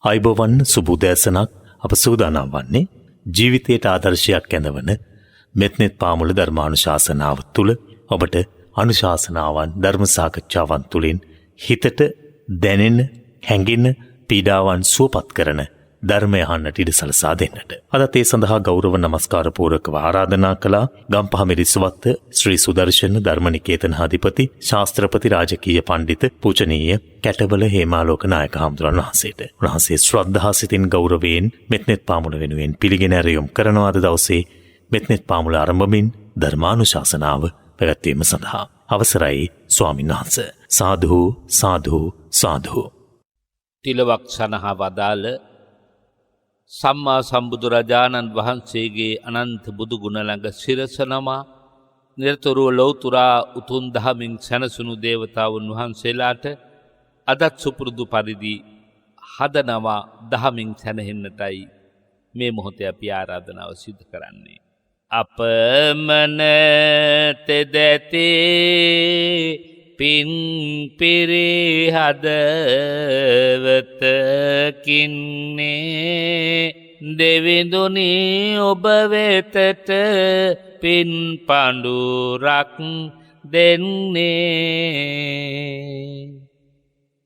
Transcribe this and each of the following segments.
අයිබෝවන් සුබුදෑසනක් අප සූදානම් වන්නේ ජීවිතයට ආදර්ශයක් ඇඳවන මෙත්නෙත් පාමුල ධර්මානුශාසනාව තුළ ඔබට අනුශාසනාවන් ධර්ම සාකච්ඡාවන් තුළින් හිතට දැනෙන හැඟෙන පීඩාවන් සුවපත් කරන ධර්මය අහන්නට ඉඩ සලසා දෙන්නට. අදත් ඒ සඳහා ගෞරව නමස්කාර පූර්වකව ආරාධනා කළා ගම්පහ මිරිසවත්ත ශ්‍රී සුදර්ශන ධර්මනිකේතන අධිපති ශාස්ත්‍රපති රාජකීය පණ්ඩිත පූජනීය කැටවල හේමාලෝක නායක හාමුදුරන් වහන්සේට. උන්වහන්සේ ශ්‍රද්ධා සිතින් ගෞරවයෙන් මෙත්නෙත් පාමුල වෙනුවෙන් පිළිගෙන ඇරයුම් කරනවා අද දවසේ මෙත්නෙත් පාමුල ආරම්භමින් ධර්මානුශාසනාව පැවැත්වීම සඳහා. අවසරයි ස්වාමීන් වහන්සේ. සාදු සාදු සාදු. තිලවක් සනහා වදාළ සම්මා සම්බුදුරජාණන් වහන්සේගේ අනන්ත බුදු ගුණ ළඟ සිරස නමා නිරතුරුව ලෞතුරා උතුම් දහමින් සැනසුණු දේවතාවුන් වහන්සේලාට අදත් සුපුරුදු පරිදි හදනවා දහමින් සැනහෙන්නටයි මේ මොහොතේ අපි ආරාධනාව සිදු කරන්නේ. අපමණ තෙදැතේ පින් පිරිහදවතකින්නේ දෙවිඳුනි ඔබ වෙතට පින් පඬුරක් දෙන්නේ.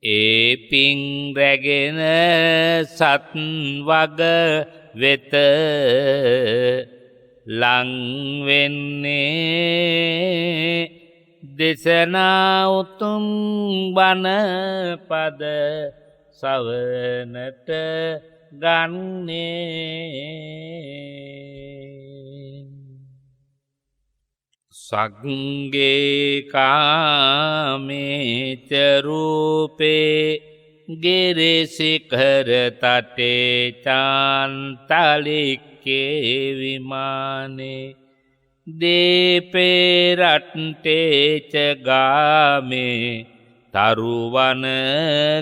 ඒ පින් රැගෙන සත් වග වෙත ලං වෙන්නේ. දෙසනා උතුම් බණ පද සවනට ගන්නේ. සග්ගේ කාමේච රූපේ ගිරිසිඛර තටේ චාන්තලික්කේ විමානේ දීපේ රට්ටේච ගාමේ තරුවන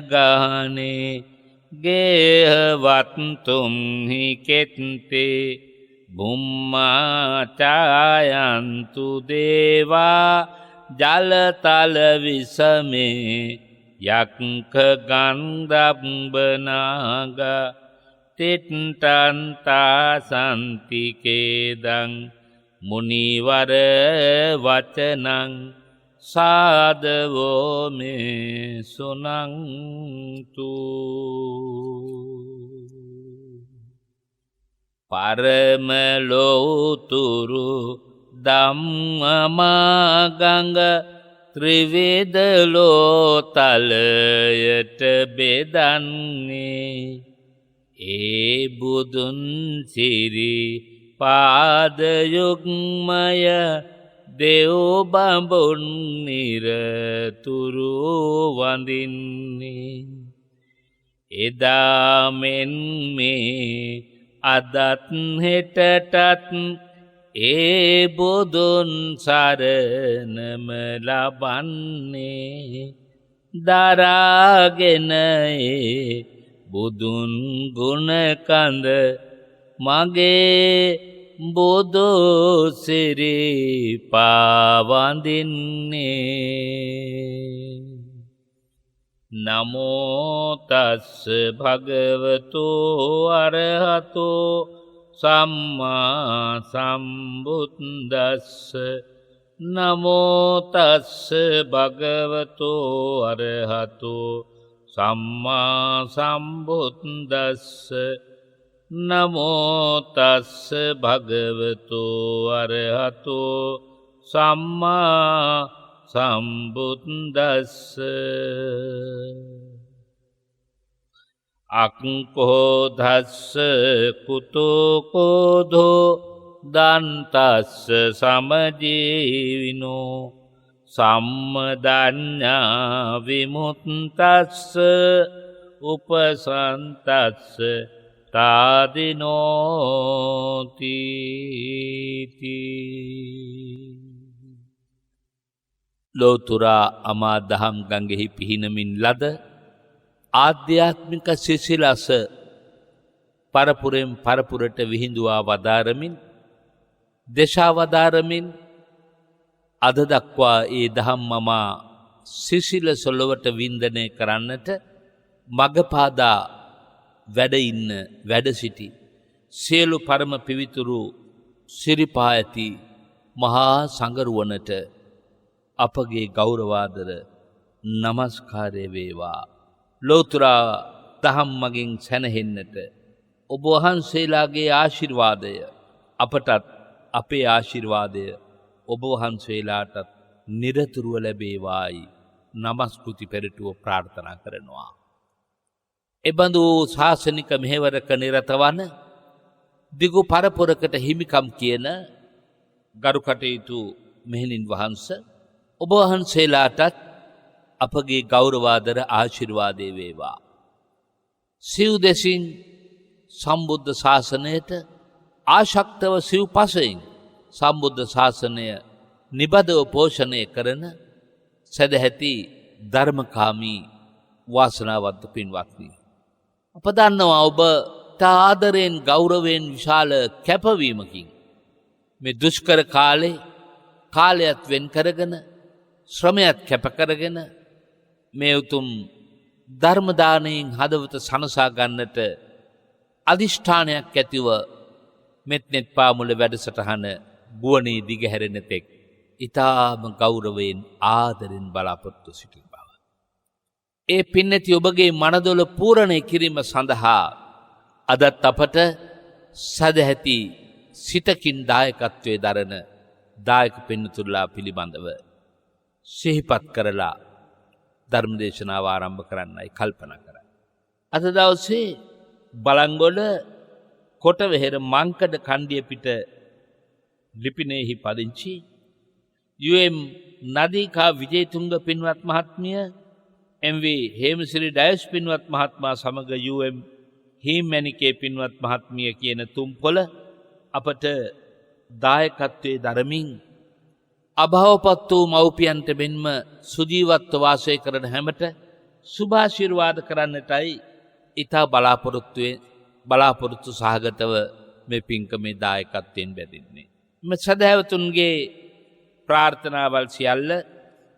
ගානේ ගේහවත්තුම්හි කෙත්තේ බුම්මාචායන්තු දේවා ජලතල විසමේ යක්ක ගන්ධබ්බනාග තිට්ටන්තා සන්තිකේදං මුනිවර වචනං සාදවෝ මේ සුනන්තු. පරම ලෝතුරු ධම්මගංග ත්‍රිවිධ ලෝතලයට බෙදන්නේ. ඒ බුදුන් සිරි පාදයුග්මය දෙව් බඹුන් නිරතුරු වඳින්නේ. එදා මෙන් මේ අදත් හෙටටත් ඒ බුදුන් සරණම ලබන්නේ. දරාගෙන ඒ බුදුන් ගුණ කඳ මගේ බුදු සිරි පාවඳින්නේ. නමෝ තස්ස භගවතු අරහතෝ සම්මා සම්බුද්දස්ස. නමෝ තස්ස භගවතු අරහතෝ සම්මා සම්බුද්දස්ස. නමෝ තස්ස භගවතු අරහතෝ සම්මා සම්බුද්දස්ස. අක්ඛෝධස්ස කුතෝ කෝධෝ දන්තස්ස සමජීවිනෝ සම්මදඤ්ඤා විමුක්තස්ස උපසන්තස්ස තාදිනෝති. ලෝතුරා අමා දහම් ගඟෙහි පිහිනමින් ලද ආධ්‍යාත්මික සිසිලස පරපුරෙන් පරපුරට විහිඳුවා වදාරමින් දේශා වදාරමින් අද දක්වා ඒ දහම් මමා සිසිල සොලවට වින්දනය කරන්නට මග පාදා වැඩ ඉන්න වැඩ සිටි සියලු පරම පිවිතුරු සිරිපා ඇති මහා සංගරුවනට අපගේ ගෞරවාදර නමස්කාරය වේවා. ලෝතුරා දහම් මගින් සැනහෙන්නට ඔබ වහන්සේලාගේ ආශිර්වාදය අපටත් අපේ ආශිර්වාදය ඔබ වහන්සේලාටත් නිරතුරුව ලැබේවායි නමස්කෘති පෙරටුව ප්‍රාර්ථනා කරනවා. එබඳු ශාසනික මෙහෙවරක නිරතවන දිගු පරපුරකට හිමිකම් කියන ගරු කටයුතු මෙහෙණින් වහන්ස ඔබ වහන්සේලාටත් අපගේ ගෞරවාදර ආශිර්වාදය වේවා. සිව් දෙසින් සම්බුද්ධ ශාසනයට ආශක්තව සිව් පසයෙන් සම්බුද්ධ ශාසනය නිබදව පෝෂණය කරන සදැහැති ධර්මකාමී වාසනාවන්ත පින්වත්නි. අප දන්නවා ඔබ ආදරයෙන් ගෞරවයෙන් විශාල කැපවීමකින් මේ දුෂ්කර කාලයත් වෙන් කරගෙන ශ්‍රමයත් කැප කරගෙන මේ උතුම් ධර්මදානයෙන් හදවත සනසා ගන්නට අධිෂ්ඨානයක් ඇතිව මෙත්නෙත් පාමුල වැඩසටහන ගුවනේ දිගහැරෙන තෙක් ඊටාම ගෞරවයෙන් ආදරෙන් බලාපොරොත්තු සිටින බව. ඒ පින්නති ඔබගේ මනදොල පූර්ණේ කිරීම සඳහා අදත් අපට සදැහැති සිතකින් දායකත්වයේ දරන දායක පින්නතුල්ලා පිළිබඳව සිහිපත් කරලා ධර්මදේශනාව ආරම්භ කරන්නයි කල්පනා කරන්නේ. අද දවසේ බලංගොඩ කොටවෙහෙර මංකඩ කණ්ඩිය පිට ලිපිනයෙහි පදිංචි UM නදීකා විජේතුංග පින්වත් මහත්මිය MV හේමසිරි ඩයස් පින්වත් මහත්මයා සමග UM හීමැණිකේ පින්වත් මහත්මිය කියන තුම්පොළ අපට දායකත්වයේ දරමින් අභාවපත් වූ මව්පියන්ට මෙන්ම සුජීවත්ව වාසය කරන හැමට සුභාශිර්වාද කරන්නටයි ඊතා බලාපොරොත්තු සහගතව මේ පින්කමේ දායකත්වයෙන් බැඳින්නේ. මේ සදහැවතුන්ගේ ප්‍රාර්ථනාවල් සියල්ල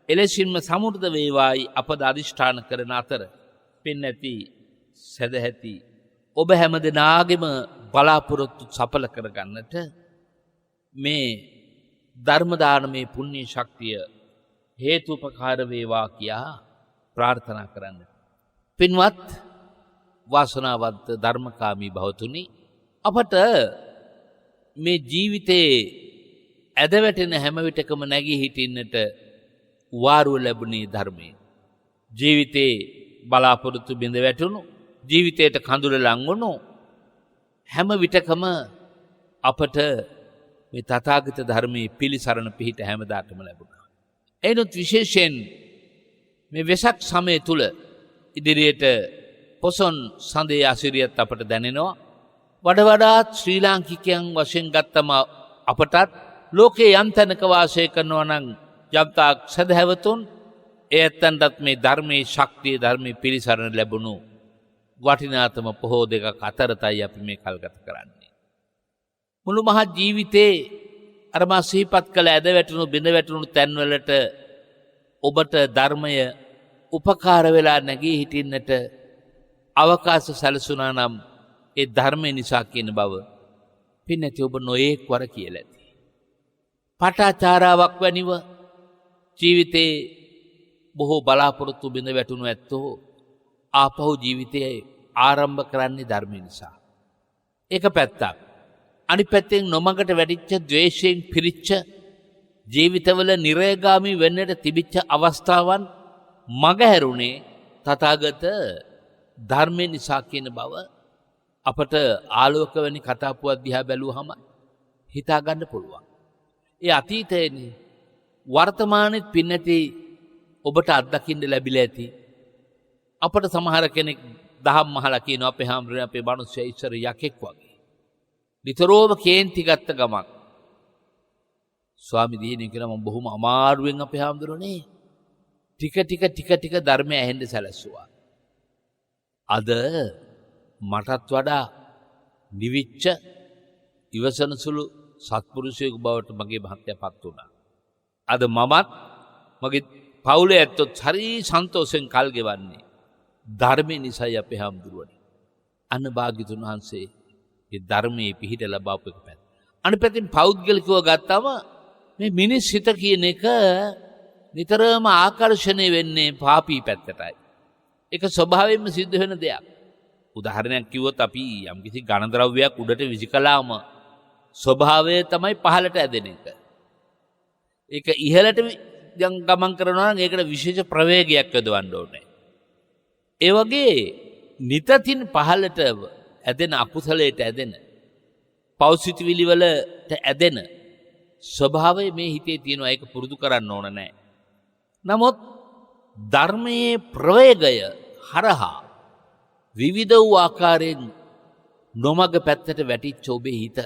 එලෙසින්ම සමෘද්ධ වේවායි අපද අධිෂ්ඨාන කරන අතර පින්නැති සදැහැති ඔබ හැම දෙනාගේම බලාපොරොත්තු සඵල කරගන්නට මේ ධර්ම දානමේ පුණ්‍ය ශක්තිය හේතුපකාර වේවා කියා ප්‍රාර්ථනා කරන්න. පින්වත් වාසනාවන්ත ධර්මකාමී භවතුනි, අපට මේ ජීවිතේ ඇදවැටෙන හැම විටකම නැගී හිටින්නට වාරුව ලැබුණේ ධර්මයේ. ජීවිතේ බලාපොරොත්තු බිඳ වැටුණු, ජීවිතයට කඳුල ලං වුණු හැම විටකම අපට මේ තථාගත ධර්මයේ පිළිසරණ පිහිට හැමදාටම ලැබුණා. එනොත් විශේෂයෙන් මේ වෙසක් සමය තුල ඉදිරියට පොසොන් සඳේ අසිරියත් අපට දැනෙනවා. වඩාත් ශ්‍රී ලාංකිකයන් වශයෙන් ගත්තම අපටත් ලෝකේ යන්තනක වාසය කරනවා නම් යම්තාක් සදහැවතුන් එයත්න්ටත් මේ ධර්මයේ ශක්තිය ධර්මයේ පිළිසරණ ලැබුණු වටිනාතම පොහෝ දෙකක් අතරතයි අපි මේ කල්ගත කරන්නේ. මුළු මහත් ජීවිතේ අර මා සිහිපත් කළ ඇද වැටුණු බිඳ වැටුණු තැන්වලට ඔබට ධර්මය උපකාර වෙලා නැගී හිටින්නට අවකාශ සැලසුණා නම් ඒ ධර්මය නිසා කියන බව පින්නැති ඔබ නොයෙක් වර කියලා ඇති. පටාචාරාවක් වැනිව ජීවිතේ බොහෝ බලාපොරොත්තු බිඳ වැටුණු ඇත්තෝ ආපහු ජීවිතයේ ආරම්භ කරන්නේ ධර්මය නිසා. ඒක පැත්තක්. අනිත් පැත්තෙන් නොමඟට වැටිච්ච ද්වේෂයෙන් පිරිච්ච ජීවිතවල නිරයගාමී වෙන්නට තිබිච්ච අවස්ථාවන් මගහැරුණේ තථාගත ධර්මය නිසා කියන බව අපට ආලෝක වැනි කතාපුවක් දිහා බැලුවහම හිතා ගන්න පුළුවන්. ඒ අතීතයේනේ වර්තමානෙත් පින්නැති ඔබට අත්දකින්න ලැබිලා ඇති. අපට සමහර කෙනෙක් දහම් මහලා කියන අපේ හැමෝම අපේ මිනිස්සු ඉස්සර යකෙක් වගේ. නිතරම කේන්ති ගත්ත ගමක්. ස්වාමි දිනේ කියලා මම බොහොම අමාරුවෙන් අපේ හැමෝරනේ ටික ධර්මය ඇහෙන්න සැලසුවා. අද මටත් වඩා නිවිච්ච ඉවසන සුළු සත්පුරුෂයෙකු බවට මගේ මහත්යපත් වුණා. අද මමත් මගේ පවුලේ ඇත්තොත් හරි සන්තෝෂෙන් කල් ගෙවන්නේ ධර්මය නිසායි අපේ හැමෝරනේ. අන්න භාග්‍යතුන් වහන්සේ ඒ ධර්මයේ පිහිට ලබාපු එක පැත්ත. අනිත් පැත්තෙන් පෞද්ගලිකව ගත්තම මේ මිනිස් හිත කියන එක නිතරම ආකර්ෂණය වෙන්නේ පාපී පැත්තටයි. ඒක ස්වභාවයෙන්ම සිද්ධ වෙන දෙයක්. උදාහරණයක් කිව්වොත් අපි යම්කිසි ඝනද්‍රව්‍යයක් උඩට විසි කළාම ස්වභාවය තමයි පහළට ඇදෙන එක. ඒක ඉහළට ගමන් කරනවා නම් ඒකට විශේෂ ප්‍රවේගයක් යොදවන්න ඕනේ. ඒ වගේ නිතතින් පහළට ඇදෙන අකුසලයට ඇදෙන පෞසිතවිලි වලට ඇදෙන ස්වභාවය මේ හිතේ තියෙනවා. ඒක පුරුදු කරන්න ඕන නැහැ. නමුත් ධර්මයේ ප්‍රවේගය හරහා විවිධ වූ ආකාරයෙන් නොමග පැත්තට වැටිච්ච ඔබේ හිත,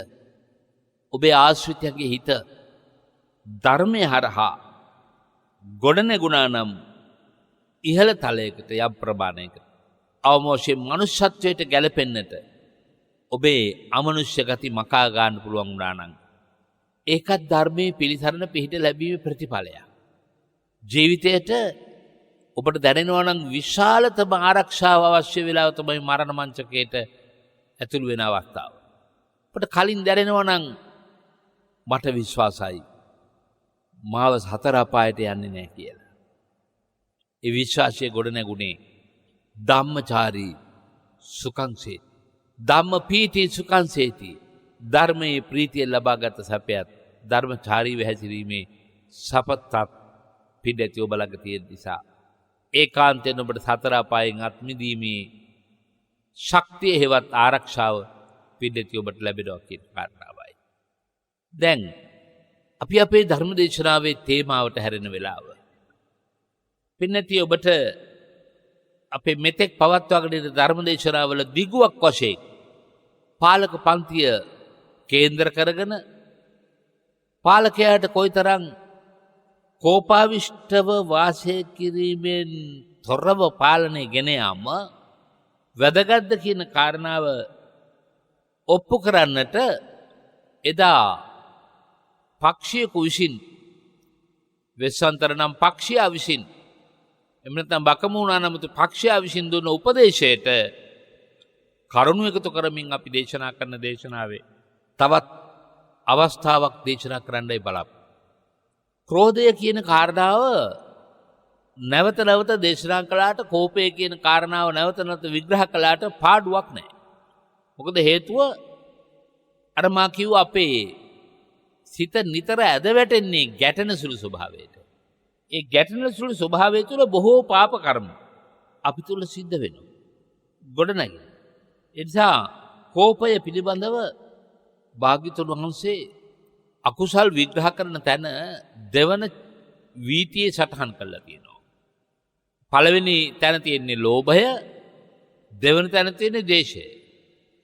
ඔබේ ආශ්‍රිතයන්ගේ හිත ධර්මය හරහා ගොඩනැගුණා නම් ඉහළ තලයකට යම් ප්‍රමාණයකට අවම වශයෙන් මනුෂ්‍යත්වයට ගැලපෙන්නට ඔබේ අමනුෂ්‍ය ගති මකා ගන්න පුළුවන් වුණා නම් ඒකත් ධර්මයේ පිළිසරණ පිහිට ලැබීමේ ප්‍රතිඵලයක්. ජීවිතයට ඔබට දැනෙනවා නම් විශාලතම ආරක්ෂාව අවශ්‍ය වෙලාව තමයි මරණ මංචකයට ඇතුළු වෙන අවස්ථාව. ඔබට කලින් දැනෙනවා නම් මට විශ්වාසයි මාව හතර අපායට යන්නේ නැහැ කියලා. ඒ විශ්වාසය ගොඩ නැගුණේ ධම්මචාරී සුඛංසේ ධම්ම පීති සුඛංසේති. ධර්මයේ ප්‍රීතිය ලබාගත් සැපයත් ධර්මචාරීව හැසිරීමේ සපතක් පිළිදැති ඔබ ළඟ තියෙන නිසා ඒකාන්තයෙන් ඔබට සතර අපායෙන් අත් මිදීමේ ශක්තිය හේවත් ආරක්ෂාව පිළිදැති ඔබට ලැබෙනවා කියන කාරණාවයි. දැන් අපි අපේ ධර්ම දේශනාවේ තේමාවට හැරෙන වෙලාව. පින්නතිය ඔබට අපේ මෙතෙක් පවත්වාගෙන ඉන්න ධර්ම දේශනාවල දිගුවක් වශයෙන් පාලක පන්තිය කේන්ද්‍ර කරගෙන පාලකයාට කොයිතරම් කෝපාවිෂ්ඨව වාසය කිරීමෙන් තොරව පාලනය ගෙන යාම වැදගත්ද කියන කාරණාව ඔප්පු කරන්නට එදා පක්ෂියකු විසින් වෙස්සන්තර නම් පක්ෂියා විසින් එහෙම නැත්නම් බකමූණා නමුත් පක්ෂියා විසින් දුන්න උපදේශයට කරුණු එකතු කරමින් අපි දේශනා කරන දේශනාවේ තවත් අවස්ථාවක් දේශනා කරන්නයි බලාපොරොත්තු. ක්‍රෝධය කියන කාරණාව නැවත නැවත දේශනා කළාට, කෝපය කියන කාරණාව නැවත නැවත විග්‍රහ කළාට පාඩුවක් නැහැ. මොකද හේතුව අර මා කිව්ව අපේ සිත නිතර ඇද වැටෙන්නේ ගැටෙන සුළු ස්වභාවයට. ඒ ගැටෙන සුළු ස්වභාවය තුළ බොහෝ පාප කර්ම අපි තුළ සිද්ධ වෙනවා. ගොඩනැගෙනවා. ඒ නිසා කෝපය පිළිබඳව භාග්‍යවතුන් වහන්සේ අකුසල් විග්‍රහ කරන තැන දෙවන වීතියේ සටහන් කරලා තියෙනවා. පළවෙනි තැන තියෙන්නේ ලෝභය, දෙවන තැන තියෙන්නේ ද්වේෂය.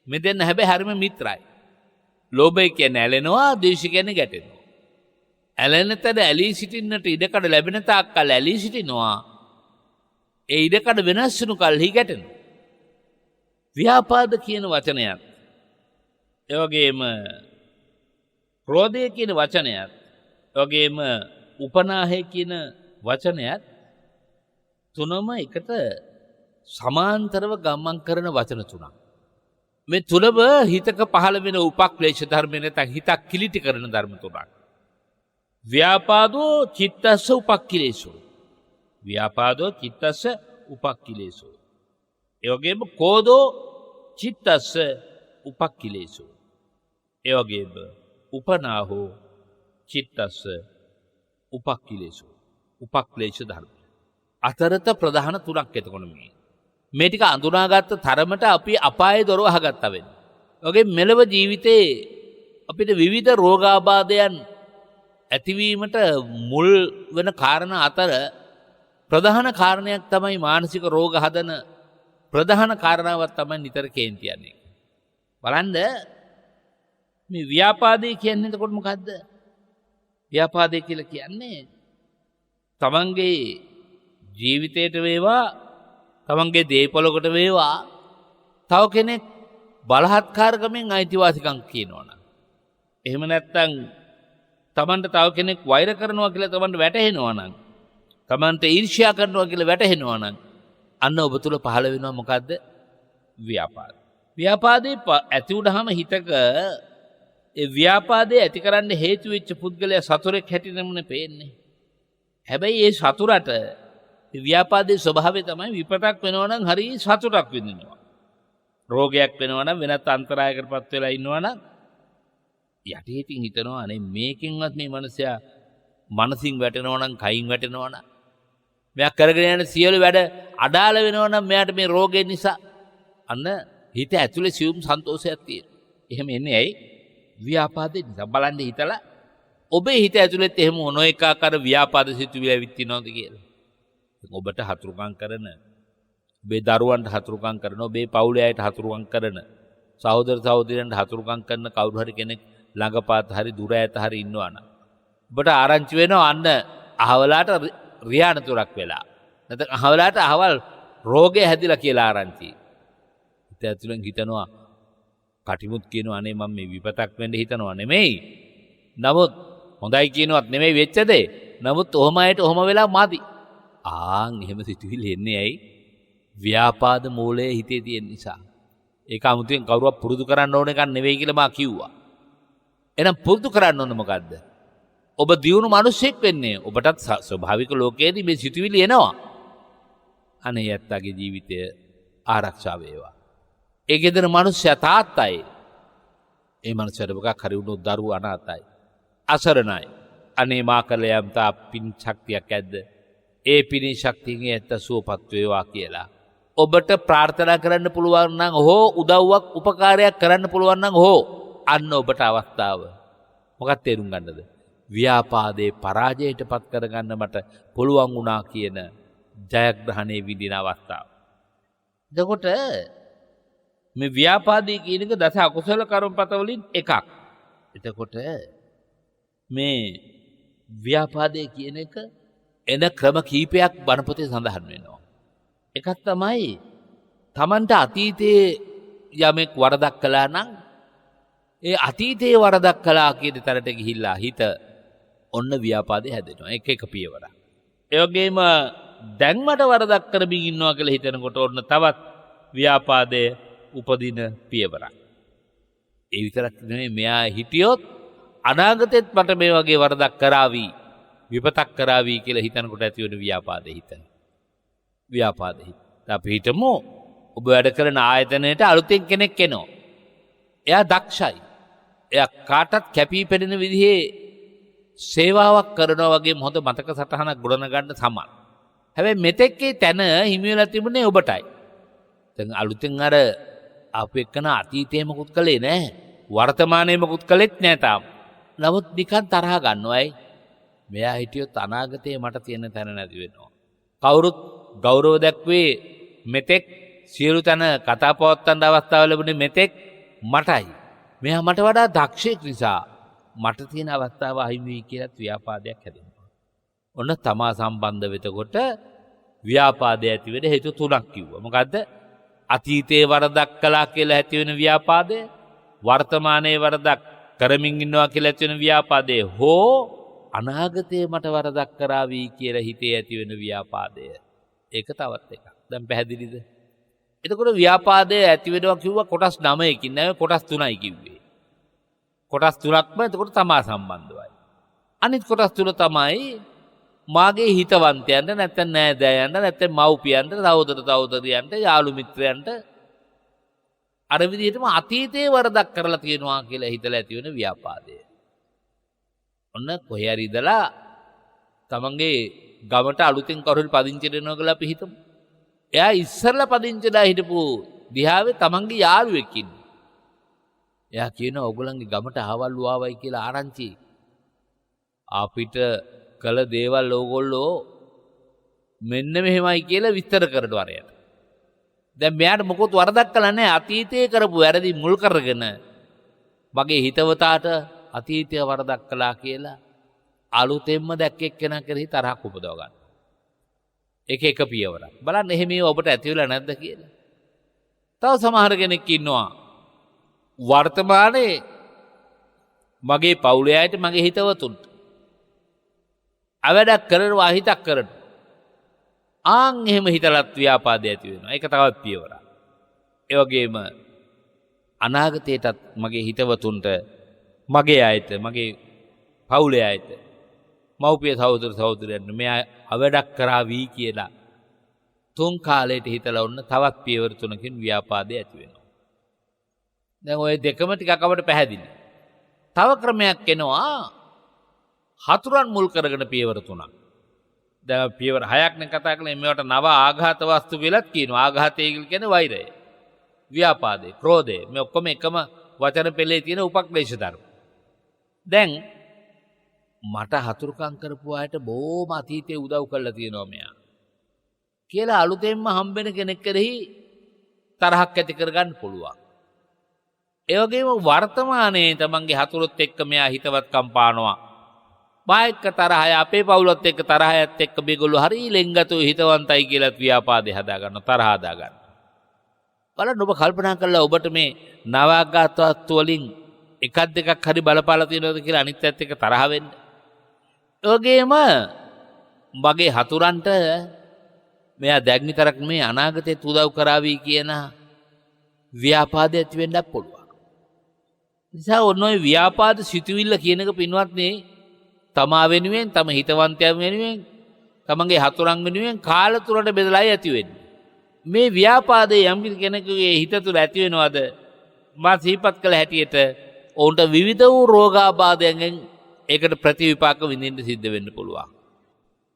මේ දෙන්න හැබැයි හරිම මිත්‍රයි. ලෝභය කියන්නේ ඇලෙනවා, ද්වේෂය කියන්නේ ගැටෙනවා. ඇලෙන තැන ඇලී සිටින්නට ඉඩකඩ ලැබෙන තාක් කල් ඇලී සිටිනවා. ඒ ඉඩකඩ වෙනස් වුණු කල්හි ගැටෙනවා. ව්‍යාපාද කියන වචනයත්, ඒ වගේම ක්‍රෝධය කියන වචනයත්, ඒ වගේම උපනාහය කියන වචනයත් තුනම එකට සමාන්තරව ගමන් කරන වචන තුනක්. මේ තුනම හිතක පහළ වෙන උපක්ලේශ ධර්ම නැත්නම් හිතක් කිලිටි කරන ධර්ම තුනක්. ව්‍යාපාදෝ චිත්තස්ස උපක්ඛිලේසෝ. ව්‍යාපාදෝ චිත්තස්ස උපක්ඛිලේසෝ. ඒ වගේම කෝධෝ චිත්තස්ස උපක්ඛිලේසෝ. ඒ වගේම උපනාහෝ චිත්තස්ස උපක්ඛිලේසෝ. උපක්ලේශ ධර්ම. අතරත ප්‍රධාන තුනක් එතකොට මේ ටික අඳුනාගත්ත තරමට අපි අපායේ දොර වහගත්තා වෙන්නේ. ඔගේ මෙලව ජීවිතේ අපිට විවිධ රෝගාබාධයන් ඇතිවීමට මුල් වෙන කාරණා අතර ප්‍රධාන කාරණයක් තමයි මානසික රෝග හදන ප්‍රධාන කාරණාවක් තමයි නිතර කේන්ති යන්නේ. බලන්න මේ ව්‍යාපාදේ කියන්නේ එතකොට මොකද්ද? ව්‍යාපාදේ කියලා කියන්නේ තමන්ගේ ජීවිතයට වේවා, තමන්ගේ දේපොළකට වේවා තව කෙනෙක් බලහත්කාරකමෙන් අයිතිවාසිකම් කියනවනම්, එහෙම නැත්නම් තමන්ට තව කෙනෙක් වෛර කරනවා කියලා තමන්ට වැටහෙනවා නම්, තමන්ට ඊර්ෂ්‍යා කරනවා කියලා වැටහෙනවා නම්, අන්න ඔබ තුල පහළ වෙනවා මොකද්ද? ව්‍යාපාද. ව්‍යාපාදේ ඇති වුණාම හිතක ඒ ව්‍යාපාදේ ඇති කරන්න හේතු වෙච්ච පුද්ගලයා සතුරෙක් හැටියෙන්නේ පේන්නේ. හැබැයි ඒ සතුරට ව්‍යාපාදේ ස්වභාවය තමයි විපතක් වෙනවා නම් හරි සතුටක් විඳිනවා. රෝගයක් වෙනවා නම් වෙනත් අන්තරායකටපත් වෙලා ඉන්නවා නම් යටිහිතින් හිතනවා අනේ මේකෙන්වත් මේ මනුස්සයා මනසින් වැටෙනවා නම් කයින් වැටෙනවා නම් මෙයා කරගෙන යන සියලු වැඩ අඩාල වෙනවා නම් මෙයාට මේ රෝගය නිසා අන්න හිත ඇතුලේ සියුම් සන්තෝෂයක් තියෙනවා. එහෙම එන්නේ ඇයි? ව්‍යාපාදේ නිසා. බලන්න හිතලා ඔබේ හිත ඇතුලෙත් එහෙම මොන එකාකාර ව්‍යාපාද සිතුවිලි ඇවිත් තියනවද කියලා. ඔබට හතුරුකම් කරන, ඔබේ දරුවන්ට හතුරුකම් කරන, ඔබේ පවුලේ අයට හතුරුකම් කරන, සහෝදර සහෝදරියන්ට හතුරුකම් කරන කවුරු හරි කෙනෙක් ළඟපාත හරි දුර ඈත හරි ඉන්නවා නම් ඔබට ආරංචි වෙනවා අන්න අහවලාට රියානතුරක් වෙලා. නැත්නම් අහවලාට අහවල් රෝගය හැදිලා කියලා ආරංචි. හිත ඇතුලෙන් හිතනවා කටිමුත් කියනවා අනේ මම මේ විපතක් වෙන්න හිතනවා නෙමෙයි. නමුත් හොඳයි කියනවත් නෙමෙයි වෙච්ච දේ. නමුත් ඔහම අයට ඔහම වෙලා මාදි. එහෙම සිතුවිලි එන්නේ ඇයි? ව්‍යාපාද මූලයේ හිතේ තියෙන නිසා. ඒක 아무තෙන් කවුරුවක් පුරුදු කරන්න ඕන එකක් නෙවෙයි කියලා මා කිව්වා. එහෙනම් පුරුදු කරන්න ඕන මොකද්ද? ඔබ දියුණු මිනිසෙක් වෙන්නේ. ඔබටත් ස්වභාවික ලෝකයේදී මේ සිතුවිලි එනවා. අනේ යත්තගේ ජීවිතය ආරක්ෂා වේවා. ඒ ගෙදර මිනිස්සයා තාත්තයි. ඒ මිනිස්සයාට මොකක් හරි වුණොත් දරුවෝ අනාථයි. අසරණයි. අනේ මා කළ යම් තා පින් ශක්තියක් ඇද්ද? ඒ පිනේ ශක්තියෙන් ඇත්ත සුවපත් වේවා කියලා. ඔබට ප්‍රාර්ථනා කරන්න පුළුවන් නම් හෝ උදව්වක් උපකාරයක් කරන්න පුළුවන් නම් හෝ අන්න ඔබට අවස්ථාව. මොකක්ද තේරුම් ගන්නද? ව්‍යාපාදේ පරාජයට පත් කරගන්න මට පුළුවන් වුණා කියන ජයග්‍රහණයේ විඳින අවස්ථාව. එතකොට මේ ව්‍යාපාදී කියන එක දස අකුසල කර්මපත වලින් එකක්. එතකොට මේ ව්‍යාපාදේ කියන එක එන ක්‍රම කීපයක් බණ පොතේ සඳහන් වෙනවා. එකක් තමයි Tamanට අතීතයේ යමෙක් වරදක් කළා නම් ඒ අතීතයේ වරදක් කළා කියන තරට ගිහිල්ලා හිත ඔන්න ව්‍යාපාදේ හැදෙනවා. එක පියවරක්. ඒ වගේම දැන් මට වරදක් කරමින් ඉන්නවා කියලා හිතනකොට ඔන්න තවත් ව්‍යාපාදයේ උපදින පියවරක්. ඒ විතරක් නෙමෙයි මෙයා හිටියොත් අනාගතෙත් මට මේ වගේ වරදක් කරાવી විපතක් කරાવી කියලා හිතනකොට ඇති වෙන ව්‍යාපාදේ හිත. ව්‍යාපාදේ හිත. අපි හිතමු ඔබ වැඩ කරන ආයතනයට අලුතෙන් කෙනෙක් එනවා. එයා දක්ෂයි. එයා කාටත් කැපී පෙනෙන විදිහේ සේවාවක් කරනවා වගේ හොඳ මතක සටහනක් ගොඩනගන්න සමත්. හැබැයි මෙතෙක්ේ තැන හිමි වෙලා තිබුණේ ඔබටයි. දැන් අලුතෙන් අර අපු එක්කන අතීතයේ මොකුත් කළේ නැහැ. වර්තමානයේ මොකුත් කළෙත් නැහැ තාම. නමුත් නිකන් තරහ ගන්නවයි. මෙයා හිටියොත් අනාගතයේ මට තියෙන තැන නැති වෙනවා. කවුරුත් ගෞරව දැක්වේ මෙතෙක් සියලු තැන කතා පවත්වන්න අවස්ථාව ලැබුණේ මෙතෙක් මටයි. මෙයා මට වඩා දක්ෂයෙක් නිසා මට තියෙන අවස්ථාව අහිමි වෙයි කියලා ව්‍යාපාදයක් හැදෙනවා. ඔන්න තමා සම්බන්ධ වෙතකොට ව්‍යාපාදය ඇති වෙන හේතු තුනක් කිව්වා. මොකද්ද? අතීතයේ වරදක් කළා කියලා ඇති වෙන ව්‍යාපාදය, වර්තමානයේ වරදක් කරමින් ඉන්නවා කියලා ඇති වෙන ව්‍යාපාදය, හෝ අනාගතයේ මට වරදක් කරાવી කියලා හිතේ ඇති වෙන ව්‍යාපාදය. ඒක තවත් එකක්. දැන් පැහැදිලිද? එතකොට ව්‍යාපාදය ඇති වෙනවා කිව්වා කොටස් 9කින් නෙවෙයි කොටස් 3යි කිව්වේ. කොටස් 3ක්ම එතකොට තමා සම්බන්ධවයි. අනිත් කොටස් 3 තමයි මාගේ හිතවන්තයන්ට නැත්නම් නෑදෑයන්ට නැත්නම් මව්පියන්ට සහෝදරයන්ට යාළු මිත්‍රයන්ට අර විදිහටම අතීතයේ වරදක් කරලා තියෙනවා කියලා හිතලා ඇති වෙන ව්‍යාපාදය. ඔන්න කොහේ හරි ඉඳලා තමන්ගේ ගමට අලුතෙන් කවුරු හරි පදිංචි වෙනවා කියලා අපි හිතමු. එයා ඉස්සරලා පදිංචිලා හිටපු දිහාවේ තමන්ගේ යාළුවෙක් ඉන්නේ. එයා කියනවා ඔයගොල්ලන්ගේ ගමට අහවල් ආවයි කියලා ආරංචි. අපිට කළ දේවල් ඕගොල්ලෝ මෙන්න මෙහෙමයි කියලා විස්තර කරනවා අරයට. දැන් මෙයාට මොකොත් වරදක් කළා නැහැ. අතීතයේ කරපු වැරදි මුල් කරගෙන මගේ හිතවතාට අතීතයේ වරදක් කළා කියලා අලුතෙන්ම දැක්ක එක්කෙනා කෙරෙහි තරහක් උපදව ගන්න. එක පියවරක්. බලන්න එහෙම ඔබට ඇති වෙලා නැද්ද කියලා. තව සමහර කෙනෙක් ඉන්නවා වර්තමානයේ මගේ පවුලේ අයට මගේ හිතවතුන්ට අවඩක් කරනවා අහිතක් කරනවා. එහෙම හිතලත් ව්‍යාපාදය ඇති වෙනවා. ඒක තවත් පියවරක්. ඒ වගේම අනාගතයටත් මගේ හිතවතුන්ට මගේ අයට මගේ පවුලේ අයට මව්පිය සහෝදර සහෝදරයන්ට මෙයා අවඩක් කරා වී කියලා තුන් කාලයට හිතලා ඔන්න තවත් පියවර තුනකින් ව්‍යාපාදේ ඇති වෙනවා. දැන් ওই දෙකම ටිකක් අපට පැහැදිලි. තව ක්‍රමයක් එනවා හතුරන් මුල් කරගෙන පියවර තුනක්. දැන් පියවර හයක් නේ කතා කරන්නේ මේවට නව ආඝාත වස්තු කියලාත් කියනවා. ආඝාතය කියන්නේ වෛරය. ව්‍යාපාදේ, ක්‍රෝධය මේ ඔක්කොම එකම වචන පෙළේ තියෙන උපක්ලේශ ධර්ම. දැන් මට හතුරුකම් කරපු අයට බොහොම අතීතයේ උදව් කරලා තියෙනවා මෙයා කියලා අලුතෙන්ම හම්බෙන කෙනෙක් කෙරෙහි තරහක් ඇති කරගන්න පුළුවන්. ඒ වගේම වර්තමානයේ තමන්ගේ හතුරුත් එක්ක මෙයා හිතවත්කම් පානවා. මා එක්ක තරහය අපේ පවුලත් එක්ක තරහයත් එක්ක මේගොල්ලෝ හරි ලෙන්ගතෝ හිතවන්තයි කියලා ව්‍යාපාදේ හදාගන්න තරහ හදාගන්න. බලන්න ඔබ කල්පනා කරලා ඔබට මේ නවාගතවත් වලින් එකක් දෙකක් හරි බලපාලා තියෙනවද කියලා අනිත් පැත්ත එක්ක තරහ වෙන්න. ඒ වගේම මගේ හතුරන්ට මෙයා දැන් විතරක් මේ අනාගතේ උදව් කරાવી කියන ව්‍යාපාදය ඇති වෙන්නත් පුළුවන්. නිසා ඔන්න ඔය ව්‍යාපාද සිතුවිල්ල කියන එක පින්වත්නි තමා වෙනුවෙන් තම හිතවන්තයන් වෙනුවෙන් තමන්ගේ හතුරන් වෙනුවෙන් කාලතුරට බෙදලායි ඇති වෙන්නේ. මේ ව්‍යාපාදයේ යම් කෙනෙකුගේ හිත තුළ ඇති වෙනවද මා සිහිපත් කළ හැටියට ඔවුන්ට විවිධ වූ රෝගාබාධයන්ගෙන් ඒකට ප්‍රතිවිපාක විඳින්න සිද්ධ වෙන්න පුළුවන්.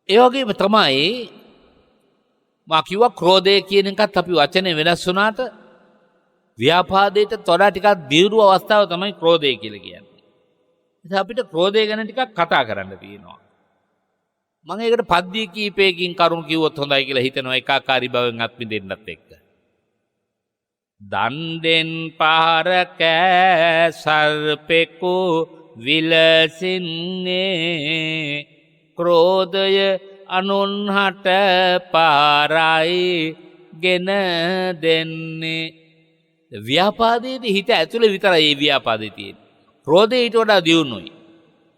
ඒ වගේම තමයි මා කිව්වා ක්‍රෝධය කියන එකත් අපි වචනේ වෙනස් වුණාට ව්‍යාපාදයට වඩා ටිකක් දීර්ඝ අවස්ථාව තමයි ක්‍රෝධය කියලා කියන්නේ. ඉතින් අපිට ක්‍රෝධය ගැන ටිකක් කතා කරන්න තියෙනවා. මම ඒකට පද්‍ය කීපයකින් කරුණු කිව්වොත් හොඳයි කියලා හිතනවා ඒකාකාරී බවෙන් අත් මිදෙන්නත් එක්ක. දණ්ඩෙන් පාර කෑ සර්පෙකු විලසින්නේ ක්‍රෝධය අනුන්හට පාරයි ගෙන දෙන්නේ. ව්‍යාපාදයේදී හිත ඇතුලේ විතරයි මේ ව්‍යාපාදේ තියෙන්නේ. ක්‍රෝධය ඊට වඩා දියුණුයි.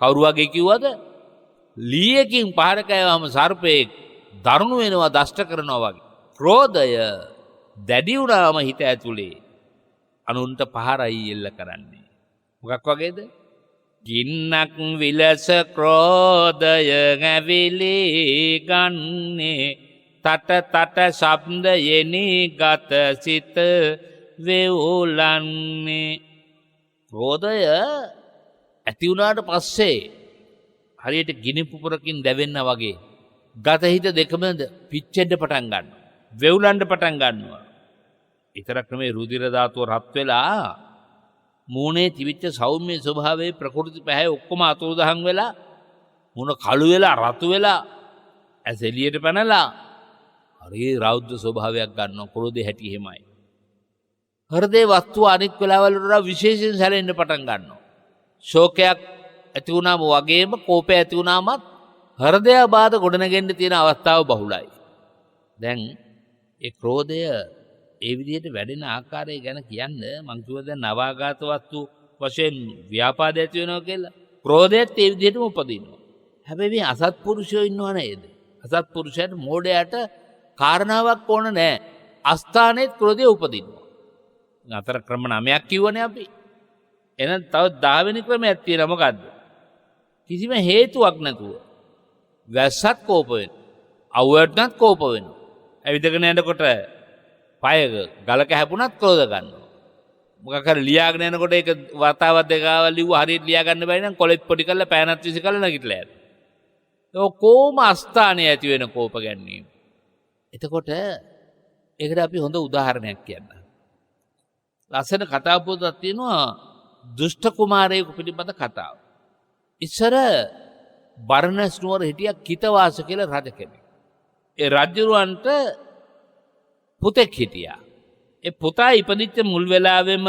කවුරු වගේ කිව්වද? ලීයකින් පාර කෑවම සර්පෙක් දරුණු වෙනවා දෂ්ට කරනවා වගේ. ක්‍රෝධය දැඩි වුණාම හිත ඇතුලේ අනුන්ට පහරයි එල්ල කරන්නේ. මොකක් වගේද? ගින්නක් විලස ක්‍රෝධය ඇවිලි ගන්නේ තට තට ශබ්දයෙනි ගත සිත වෙවුලන්නේ. ක්‍රෝධය ඇති වුණාට පස්සේ හරියට ගිනි පුපුරකින් දැවෙන්න වගේ ගත හිත දෙකම පිච්චෙන්න පටන් ගන්නවා. වෙවුලන්න පටන් ගන්නවා. ඊතරක් නෙමෙයි රුධිර ධාතුව රත් වෙලා මූණේ තිබිච්ච සෞම්‍ය ස්වභාවයේ ප්‍රකෘති පැහැ ඔක්කොම අතුරුදහන් වෙලා මූණ කළු වෙලා රතු වෙලා ඇස් එළියට පැනලා හරි රෞද්‍ර ස්වභාවයක් ගන්නවා. ක්‍රෝධේ හැටි එහෙමයි. හෘදේ වස්තුව අනික් වෙලාවල් වල විශේෂයෙන් සැලෙන්න පටන් ගන්නවා. ශෝකයක් ඇති වුණාම වගේම කෝපය ඇති වුණාමත් හෘදයාබාධ ගොඩනගෙන්න තියෙන අවස්ථාව බහුලයි. දැන් ඒ ක්‍රෝධය ඒ විදිහට වැඩෙන ආකාරය ගැන කියන්න මං කිව්වා දැන් නවාගත වස්තු වශයෙන් ව්‍යාපාද ඇති වෙනවා කියලා. ක්‍රෝධයත් ඒ විදිහටම උපදිනවා. හැබැයි මේ අසත්පුරුෂයෝ ඉන්නව නේද? අසත්පුරුෂයාට මෝඩයාට කාරණාවක් ඕන නැහැ. අස්ථානෙත් ක්‍රෝධය උපදිනවා. අතර ක්‍රම 9ක් කිව්වනේ අපි. එහෙනම් තව 10 වෙනි ක්‍රමයක් තියෙනවා මොකද්ද? කිසිම හේතුවක් නැතුව වැස්සත් කෝප වෙනවා. අවුවටත් කෝප වෙනවා. ඇවිදගෙන යනකොට පය ගලක හැපුණත් ක්‍රෝධ ගන්නවා. මොකක් හරි ලියාගෙන යනකොට ඒක වතාවක් දෙකවල් ලිව්ව හරියට ලියා ගන්න බැරි නම් කොලෙත් පොඩි කරලා පෑනත් විසි කරලා නැගිටලා යනවා. ඒක කොහොම අස්ථානයේ ඇති වෙන කෝප ගැනීම. එතකොට ඒකට අපි හොඳ උදාහරණයක් කියන්න. ලස්සන කතා පොතක් තියෙනවා දුෂ්ට කුමාරයෙකු පිළිබඳ කතාව. ඉස්සර බරණැස් නුවර හිටිය කිතවාස කියලා රජ කෙනෙක්. ඒ රජුරවන්ට පුතෙක් හිටියා. ඒ පුතා ඉපදිච්ච මුල් වෙලාවෙම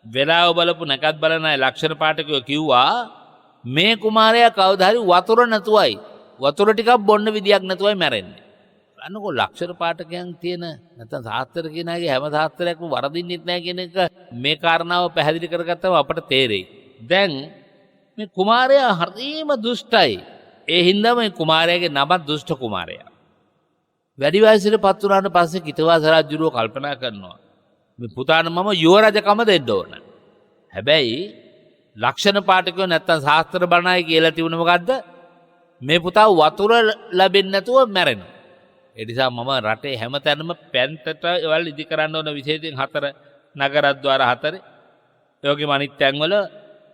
වෙලාව බලපු නැකත් බලන අය ලක්ෂණ පාඨකයෝ කිව්වා මේ කුමාරයා කවදා හරි වතුර නැතුවයි වතුර ටිකක් බොන්න විදියක් නැතුවයි මැරෙන්නේ. අන්නකො ලක්ෂණ පාඨකයන් තියෙන නැත්නම් සාස්ත්‍ර කියන අයගේ හැම සාස්ත්‍රයක්ම වරදින්නෙත් නැහැ කියන එක මේ කාරණාව පැහැදිලි කරගත්තම අපට තේරෙයි. දැන් මේ කුමාරයා හරිම දුෂ්ටයි. ඒ හින්දා මේ කුමාරයාගේ නම දුෂ්ට කුමාරයා. වැඩි වයසට පත් වුණාට පස්සේ කිතවාස රජුරෝ කල්පනා කරනවා මේ පුතාට මම යුවරජකම දෙන්න ඕන. හැබැයි ලක්ෂණ පාඨකයෝ නැත්තම් ශාස්ත්‍ර බණයි කියලා තිබුණ මොකද්ද? මේ පුතා වතුර ලැබෙන්නේ නැතුව මැරෙනවා. ඒ නිසා මම රටේ හැමතැනම පැන්තට ඒවල් ඉදි කරන්න ඕන විශේෂයෙන් 4 නගරද්වාර 4. ඒ වගේම අනිත් තැන්වල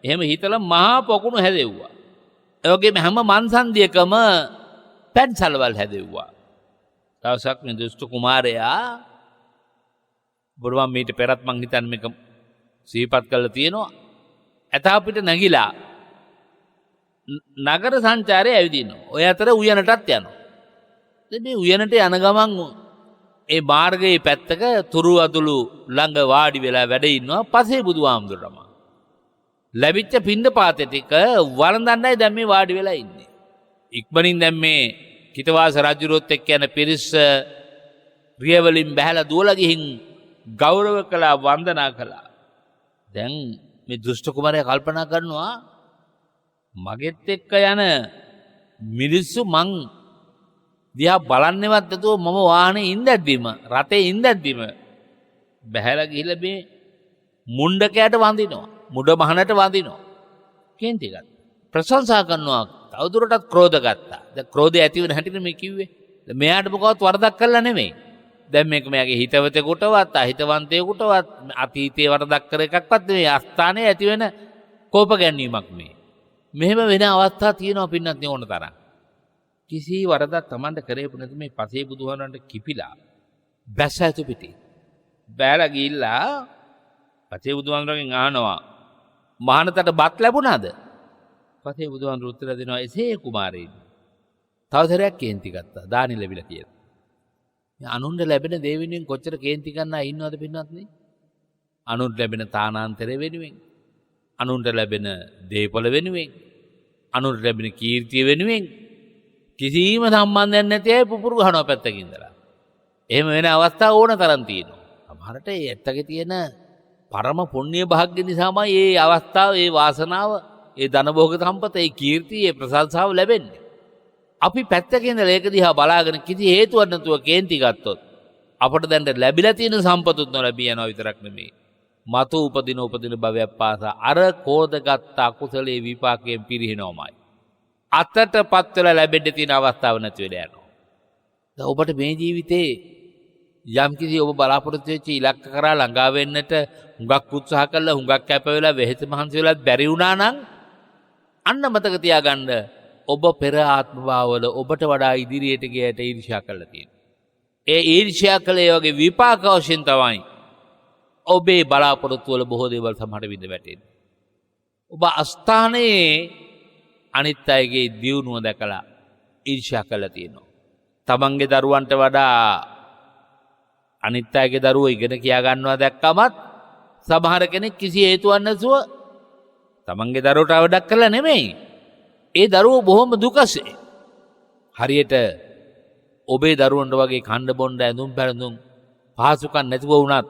එහෙම හිතලා මහා පොකුණු හැදෙව්වා. ඒ වගේම හැම මන්සන්දියකම පැන්සල්වල් හැදෙව්වා. දවසක් මේ දුෂ්ට කුමාරයා බුරුවන් මීට පෙරත් මං හිතන්නේ මේක සිහිපත් කරලා තියෙනවා. ඇතා පිට නැගිලා නගර සංචාරයේ ඇවිදිනවා. ඔය අතර උයනටත් යනවා. ඉතින් මේ උයනට යන ගමන් ඒ මාර්ගයේ පැත්තක තුරු අතුළු ළඟ වාඩි වෙලා වැඩ ඉන්නවා පසේ බුදුහාමුදුරම. ලැබිච්ච පින්ඩපාතේ ටික වළඳන්නයි දැන් මේ වාඩි වෙලා ඉන්නේ. ඉක්මනින් දැන් මේ කිතවාස රජුරොත් එක්ක යන පිරිස රියවලින් බහැලා දුවලා ගිහින් ගෞරව කළා වන්දනා කළා. දැන් මේ දුෂ්ට කුමාරයා කල්පනා කරනවා මගෙත් එක්ක යන මිනිස්සු මං දිහා බලන්නේවත් නැතුව මම වාහනේ ඉඳද්දිම රටේ ඉඳද්දිම බහැලා ගිහිල්ලා මේ මුණ්ඩකයට වඳිනවා. මුඩ මහනට වඳිනවා. කේන්ති ගත්තා. ප්‍රශංසා කරනවා. තවදුරටත් ක්‍රෝධ ගත්තා. දැන් ක්‍රෝධය ඇති වෙන හැටිනේ මේ කිව්වේ. දැන් මෙයාට මොකවත් වරදක් කළා නෙමෙයි. දැන් මේක මෙයාගේ හිතවතෙකුටවත් අහිතවන්තයෙකුටවත් අතීතයේ වරදක් කර එකක්වත් නෙමෙයි. අස්ථානයේ ඇති වෙන කෝප ගැනීමක් මේ. මෙහෙම වෙන අවස්ථා තියෙනවා පින්නත් නේ ඕන තරම්. කිසි වරදක් Tamanට කරේපු නැති මේ පසේ බුදුහාමරන්ට කිපිලා බැස ඇතු පිටි. බෑලා ගිහිල්ලා පසේ බුදුහාමරගෙන් අහනවා මහානතට බත් ලැබුණාද? පසේ බුදුහාමර උත්තර දෙනවා එසේ කුමාරයෙනි. තව සැරයක් කේන්ති ගත්තා. දානි ලැබිලා කියලා. මේ අනුන්ට ලැබෙන දේ වෙනුවෙන් කොච්චර කේන්ති ගන්නා ඉන්නවද පින්නත් නේ? අනුන්ට ලැබෙන තානාන්තරය වෙනුවෙන්, අනුන්ට ලැබෙන දේපොළ වෙනුවෙන්, අනුන්ට ලැබෙන කීර්තිය වෙනුවෙන් කිසිම සම්බන්ධයක් නැති අය පුපුරු ගහනවා පැත්තකින් ඉඳලා. එහෙම වෙන අවස්ථා ඕන තරම් තියෙනවා. සමහරට ඒ ඇත්තගේ තියෙන පරම පුණ්‍ය භාග්‍ය නිසාමයි මේ අවස්ථාව, මේ වාසනාව, මේ ධන භෝග සම්පත, මේ කීර්තිය, මේ ප්‍රශංසාව ලැබෙන්නේ. අපි පැත්තකින් ඉඳලා ඒක දිහා බලාගෙන කිසි හේතුවක් නැතුව කේන්ති ගත්තොත් අපට දැන් ලැබිලා තියෙන සම්පතුත් නොලැබී යනවා විතරක් නෙමෙයි. මතු උපදින භවයක් පාසා අර කෝදගත් අකුසලයේ විපාකයෙන් පිරිනවමයි. අතටපත් වෙලා ලැබෙන්න තියෙන අවස්ථාව නැති වෙලා යනවා. දැන් ඔබට මේ ජීවිතේ යම් කිසි ඔබ බලාපොරොත්තු වෙච්ච ඉලක්ක කරා ළඟා වෙන්නට හුඟක් උත්සාහ කළා, හුඟක් කැප වෙලා වෙහෙස මහන්සි වෙලා බැරි වුණා නම් අන්න මතක තියාගන්න ඔබ පෙර ආත්ම භාවවල ඔබට වඩා ඉදිරියට ගියට ඊර්ෂ්‍යා කළා තියෙනවා. ඒ ඊර්ෂ්‍යා කළේ වගේ විපාක වශයෙන් තමයි ඔබේ බලාපොරොත්තු වල බොහෝ දේවල් සමහර විට වැටෙන්නේ. ඔබ අස්ථානයේ අනිත් අයගේ දියුණුව දැකලා ඊර්ෂ්‍යා කළා තියෙනවා. තමන්ගේ දරුවන්ට වඩා අනිත් අයගේ දරුවෝ ඉගෙන කියා ගන්නවා දැක්කමත් සමහර කෙනෙක් කිසි හේතුවක් නැතුව තමන්ගේ දරුවට අවඩක් කළා නෙමෙයි. ඒ දරුවෝ බොහොම දුකසේ. හරියට ඔබේ දරුවන්ට වගේ කණ්ඩ බොණ්ඩ ඇඳුම් පැළඳුම් පහසුකම් නැතුව වුණත්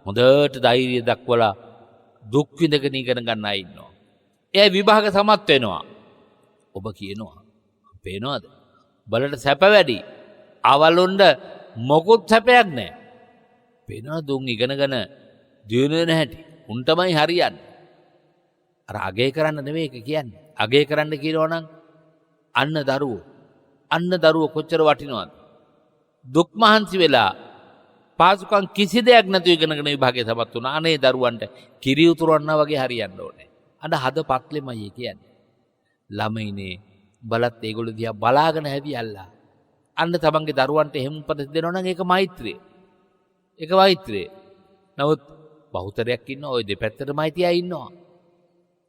හොඳට ධෛර්යය දක්වලා දුක් විඳගෙන ඉගෙන ගන්න අය ඉන්නවා. ඒ විභාග සමත් වෙනවා. ඔබ කියනවා පේනවද? බලට සැප වැඩි. අවලොන්ඩ මොකුත් සැපයක් නැහැ. පේනවද උන් ඉගෙනගෙන දියුණු වෙන හැටි? උන් තමයි හරියන්නේ. අර අගය කරන්න නෙවෙයි ඒක කියන්නේ. අගය කරන්න කියනවා නම් අන්න දරුවෝ කොච්චර වටිනවද? දුක් මහන්සි වෙලා පාසුකම් කිසි දෙයක් නැතුව ඉගෙනගෙන විභාගයේ සමත් වුණා. අනේ දරුවන්ට කිරි උතුරවන්නා වගේ හරියන්න ඕනේ. අන්න හදපත්ලෙමයි කියන්නේ. ළමයිනේ බලත් ඒගොල්ලෝ දිහා බලාගෙන හැදියල්ලා. අන්න තමන්ගේ දරුවන්ට එහෙම උපදෙස් දෙනවා නම් ඒක මෛත්‍රිය. ඒක මෛත්‍රිය. නමුත් බහුතරයක් ඉන්නවා ওই දෙපැත්තටමයි තියා ඉන්නවා.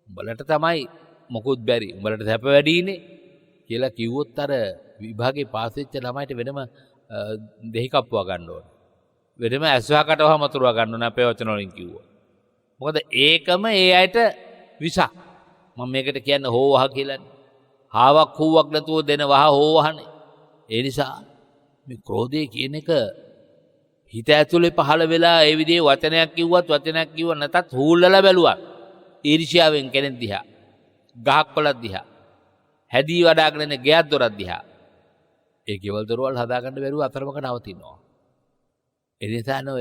උඹලට තමයි මොකුත් බැරි. උඹලට සැප වැඩිනේ කියලා කිව්වොත් අර විභාගේ පාස් වෙච්ච ළමයිට වෙනම දෙහි කප්පුවා ගන්න ඕන. වෙනම ඇස්වා කටවහ මතුරුවා ගන්න ඕන අපේ වචන වලින් කිව්වොත්. මොකද ඒකම ඒ අයට විසක්. මම මේකට කියන්නේ හෝවහ කියලානේ. හාවක් හුවක් නැතුව දෙන වහ හෝවහනේ. ඒ නිසා මේ ක්‍රෝධය කියන එක හිත ඇතුලේ පහළ වෙලා ඒ විදිහේ වචනයක් කිව්වත් වචනයක් කිව්ව නැතත් හූල්ලලා බැලුවා. ඊර්ෂ්‍යාවෙන් කෙනෙක් දිහා, ගහක් කොළක් දිහා, හැදී වඩාගෙන ඉන්න ගෙයක් දොරක් දිහා. ඒ කෙවල් දොරවල් හදාගන්න බැරුව අතරමක නවතිනවා. ඒ නිසා නෝ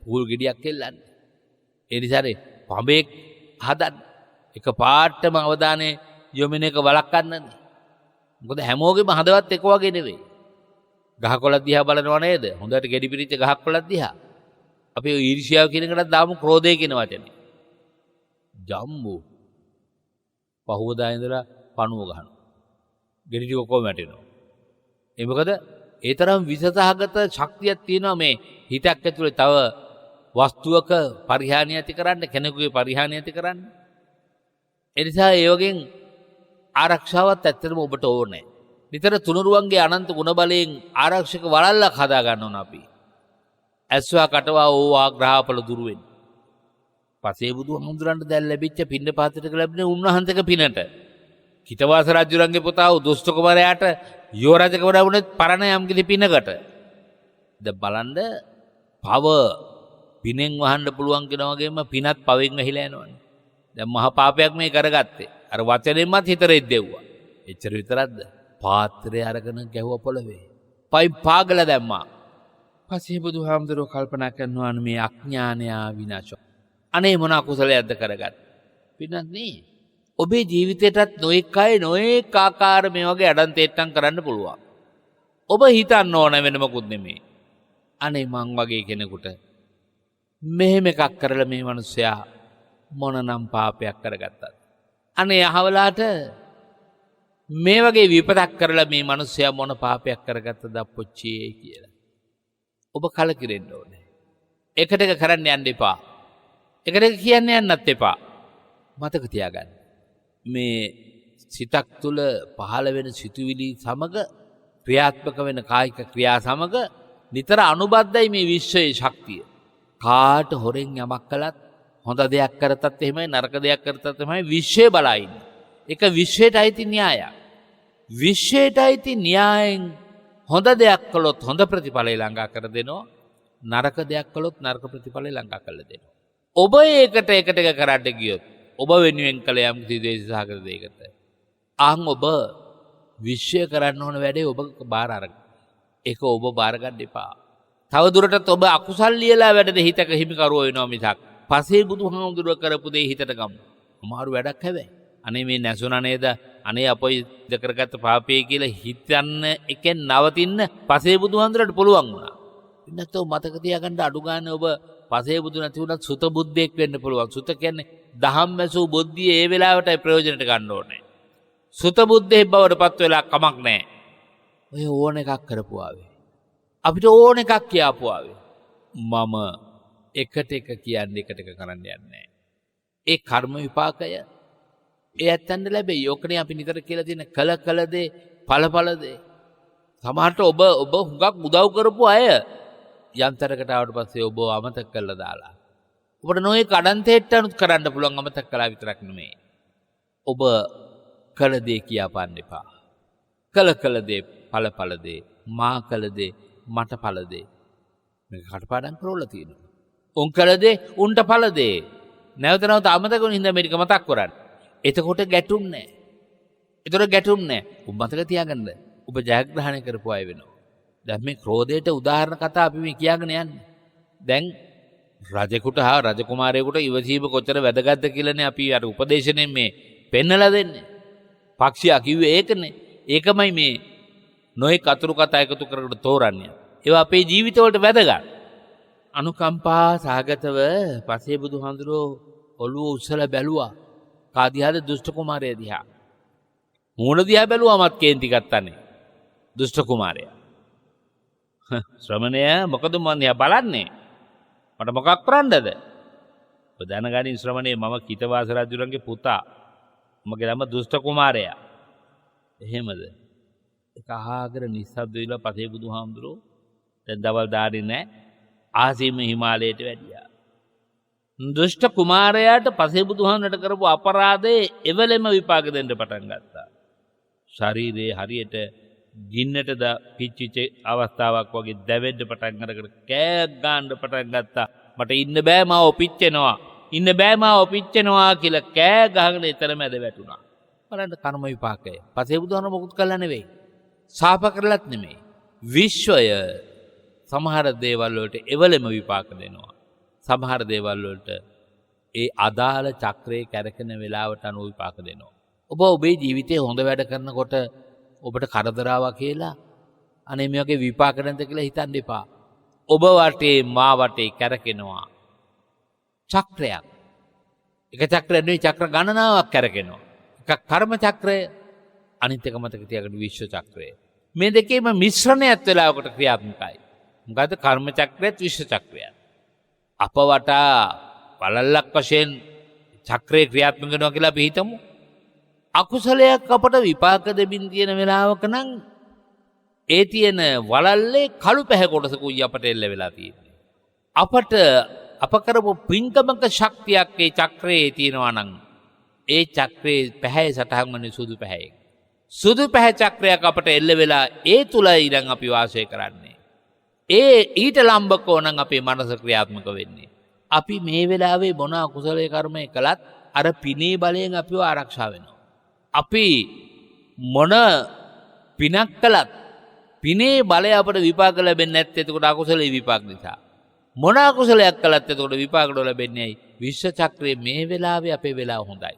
පූල් ගෙඩියක් එල්ලන්න. ඒ නිසානේ පඹෙක් හදන්න. එක පාටම අවධානය යොමුන එක වළක්වන්නනේ. මොකද හැමෝගෙම හදවත් එක වගේ නෙවෙයි. ගහකොළක් දිහා බලනවා නේද? හොඳට ගෙඩි පිරිච්ච ගහකොළක් දිහා. අපි ඊර්ෂ්‍යාව කියන එකකට දාමු ක්‍රෝධය කියන වචනේ. ජම්බු පහුවදා ඉඳලා පණුව ගහනවා. ගෙඩි ටික ඔක්කොම වැටෙනවා. ඒ මොකද ඒ තරම් විසසහගත ශක්තියක් තියෙනවා මේ හිතක් ඇතුලේ තව වස්තුවක පරිහානිය ඇති කරන්න, කෙනෙකුගේ පරිහානිය ඇති කරන්න. ඒ නිසා ඒ වගේ ආරක්ෂාවත් ඇත්තටම ඔබට ඕනේ. නිතර තුනුරුවන්ගේ අනන්ත ගුණ බලයෙන් ආරක්ෂක වළල්ලක් හදා ගන්න ඕන අපි. ඇස්වා කටවා ඕවා ග්‍රහපල දුරු වෙන්න. පසේ බුදුහාමුදුරන්ට දැන් ලැබිච්ච පින්නපාතයක ලැබෙන උන්වහන්සේක පිනට. කිතවාස රජුරන්ගේ පුතා දුෂ්ට කුමාරයාට යෝ රජකම වුණත් පරණ යම්කිසි පිනකට. දැන් බලන්න පව පිනෙන් වහන්න පුළුවන් කියන වගේම පිනත් පවෙන් වැහිලා යනවනේ. දැන් මහා පාපයක් මේ කරගත්තේ. අර වචනෙන්මත් හිත රෙද්දෙව්වා. එච්චර විතරක්ද? පාත්‍රය අරගෙන ගැහුවා පොළවේ. පයි පාගල දැම්මා. පස්සේ බුදුහාමුදුරුවෝ කල්පනා කරනවා මේ අඥානය විනාශ. අනේ මොන අකුසලයක්ද කරගත්. පින්නත් නේ. ඔබේ ජීවිතයටත් නොඑක අය නොඑක ආකාර මේ වගේ අඩන්තේට්ටම් කරන්න පුළුවන්. ඔබ හිතන්න ඕන වෙන මොකුත් නෙමෙයි. අනේ මං වගේ කෙනෙකුට මෙහෙම එකක් කරලා මේ මිනිස්සයා මොනනම් පාපයක් කරගත්තද? අනේ අහවලාට මේ වගේ විපතක් කරලා මේ මිනිස්සයා මොන පාපයක් කරගත්තද අපොච්චියේ කියලා. ඔබ කලකිරෙන්න ඕනේ. එකට එක කරන්න යන්න එපා. එකට එක කියන්න යන්නත් එපා. මතක තියාගන්න. මේ සිතක් තුළ පහළ වෙන සිතුවිලි සමග ක්‍රියාත්මක වෙන කායික ක්‍රියා සමග නිතර අනුබද්ධයි මේ විශ්වයේ ශක්තිය. කාට හොරෙන් යමක් කළත් හොඳ දෙයක් කරතත් එහෙමයි නරක දෙයක් කරතත් එහෙමයි විශ්වය බලා ඉන්නේ. ඒක විශ්වයට අයිති න්‍යායක්. විශ්වයට අයිති න්‍යායෙන් හොඳ දෙයක් කළොත් හොඳ ප්‍රතිඵලය ළඟා කර දෙනවා. නරක දෙයක් කළොත් නරක ප්‍රතිඵලය ළඟා කරලා දෙනවා. ඔබ ඒකට එක කරන්න ගියොත් ඔබ වෙනුවෙන් කළ යම් කිසි දේශසහගත දෙයකට අහන් ඔබ විශ්වය කරන්න ඕන වැඩේ ඔබ බාර අරගන්න. ඒක ඔබ බාර ගන්න එපා. තව දුරටත් ඔබ අකුසල් ලියලා වැඩද හිතක හිමිකරුවෝ වෙනවා මිසක් පසේ බුදුහාමුදුරුවෝ කරපු දේ හිතට ගමු. අමාරු වැඩක් හැබැයි. අනේ මේ නැසුණා නේද? අනේ අපොයි කරගත්ත පාපේ කියලා හිතන්න එකෙන් නවතින්න පසේ බුදුහාමුදුරට පුළුවන් වුණා. ඉන්නතෝ මතක තියාගන්න අඩු ගන්න ඔබ පසේ බුදු නැති වුණත් සුත බුද්ධෙක් වෙන්න පුළුවන්. සුත කියන්නේ දහම් මැසූ බුද්ධිය ඒ වෙලාවටයි ප්‍රයෝජනට ගන්න ඕනේ. සුත බුද්ධෙක් බවට පත් වෙලා කමක් නැහැ. ඔය ඕන එකක් කරපුවාවේ. අපිට ඕන එකක් කියාපුවාවේ. මම එකට එක කියන්නේ එකට එක කරන්න යන්නේ නැහැ. ඒ කර්ම විපාකය ඒ ඇත්තන්ට ලැබෙයි. යෝකනේ අපි නිතර කියලා තියෙන කල දේ ඵල දේ. සමහරට ඔබ හුඟක් උදව් කරපු අය යන්තරකට ආවට පස්සේ ඔබ අමතක කරලා දාලා. ඔබට නොයේ කඩන්තේට්ටනුත් කරන්න පුළුවන් අමතක කළා විතරක් නෙමෙයි. ඔබ කළ දේ කියාපන්න එපා. කළ දේ ඵල දේ මා කළ දේ මට ඵල දේ. මේක කටපාඩම් කරවලා තියෙනවා. උන් කළ දේ උන්ට ඵල දේ. නැවත අමතක වුණ හින්දා මේක මතක් කරගන්න. එතකොට ගැටුම් නැහැ. ඔබ මතක තියාගන්න. ඔබ ජයග්‍රහණය කරපු අය වෙනවා. දැන් මේ ක්‍රෝධයට උදාහරණ කතා අපි මේ කියාගෙන යන්නේ. දැන් රජෙකුට හා රජකුමාරයෙකුට ඉවසීම කොච්චර වැදගත්ද කියලානේ අපි අර උපදේශනෙන් මේ පෙන්නලා දෙන්නේ. පක්ෂියා කිව්වේ ඒකනේ. ඒකමයි මේ නොයෙක් අතුරු කතා එකතු කරගෙන තෝරන්නේ. ඒවා අපේ ජීවිතවලට වැදගත්. අනුකම්පා සාගතව පසේ බුදුහාඳුරෝ ඔළුව උස්සලා බැලුවා. කාදියාද දුෂ්ට කුමාරයා දිහා. මූණ දිහා බැලුවාමත් කේන්ති ගත්තනේ. දුෂ්ට කුමාරයා. ශ්‍රමණය මොකද මන් දිහා බලන්නේ? මට මොකක් කරන්නද? ඔබ දැනගනින් ශ්‍රමණය මම කිතවාස රජුරන්ගේ පුතා. මගේ නම දුෂ්ට කුමාරයා. එහෙමද? ඒක අහගෙන නිස්සබ්ද වෙලා පසේ බුදුහාමුදුරෝ දැන් දවල් දාන්නේ නැහැ. ආසීම හිමාලයට වැඩියා. දුෂ්ට කුමාරයාට පසේ බුදුහාමුදුරට කරපු අපරාධයේ එවලෙම විපාක දෙන්න පටන් ගත්තා. ශරීරයේ හරියට ගින්නට පිච්චිච්ච අවස්ථාවක් වගේ දැවෙන්න පටන් අරගෙන කෑ ගන්න පටන් ගත්තා. මට ඉන්න බෑ මාව පිච්චෙනවා කියලා කෑ ගහගෙන එතන මැද වැටුණා. බලන්න කර්ම විපාකය. පසේ බුදුහාමුදුර මොකුත් කළා නෙවෙයි. සාප කරලත් නෙමෙයි. විශ්වය සමහර දේවල් වලට එවලෙම විපාක දෙනවා. සමහර දේවල් වලට ඒ අදාළ චක්‍රයේ කැරකෙන වෙලාවට අනුව විපාක දෙනවා. ඔබ ඔබේ ජීවිතේ හොඳ වැඩ කරනකොට ඔබට කරදරාවක් කියලා අනේ මේ වගේ විපාක නැද්ද කියලා හිතන්න එපා. ඔබ වටේ මා වටේ කැරකෙනවා චක්‍රයක්. එක චක්‍රයක් නෙවෙයි චක්‍ර ගණනාවක් කැරකෙනවා. එකක් කර්ම චක්‍රය, අනිත් එක මතක තියාගන්න විශ්ව චක්‍රය. මේ දෙකේම මිශ්‍රණයක් වෙලාවකට ක්‍රියාත්මකයි. මොකද කර්ම චක්‍රයත් විශ්ව චක්‍රයත්. අප වටා බලල්ලක් වශයෙන් චක්‍රේ ක්‍රියාත්මක වෙනවා කියලා අපි හිතමු. අකුසලයක් අපට විපාක දෙමින් තියෙන වෙලාවක නම් ඒ තියෙන වලල්ලේ කළු පැහැ කොටසකුයි අපට එල්ල වෙලා තියෙන්නේ. අප කරපු පින්කමක ශක්තියක් ඒ චක්‍රයේ තියෙනවා නම් ඒ චක්‍රේ පැහැ සටහන් වන්නේ සුදු පැහැයෙන්. සුදු පැහැ චක්‍රයක් අපට එල්ල වෙලා ඒ තුලයි ඉඳන් අපි වාසය කරන්නේ. ඒ ඊට ලම්බකෝ නම් අපේ මනස ක්‍රියාත්මක වෙන්නේ. අපි මේ වෙලාවේ මොන අකුසලයේ කර්මය කළත් අර පිනේ බලයෙන් අපිව ආරක්ෂා වෙනවා. අපි මොන පිනක් කළත් පිනේ බලය අපට විපාක ලැබෙන්නේ නැත්te එතකොට අකුසලයේ විපාක නිසා. මොන අකුසලයක් කළත් එතකොට විපාක ලැබෙන්නේ ඇයි? විශ්ව චක්‍රයේ මේ වෙලාවේ අපේ වෙලාව හොඳයි.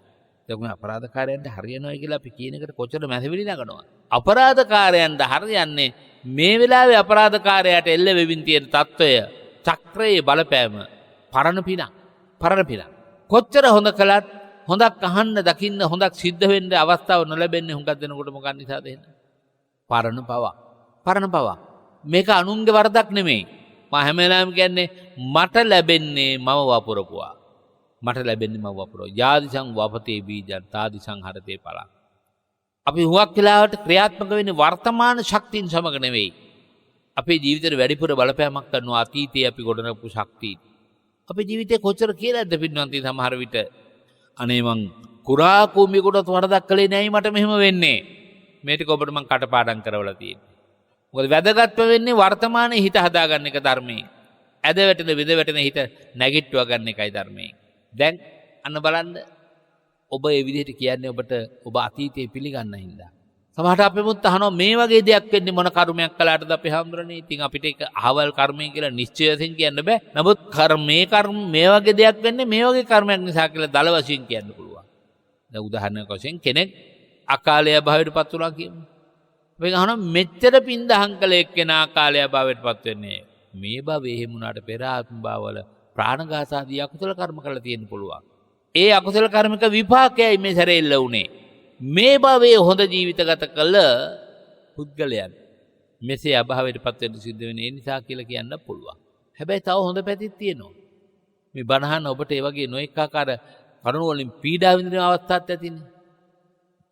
දැන් අපරාධකාරයන්ට හරියනවා කියලා අපි කියන එකට කොච්චර මැසිවිලි නගනවා. අපරාධකාරයන්ට හරියන්නේ මේ වෙලාවේ අපරාධකාරයාට එල්ල වෙමින් තියෙන తত্ত্বය චක්‍රයේ බලපෑම පරණ පින. කොච්චර හොඳ කළත් හොඳක් අහන්න දකින්න හොඳක් සිද්ධ වෙන්න අවස්ථාව නොලැබෙන්නේ හුඟක් දෙනකොට මොකක් නිසාද එහෙනම්? පරණ පව. මේක අනුන්ගේ වරදක් නෙමෙයි. මම හැම වෙලාවෙම කියන්නේ මට ලැබෙන්නේ මම වපුරපුවා. යාදිසං වපතේ බීජං තාදිසං හරතේ පලං. අපි හුඟක් වෙලාවට ක්‍රියාත්මක වෙන්නේ වර්තමාන ශක්තියින් සමග නෙවෙයි. අපේ ජීවිතේ වැඩිපුර බලපෑමක් කරනවා අතීතයේ අපි ගොඩනගපු ශක්තිය. අපේ ජීවිතේ කොච්චර කියලාද පින්නන්ති සමහර විට අනේ මං කුරා කුඹියකටත් වරදක් කළේ නැයි මට මෙහෙම වෙන්නේ. මේ ටික ඔබට මං කටපාඩම් කරවලා තියෙනවා. මොකද වැදගත්ම වෙන්නේ වර්තමානයේ හිත හදාගන්න එක ධර්මයේ. ඇද වැටෙන විද වැටෙන හිත නැගිට්ටුවා ගන්න එකයි ධර්මයේ. දැන් අන්න බලන්න ඔබ ඒ විදිහට කියන්නේ ඔබට ඔබ අතීතයේ පිළිගන්න හින්දා. සමහරට අපෙමුත් අහනවා මේ වගේ දෙයක් වෙන්නේ මොන කර්මයක් කළාටද අපි හඳුරන්නේ. ඉතින් අපිට ඒක අහවල් කර්මය කියලා නිශ්චයයෙන් කියන්න බෑ. නමුත් මේ වගේ දෙයක් වෙන්නේ මේ වගේ කර්මයක් නිසා කියලා දල වශයෙන් කියන්න පුළුවන්. දැන් උදාහරණයක් වශයෙන් කෙනෙක් අකාලය භාවයටපත් වුණා කියමු. මේක අහනවා මෙච්චර පින් දහම් කළ එක්කෙනා අකාලය භාවයටපත් වෙන්නේ. මේ භවයේ එහෙම වුණාට පෙර ආත්ම භාවවල ප්‍රාණඝාත ආදී අකුසල කර්ම කළා තියෙන්න පුළුවන්. ඒ අකුසල කර්මක විපාකයයි මේ සැරේ එල්ල වුණේ. මේ භවයේ හොඳ ජීවිත ගත කළ පුද්ගලයන් මෙසේ අභාවයටපත් වෙන්න සිද්ධ වෙන නිසා කියලා කියන්න පුළුවන්. හැබැයි තව හොඳ පැතිත් තියෙනවා. මේ බණහන් ඔබට ඒ වගේ නොඑක ආකාර කරුණු වලින් පීඩා විඳින අවස්ථාවක් ඇතිනේ.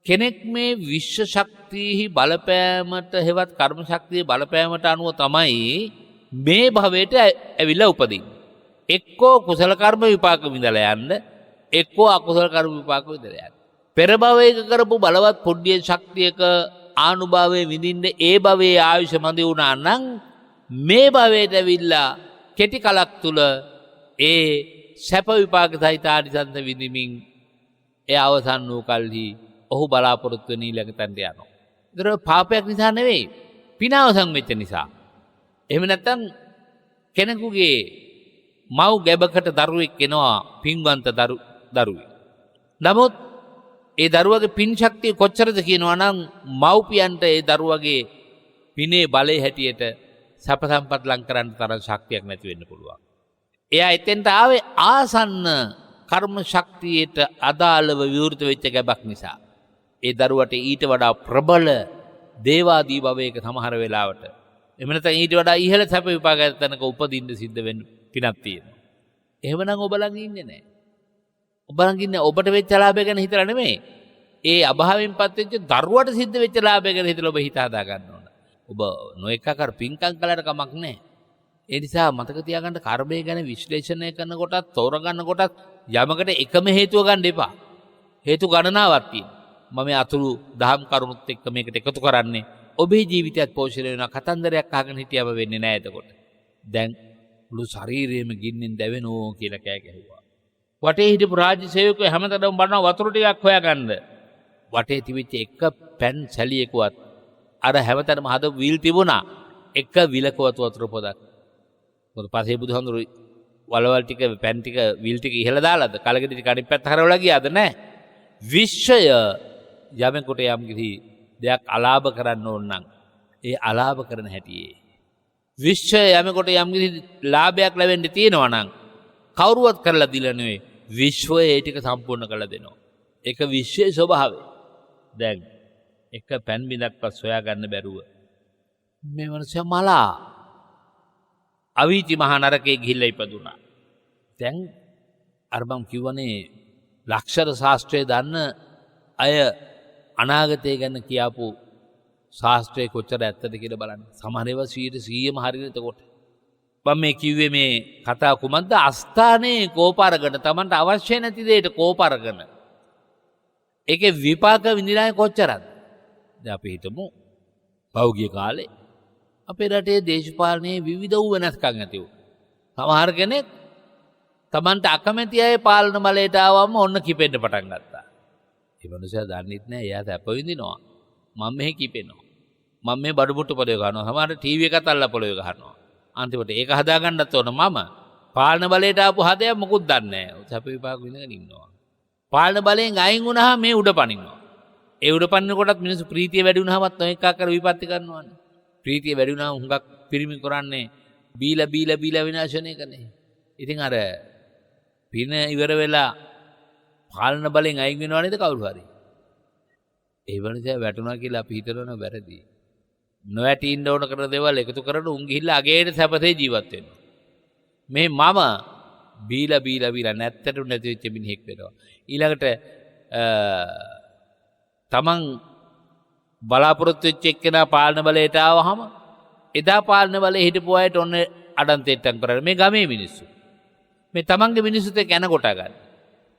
කෙනෙක් මේ විශ්ව ශක්තියෙහි බලපෑමට හෙවත් කර්ම ශක්තියේ බලපෑමට අනුව තමයි මේ භවයට ඇවිල්ලා උපදින්නේ. එක්කෝ කුසල කර්ම විපාක විඳලා යන්න, එක්කෝ අකුසල කර්ම විපාක විඳලා යන්න. පෙර භවයක කරපු බලවත් පුණ්‍ය ශක්තියක ආනුභාවයේ විඳින්න ඒ භවයේ ආයුෂ මදි වුණා නම් මේ භවයට ඇවිල්ලා කෙටි කලක් තුල ඒ සැප විපාක සහිත ආනිසංස විඳිමින් ඒ අවසන් වූ කල්හි ඔහු බලාපොරොත්තු වෙන ඊළඟ තැනට යනවා. ඒතර පාපයක් නිසා නෙවෙයි, පින අවසන් වෙච්ච නිසා. එහෙම නැත්නම් කෙනෙකුගේ මව් ගැබකට දරුවෙක් එනවා, පින්වන්ත දරුවෙක්. නමුත් ඒ දරුවගේ පින් ශක්තිය කොච්චරද කියනවා නම් මව්පියන්ට ඒ දරුවගේ පිනේ බලය හැටියට සැප සම්පත් ලං කරන්න තරම් ශක්තියක් නැති වෙන්න පුළුවන්. එයා එතෙන්ට ආවේ ආසන්න කර්ම ශක්තියට අදාළව විවෘත වෙච්ච ගැබක් නිසා. ඒ දරුවට ඊට වඩා ප්‍රබල දේවාදී භවයක සමහර වෙලාවට එහෙම නැත්නම් ඊට වඩා ඉහළ සැප විපාක තැනක උපදින්න සිද්ධ වෙන්න පිනක් තියෙනවා. එහෙමනම් ඔබ ළඟ ඉන්නේ නැහැ. ඔබ ළඟ ඉන්නේ ඔබට වෙච්ච ලාභය ගැන හිතලා නෙමෙයි. ඒ අභාවයෙන්පත් වෙච්ච දරුවට සිද්ධ වෙච්ච ලාභය ගැන හිතලා ඔබ හිත හදා ගන්න ඕන. ඔබ නොඑක ආකාර පින්කම් කළාට කමක් නැහැ. ඒ නිසා මතක තියාගන්න කර්මය ගැන විශ්ලේෂණය කරන කොටත් තෝරගන්න කොටත් යමකට එකම හේතුව ගන්න එපා. හේතු ගණනාවක් තියෙනවා. මම අතුරු දහම් කරුණුත් එක්ක මේකට එකතු කරන්නේ ඔබේ ජීවිතයත් පෝෂණය වෙන කතන්දරයක් අහගෙන හිටියම වෙන්නේ නැහැ එතකොට. දැන් මුළු ශරීරයම ගින්නෙන් දැවෙනෝ කියලා කෑ ගැහුවා. වටේ හිටපු රාජ්‍ය සේවකයෝ හැමතැනම බලනවා වතුර ටිකක් හොයාගන්න. වටේ තිබිච්ච එක පැන් සැලියකුවත් අර හැමතැනම හද විල් තිබුණා. එක විලකවත් වතුර පොදක්. මොකද පස්සේ බුදුහාමුදුරු වලවල් ටික පැන් ටික විල් ටික ඉහළ දාලාද කලගෙඩි ටික අනිත් පැත්ත හරවලා ගියාද නැහැ. විශ්වය යමෙකුට යම් කිසි දෙයක් අලාභ කරන්න ඕන නම් ඒ අලාභ කරන හැටියේ විශ්වය යමෙකුට යම් කිසි ලාභයක් ලැබෙන්න තියෙනවා නම් කවුරුවත් කරලා දිලා නෙවෙයි විශ්වය ඒ ටික සම්පූර්ණ කරලා දෙනවා. ඒක විශ්වයේ ස්වභාවය. දැන් එක පැන් බිඳක්වත් සොයා ගන්න බැරුව මේ මනුස්සයා මලා අවීචි මහා නරකයේ ගිහිල්ලා ඉපදුනා. දැන් අර මම කිව්වනේ ලක්ෂර ශාස්ත්‍රයේ දන්න අය අනාගතය ගැන කියපු ශාස්ත්‍රයේ කොච්චර ඇත්තද කියලා බලන්න. සමහර ඒවා 100%ම හරියට එතකොට. මම මේ කිව්වේ මේ කතා කුමක්ද? අස්ථානේ කෝපාරගෙන Tamanට අවශ්‍ය නැති දෙයට කෝපාරගෙන. ඒකේ විපාක විඳිනාය කොච්චරද? දැන් අපි හිතමු පෞගිය කාලේ අපේ රටේ දේශපාලනයේ විවිධ වූ වෙනස්කම් ඇති වුණා. සමහර කෙනෙක් Tamanට අකමැති අය පාලන බලයට ආවම ඔන්න කිපෙන්න පටන් ගත්තා. ඒ මනුස්සයා දන්නෙත් නෑ එයා සැප විඳිනවා. මම මෙහි කිපෙනවා. මම මේ බඩු මුට්ටු පොළවේ ගන්නවා. සමහර ටීවී එකත් අල්ලලා පොළවේ ගහනවා. අන්තිමට ඒක හදාගන්නත් ඕන මම. පාලන බලයට ආපු හදයක් මොකුත් දන්නේ නෑ. සැප විපාක විඳගෙන ඉන්නවා. පාලන බලයෙන් අයින් වුණාම මේ උඩ පනිනවා. ඒ උඩ පනින කොටත් මිනිස්සු ප්‍රීතිය වැඩි වුණාමත් නොඑක ආකාර විපත්ති කරනවානේ. ප්‍රීතිය වැඩි වුණාම හුඟක් පිරිමි කරන්නේ බීලා විනාශනය කරන්නේ. ඉතින් අර පින ඉවර වෙලා පාලන බලෙන් අයින් වෙනව නේද කවුරු හරි. ඒ වෙනසෙ වැටුණා කියලා අපි හිතනවා වැරදි. නොවැටි ඉන්න ඕන කරන දේවල් එකතු කරන උන් ගිහිල්ලා අගේට සැපසේ ජීවත් වෙනවා. මේ මම බීලා නැත්තට නැති වෙච්ච මිනිහෙක් වෙනවා. ඊළඟට තමන් බලාපොරොත්තු වෙච්ච එක්කෙනා පාලන බලයට ආවහම එදා පාලන බලයේ හිටපු අයට ඔන්න අඩන්තෙට්ටම් කරන්නේ මේ ගමේ මිනිස්සු. මේ තමන්ගේ මිනිස්සුත් එක්ක යන කොට ගන්න.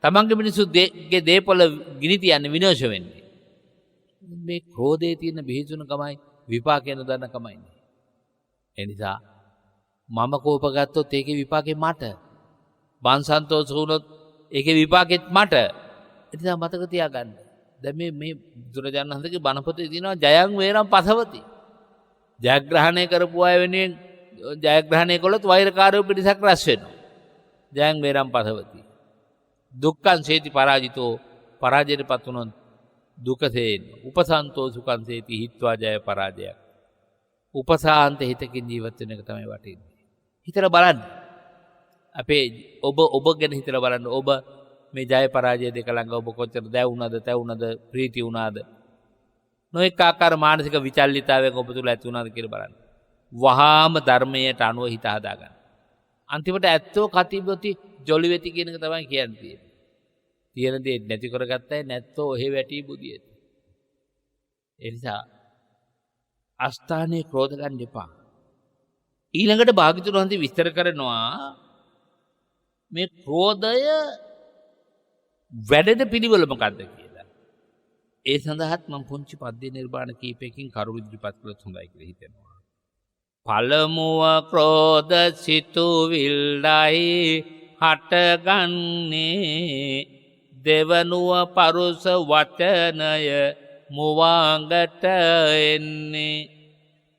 තමන්ගේ මිනිස්සුගේ දේපොළ ගිනි තියන්නේ විනාශ වෙන්නේ. මේ ක්‍රෝධයේ තියෙන බිහිසුණකමයි විපාකයන් දන්න කමයි. ඒ නිසා මම කෝප ගත්තොත් ඒකේ විපාකේ මට. බන් සන්තෝෂ වුණොත් ඒකේ විපාකෙත් මට. ඒ නිසා මතක තියාගන්න. දැන් මේ දුරජානන් හන්දගේ බණපොතේ තියෙනවා ජයං වේරම් පසවති. ජයග්‍රහණය කරපු අය වෙනුවෙන් ජයග්‍රහණය කළොත් වෛරකාරයෝ පිටසක් රැස් වෙනවා. ජයං වේරම් පසවති. දුක්ඛං සේති පරාජිතෝ පරාජයටපත් වුණොත් දුකසේන උපසන්තෝ සුඛං සේති හිත්වා ජය පරාජයක්. උපසාන්ත හිතකින් ජීවත් වෙන එක තමයි වටින්නේ. හිතලා බලන්න. අපේ ඔබ ගැන හිතලා බලන්න. ඔබ මේ ජය පරාජය දෙක ළඟ ඔබ කොච්චර දැවුණාද තැවුණාද ප්‍රීති වුණාද නොඑක ආකාර මානසික විචල්්‍යතාවයක් ඔබ තුල ඇති වුණාද කියලා බලන්න. වහාම ධර්මයට අනුව හිත හදාගන්න. අන්තිමට ඇත්තෝ කතිබති ජොලි වෙති කියන එක තමයි කියන්නේ. තියෙන දේ නැති කරගත්තයි නැත්තෝ ඔහෙ වැටි බුදියෙත්. ඒ නිසා අස්ථානේ ක්‍රෝධ ගන්න එපා. ඊළඟට භාග්‍යතුන් වහන්සේ විස්තර කරනවා මේ ක්‍රෝධය වැඩෙන පිළිවෙල මොකද්ද කියලා. ඒ සඳහාත් මම පුංචි පද්‍ය නිර්මාණ කීපයකින් කරුණු ඉදිරිපත් කළොත් හොඳයි කියලා හිතෙනවා. පළමුව ක්‍රෝධ සිතුවිල්ලයි හටගන්නේ දෙවනුව පරුස වචනය මුවාඟට එන්නේ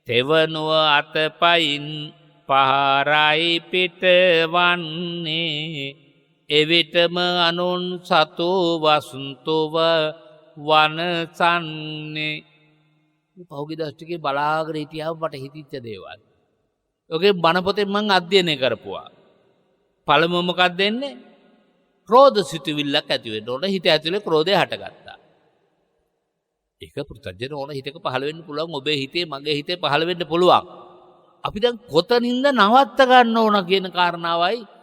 තෙවනුව අතපයින් පහරයි පිටවන්නේ එවිටම අනුන් සතු වසුන්තුව වනසන්නේ. පෞගි දෂ්ටිකේ බලාගෙන හිටියාම මට හිතිච්ච දේවල්. ඔගේ බණ පොතෙන් මම අධ්‍යයනය කරපුවා. පළමුව මොකක්ද දෙන්නේ? ක්‍රෝධ සිතුවිල්ලක් ඇති වෙන්න ඕන. හිත ඇතුලේ ක්‍රෝධය හටගත්තා. ඒක පුරුතජන ඕන හිතක පහළ වෙන්න පුළුවන්. ඔබේ හිතේ මගේ හිතේ පහළ වෙන්න පුළුවන්. අපි දැන් කොතනින්ද නවත්ත ගන්න ඕන කියන කාරණාවයි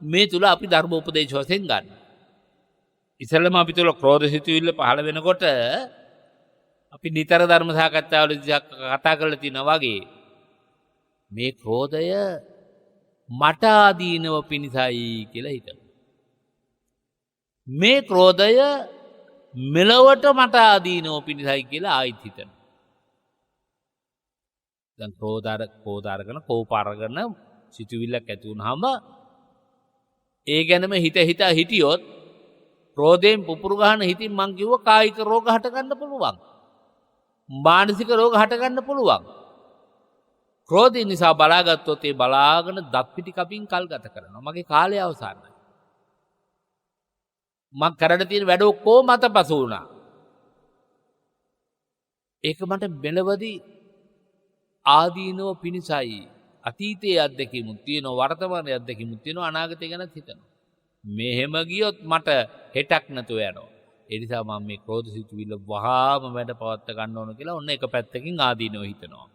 මේ තුල අපි ධර්ම උපදේශ වශයෙන් ගන්න. ඉතින්ම අපි තුල ක්‍රෝධ සිතුවිල්ල පහළ වෙනකොට අපි නිතර ධර්ම සාකච්ඡාවලදී කතා කරලා තිනවා වගේ මේ ක්‍රෝධය මට ආදීනව පිණිසයි කියලා හිතනවා. මේ ක්‍රෝධය මෙලොවට මට ආදීනව පිණිසයි කියලා ආයිත් හිතනවා. දැන් ක්‍රෝධාරකන කෝපාරකන සිතුවිල්ලක් ඇති වුනහම ඒ ගැනම හිටියොත් ක්‍රෝධයෙන් පුපුරු ගන්න හිතින් මං කිව්ව කායික රෝග හට ගන්න පුළුවන්. මානසික රෝග හට ගන්න පුළුවන්. ක්‍රෝධය නිසා බලාගත්තොත් ඒ බලාගෙන දත් පිටි කපින් කල් ගත කරනවා. මගේ කාලය අවසానයි. මං කරන්න තියෙන වැඩ ඔක්කොම අතපසු වුණා. ඒක මට මෙලවදී ආදීනව පිණිසයි. අතීතයේ අත්දැකීමුත් තියෙනවා, වර්තමානයේ අත්දැකීමුත් තියෙනවා, අනාගතය ගැනත් හිතනවා. මෙහෙම ගියොත් මට හෙටක් නැතුව යනවා. ඒ නිසා මම මේ ක්‍රෝධ සිතුවිල්ල වහාම වැඩ පවත්වා ගන්න ඕන කියලා ඔන්න එක පැත්තකින් ආදීනව හිතනවා.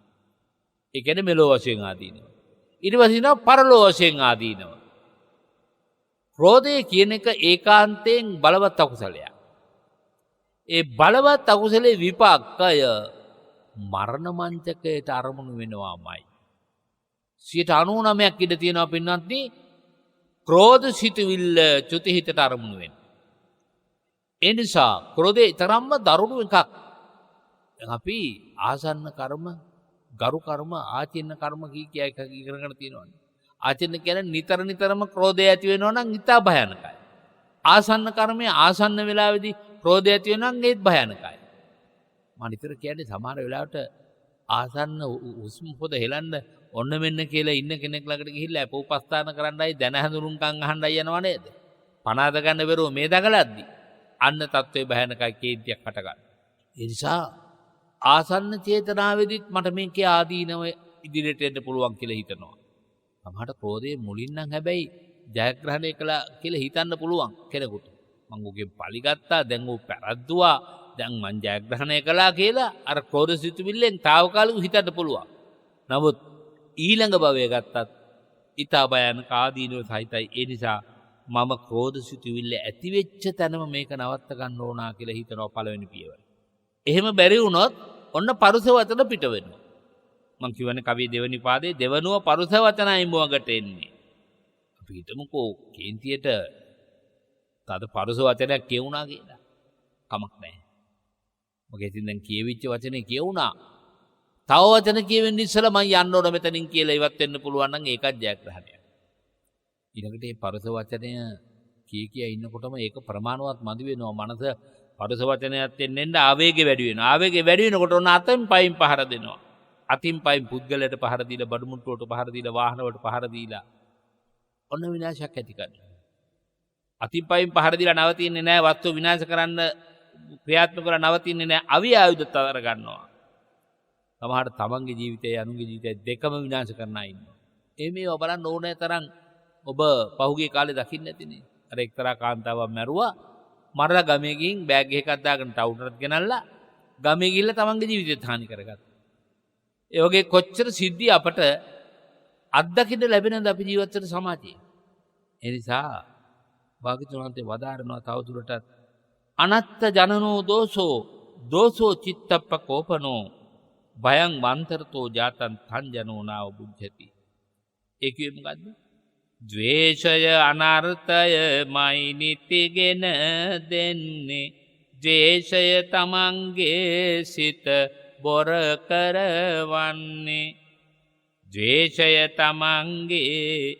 ඒ කියන්නේ මෙලෝ වශයෙන් ආදීනව. ඊට පස්සේ ඉන්නවා පරලෝ වශයෙන් ආදීනව. ක්‍රෝධය කියන එක ඒකාන්තයෙන් බලවත් අකුසලයක්. ඒ බලවත් අකුසලේ විපාකය මරණ මංචකයට අරමුණු වෙනවාමයි. 99% ඉඩ තියෙනවා පින්වත්නි ක්‍රෝධ සිතුවිල්ල චුති හිතට අරමුණු වෙන. ඒ නිසා ක්‍රෝධය තරම්ම දරුණු එකක්. අපි ආසන්න කර්ම, ගරු කර්ම, ආචින්න කර්ම කිය එක ඉගෙනගෙන තියෙනවානේ. ආචින්න කියන්නේ නිතර නිතරම ක්‍රෝධය ඇති වෙනවා නම් ඉතා භයානකයි. ආසන්න කර්මයේ ආසන්න වෙලාවේදී ක්‍රෝධය ඇති වෙනවා නම් ඒත් භයානකයි. මම නිතර කියන්නේ සමහර වෙලාවට ආසන්න උස්ම පොද හෙලන්න ඔන්න මෙන්න කියලා ඉන්න කෙනෙක් ළඟට ගිහිල්ලා අපෝපස්ථාන කරන්නයි දැන හඳුරුම්කම් අහන්නයි යනවා නේද? පනාද ගන්න බැරුව මේ දඟලද්දි අන්න තත්ත්වේ භයානකයි කේන්තියක් හට ගන්න. ඒ නිසා ආසන්න චේතනාවේදීත් මට මේකේ ආදීනව ඉදිරියට එන්න පුළුවන් කියලා හිතනවා. සමහරට ක්‍රෝධයේ මුලින් නම් හැබැයි ජයග්‍රහණය කළා කියලා හිතන්න පුළුවන් කෙනෙකුට. මං උගෙන් පලි ගත්තා, දැන් ඌ පැරද්දුවා, දැන් මං ජයග්‍රහණය කළා කියලා අර ක්‍රෝධ සිතුවිල්ලෙන් తాවකාලිකව හිතන්න පුළුවන්. නමුත් ඊළඟ භවය ගත්තත් ඊතා භයානක ආදීනව සහිතයි. ඒ නිසා මම ක්‍රෝධ සිතුවිල්ල ඇති වෙච්ච තැනම මේක නවත්ත ගන්න ඕනා කියලා හිතනවා පළවෙනි පියවර. එහෙම බැරි වුණොත් ඔන්න පරුස වචන පිට වෙනවා. මං කියවනේ කවියේ දෙවනි පාදේ දෙවනුව පරුස වචනයි මුවගට එන්නේ. අපි හිතමුකෝ කේන්තියට තද පරුස වචනයක් කියුණා කියලා. කමක් නැහැ. මගේ ඉතින් දැන් කියවිච්ච වචනේ කියුණා. තව වචන කියවෙන්න ඉස්සලා මං යන්න ඕන මෙතනින් කියලා ඉවත් වෙන්න පුළුවන් නම් ඒකත් ජයග්‍රහණයක්. ඊළඟට මේ පරුස වචනය කිය ඉන්නකොටම ඒක ප්‍රමාණවත් මදි වෙනවා. මනස පරුස වචනයත් එන්නෙන් ආවේගෙ වැඩි වෙනවා. ආවේගෙ වැඩි වෙනකොට ඔන්න අතින් පයින් පහර දෙනවා. අතින් පයින් පුද්ගලයට පහර දීලා, බඩු මුට්ටුවට පහර දීලා, වාහන වලට පහර දීලා ඔන්න විනාශයක් ඇති කරනවා. අතින් පයින් පහර දීලා නවතින්නේ නැහැ. වස්තු විනාශ කරන්න ක්‍රියාත්මක කරලා නවතින්නේ නැහැ. අවි ආයුධත් අතර ගන්නවා. සමහරට තමන්ගේ ජීවිතය අනුන්ගේ ජීවිතය දෙකම විනාශ කරන්න ඉන්නවා. මේවා බලන්න ඕනෑ තරම් ඔබ පහුගිය කාලේ දකින්න ඇතිනේ. අර එක්තරා කාන්තාවක් මැරුවා. මරලා ගමේ ගිහින් බෑග් එකක් දාගෙන ටවුනට ගෙනල්ලා ගමේ ගිහිල්ලා තමන්ගේ ජීවිතයත් හානි කරගත්තා. ඒ වගේ කොච්චර සිද්ධි අපට අත්දකින්න ලැබෙනද අපි ජීවත් වෙන සමාජයේ. ඒ නිසා භාග්‍යවතුන් වහන්සේ වදාරනවා තවදුරටත් අනත්ත ජනනෝ දෝසෝ චිත්තප්පකෝපනෝ භයං වන්තරතෝ ජාතං තංජනෝ නාව බුද්ධති. ඒ කියේ මොකද්ද? ද්වේෂය අනර්ථය මයි නිතිගෙන දෙන්නේ. ද්වේෂය තමන්ගේ සිත බොර කරවන්නේ. ද්වේෂය තමන්ගේ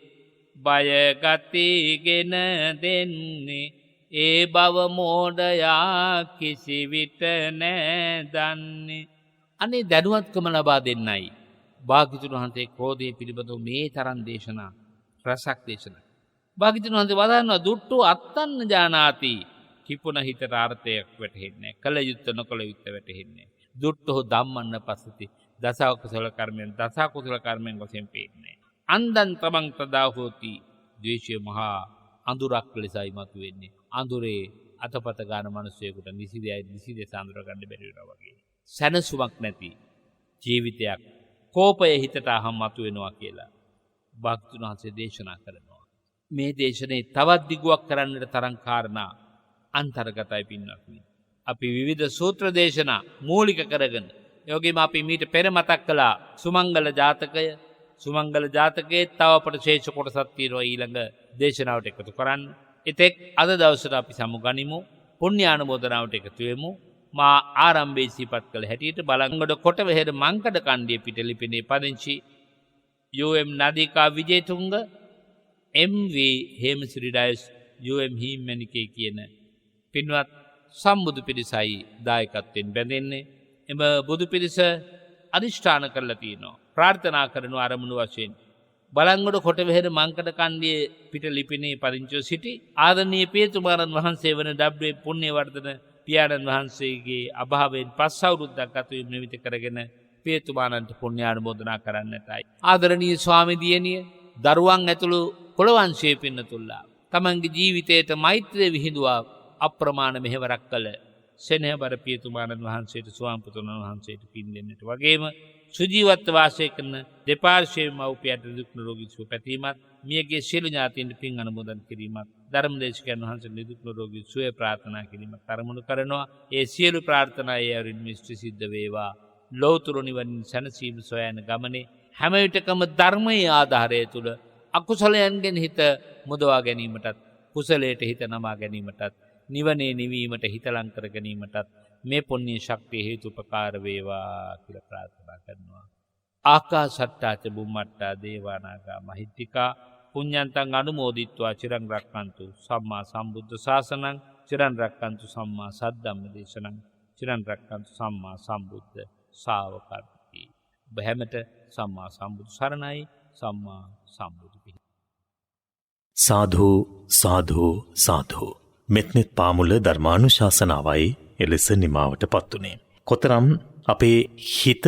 බය ගතිගෙන දෙන්නේ. ඒ බව මෝඩයා කිසි විට නෑ දන්නේ. අනේ දැනුවත්කම ලබා දෙන්නයි භාග්‍යවතුන් වහන්සේ ක්‍රෝධය පිළිබඳව මේ තරම් දේශනා රසක් දේශනා. භාග්‍යවතුන් වහන්සේ වදාරනවා දුට්ටු අත්තන්න ජානාති. කිපුණ හිතට අර්ථයක් වැටහෙන්නේ නැහැ. කල යුත්ත නොකල යුත්ත වැටහෙන්නේ නැහැ. දුට්ටෝ ධම්මන්න පස්සති. දස කුසල කර්මෙන් දස කුසල කර්මෙන් වශයෙන් පේන්නේ. අන්දන් තමන් තදා හෝති. ද්වේෂය මහා අඳුරක් ලෙසයි මතුවෙන්නේ. අඳුරේ අතපත ගන්න මිනිස්සුයෙකුට නිසිදෙස අඳුර ගන්න බැරි වෙනවා වගේ. සැනසුමක් නැති ජීවිතයක් කෝපය හිතට අහම් මතුවෙනවා කියලා භාග්‍යවතුන් වහන්සේ දේශනා කරනවා. මේ දේශනේ තවත් දිගුවක් කරන්නට තරම් කාරණා අන්තර්ගතයි පින්වත්නි. අපි විවිධ සූත්‍ර දේශනා මූලික කරගෙන යෝගීම අපි මීට පෙර මතක් කළා සුමංගල ජාතකය. සුමංගල ජාතකයේ තව අපට ශේෂ කොටසක් තියෙනවා ඊළඟ දේශනාවට එකතු කරන්න. එතෙක් අද දවසට අපි සමුගනිමු. පුණ්‍යානුමෝදනාවට එකතු වෙමු. මා ආරම්භයේ සිපත් කළ හැටියට බලංගොඩ කොටවෙහෙර මංකඩ කණ්ඩිය පිටලිපිනේ පදිංචි UM නදිකා Wijetunga MV Hemasiri Dias UM හිම්මැණිකේ කියන පින්වත් සම්බුදු පිරිසයි දායකත්වයෙන් බැඳෙන්නේ. එම බුදු පිරිස අදිෂ්ඨාන කරලා තියෙනවා. ප්‍රාර්ථනා කරනු අරමුණු වශයෙන්. බලංගොඩ කොටවෙහෙර මංකඩ කණ්ඩිය පිට ලිපිනේ පදිංචිව සිටි ආදරණීය පියතුමාණන් වහන්සේ වන ඩබ්ලිව් පුණ්‍යවර්ධන පියාණන් වහන්සේගේ අභාවයෙන් 5 අවුරුද්දක් ගත වීම නිමිති කරගෙන පියතුමාණන්ට පුණ්‍යානුමෝදනා කරන්නටයි. ආදරණීය ස්වාමී දියණිය දරුවන් ඇතුළු කුලවංශයේ පින්නතුල්ලා තමන්ගේ ජීවිතයට මෛත්‍රිය විහිදුවා අප්‍රමාණ මෙහෙවරක් කළ සෙනෙහබර පියතුමාණන් වහන්සේට ස්වාමිපුතුණන් වහන්සේට පින් දෙන්නට වගේම සුජීවත්ව වාසය කරන දෙපාර්ශ්වයේ මව්පියන්ට දුක් නිරෝගී සුව පැතීමත් මියගේ සියලු ඥාතීන්ට පින් අනුමෝදන් කිරීමත් ධර්මදේශකයන් වහන්සේට දුක් නිරෝගී සුවය ප්‍රාර්ථනා කිරීමත් අරමුණු කරනවා. ඒ සියලු ප්‍රාර්ථනා ඒ අරින් මිස්ත්‍රි සිද්ධ වේවා. ලෞතර නිවනින් සැනසීම සොයන ගමනේ හැම විටකම ධර්මයේ ආධාරය තුල අකුසලයන්ගෙන් හිත මුදවා ගැනීමටත් කුසලයට හිත නමා ගැනීමටත් නිවනේ නිවීමට හිත ලං කර ගැනීමටත් මේ පුණ්‍ය ශක්තිය හේතු උපකාර වේවා කියලා ප්‍රාර්ථනා කරනවා. ආකාශට්ටා ච බුම්මට්ටා දේවානාගා මහිත්‍තිකා පුඤ්ඤන්තං අනුමෝදිත්වා චිරං රක්칸තු සම්මා සම්බුද්ධ ශාසනං චිරං රක්칸තු සම්මා සද්ධම්ම දේශනං චිරං රක්칸තු සම්මා සම්බුද්ධ ශාවකත්ති. බහැමට සම්මා සම්බුදු සරණයි. සම්මා සම්බුදු පිහිට. සාධු සාධු සාධු. මෙත්නෙත් පාමුල ධර්මානුශාසනාවයි එලෙස නිමාවට පත්වනේ. කොතරම් අපේ හිත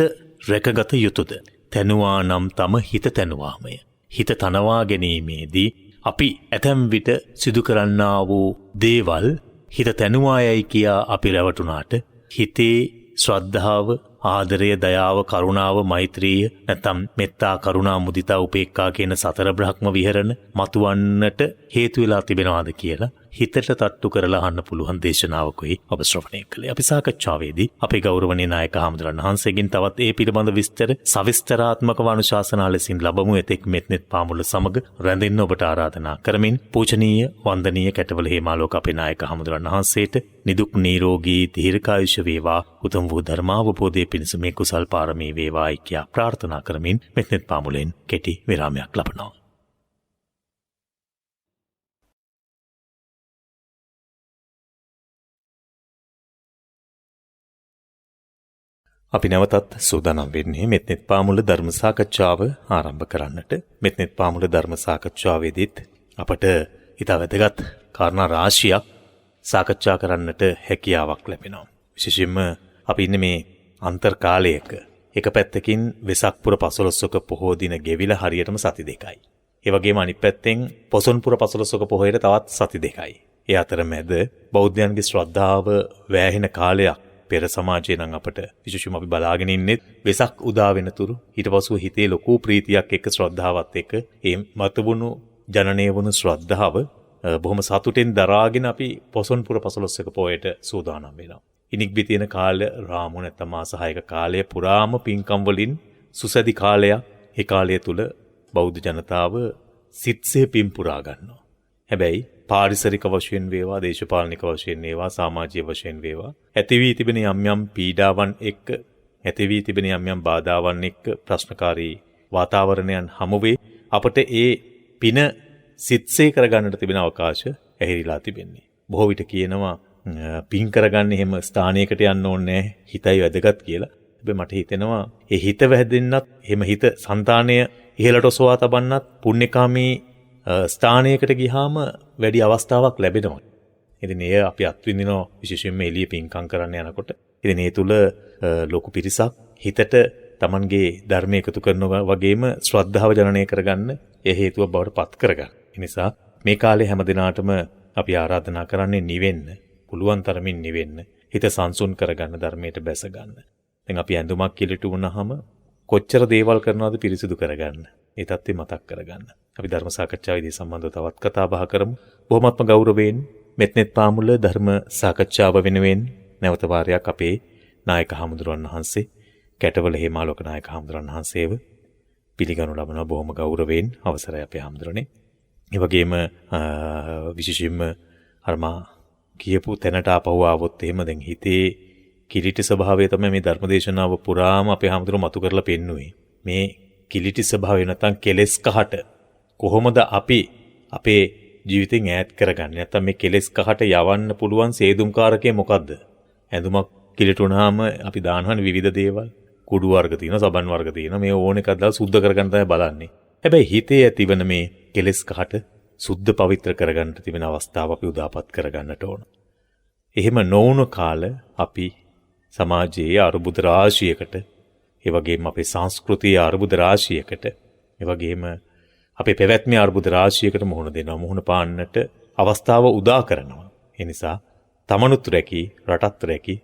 රැකගත යුතුද? තැනුවා නම් තම හිත තැනුවාමය. හිත තනවා ගැනීමේදී අපි ඇතැම් විට සිදු කරන්නා වූ දේවල් හිත තැනුවායයි කියා අපි රැවටුනාට හිතේ ශ්‍රද්ධාව, ආදරය, දයාව, කරුණාව, මෛත්‍රිය නැත්නම් මෙත්තා, කරුණා, මුදිතා, උපේක්ඛා කියන සතර බ්‍රහ්ම විහරණ මතුවන්නට හේතු වෙලා තිබෙනවාද කියලා හිතට තට්ටු කරලා අහන්න පුළුවන් දේශනාවකයි ඔබ ශ්‍රවණය කළේ. අපි සාකච්ඡාවේදී අපේ ගෞරවනීය නායක හාමුදුරන් වහන්සේගෙන් තවත් ඒ පිළිබඳ විස්තර සවිස්තරාත්මකව අනුශාසනා ලෙසින් ලැබමු. එතෙක් මෙත්නෙත් පාමුල සමග රැඳෙන්න ඔබට ආරාධනා කරමින් පූජනීය වන්දනීය කැටවල හේමාලෝක අපේ නායක හාමුදුරන් වහන්සේට නිදුක් නිරෝගී දීර්ඝායුෂ වේවා, උතුම් වූ ධර්මාවබෝධය පිණිස මේ කුසල් පාරමී වේවායි කියා ප්‍රාර්ථනා කරමින් මෙත්නෙත් පාමුලෙන් කෙටි විරාමයක් ලබනවා. අපි නැවතත් සූදානම් වෙන්නේ මෙත්නෙත් පාමුල ධර්ම සාකච්ඡාව ආරම්භ කරන්නට. මෙත්නෙත් පාමුල ධර්ම සාකච්ඡාවේදීත් අපට ඊට වැදගත් කාරණා රාශියක් සාකච්ඡා කරන්නට හැකියාවක් ලැබෙනවා. විශේෂයෙන්ම අපි ඉන්නේ මේ අන්තර් කාලයක. එක පැත්තකින් වෙසක් පුර 15ක පොහෝ දින ගෙවිලා හරියටම සති දෙකයි. ඒ වගේම අනිත් පැත්තෙන් පොසොන් පුර 15ක පොහොයට තවත් සති දෙකයි. ඒ අතරමැද බෞද්ධයන්ගේ ශ්‍රද්ධාව වැහෙන කාලයක්. පෙර සමාජයේ නම් අපට විශේෂයෙන්ම අපි බලාගෙන ඉන්නේ වෙසක් උදා වෙනතුරු ඊට පසුව හිතේ ලොකු ප්‍රීතියක් එක්ක ශ්‍රද්ධාවත් එක්ක ඒ මතුවුණු ජනනය වුණු ශ්‍රද්ධාව බොහොම සතුටෙන් දරාගෙන අපි පොසොන් පුර 15ක පොයට සූදානම් වෙනවා. ඉනික්බි තියෙන කාල රාමු නැත්නම් මාස 6ක කාලය පුරාම පින්කම් වලින් සුසැදි කාලයක්. ඒ කාලය තුල බෞද්ධ ජනතාව සිත්සේ පින් පුරා ගන්නවා. හැබැයි පාරිසරික වශයෙන් වේවා, දේශපාලනික වශයෙන් වේවා, සමාජීය වශයෙන් වේවා ඇති වී තිබෙන යම් යම් පීඩාවන් එක්ක, ඇති වී තිබෙන යම් යම් බාධාවන් එක්ක ප්‍රශ්නකාරී වාතාවරණයන් හමුවේ අපට ඒ පින සිත්සේ කරගන්නට තිබෙන අවකාශ ඇහිරිලා තිබෙන්නේ. බොහෝ විට කියනවා පින් කරගන්න එහෙම ස්ථානයකට යන්න ඕනේ නැහැ, හිතයි වැදගත් කියලා. හැබැයි මට හිතෙනවා ඒ හිත වැදෙන්නත්, එහෙම හිත సంతානය ඉහළට ඔසවා තබන්නත් පුණ්‍යකාමී ස්ථානයකට ගියාම වැඩි අවස්ථාවක් ලැබෙනවා. ඉතින් එය අපි අත්විඳිනවා විශේෂයෙන්ම එළිය පින්කම් කරන්න යනකොට. ඉතින් ඒ තුල ලොකු පිරිසක් හිතට Tamanගේ ධර්ම එකතු කරනවා වගේම ශ්‍රද්ධාව ජනනය කරගන්න ඒ හේතුව බවට පත් කරගන්න. ඒ නිසා මේ කාලේ හැම දිනාටම අපි ආරාධනා කරන්නේ නිවෙන්න, පුළුවන් තරමින් නිවෙන්න, හිත සංසුන් කරගන්න, ධර්මයට බැස ගන්න. දැන් අපි ඇඳුමක් කිලිටු වුණාම කොච්චර දේවල් කරනවද පිරිසිදු කරගන්න. ඒ தත්ත්වය මතක් කරගන්න. අපි ධර්ම සාකච්ඡාවේදී සම්බන්ධව තවත් කතා බහ කරමු. බොහොමත්ම ගෞරවයෙන් මෙත්නෙත් පාමුල ධර්ම සාකච්ඡාව වෙනුවෙන් නැවත වාරයක් අපේ නායක හාමුදුරන් වහන්සේ, කැටවල හේමාලෝක නායක හාමුදුරන් වහන්සේව පිළිගනු ලබනවා. බොහොම ගෞරවයෙන් අවසරයි අපේ හාමුදුරනේ. ඒ වගේම විශේෂයෙන්ම අරමා කියපු තැනට ආපහු ආවොත් එහෙම දැන් හිතේ කිලිටි ස්වභාවය තමයි මේ ධර්මදේශනාව පුරාම අපේ හාමුදුරුවෝ මතු කරලා පෙන්නුවේ. මේ කිලිටි ස්වභාවය නැත්නම් කෙලෙස් කහට කොහොමද අපි අපේ ජීවිතෙන් ඈත් කරගන්නේ? නැත්නම් මේ කෙලෙස් කහට යවන්න පුළුවන් සේදුම්කාරකේ මොකද්ද? ඇඳුමක් කිලිටුණාම අපි දානවනේ විවිධ දේවල්. කුඩු වර්ග තියෙනවා, සබන් වර්ග තියෙනවා. මේ ඕන එකක් දාලා සුද්ධ කරගන්න තමයි බලන්නේ. හැබැයි හිතේ ඇතිවන මේ කෙලෙස් කහට සුද්ධ පවිත්‍ර කරගන්න තිබෙන අවස්ථාව අපි උදාපත් කරගන්නට ඕන. එහෙම නොවුණු කාල අපි සමාජයේ අරුබුද රාශියකට, ඒ වගේම අපේ සංස්කෘතියේ අරුබුද රාශියකට, ඒ වගේම අපේ පැවැත්මේ අරුබුද රාශියකට මුහුණ දෙනවා. මුහුණ පාන්නට අවස්ථාව උදා කරනවා. ඒ නිසා තමනුත් රැකී, රටත් රැකී,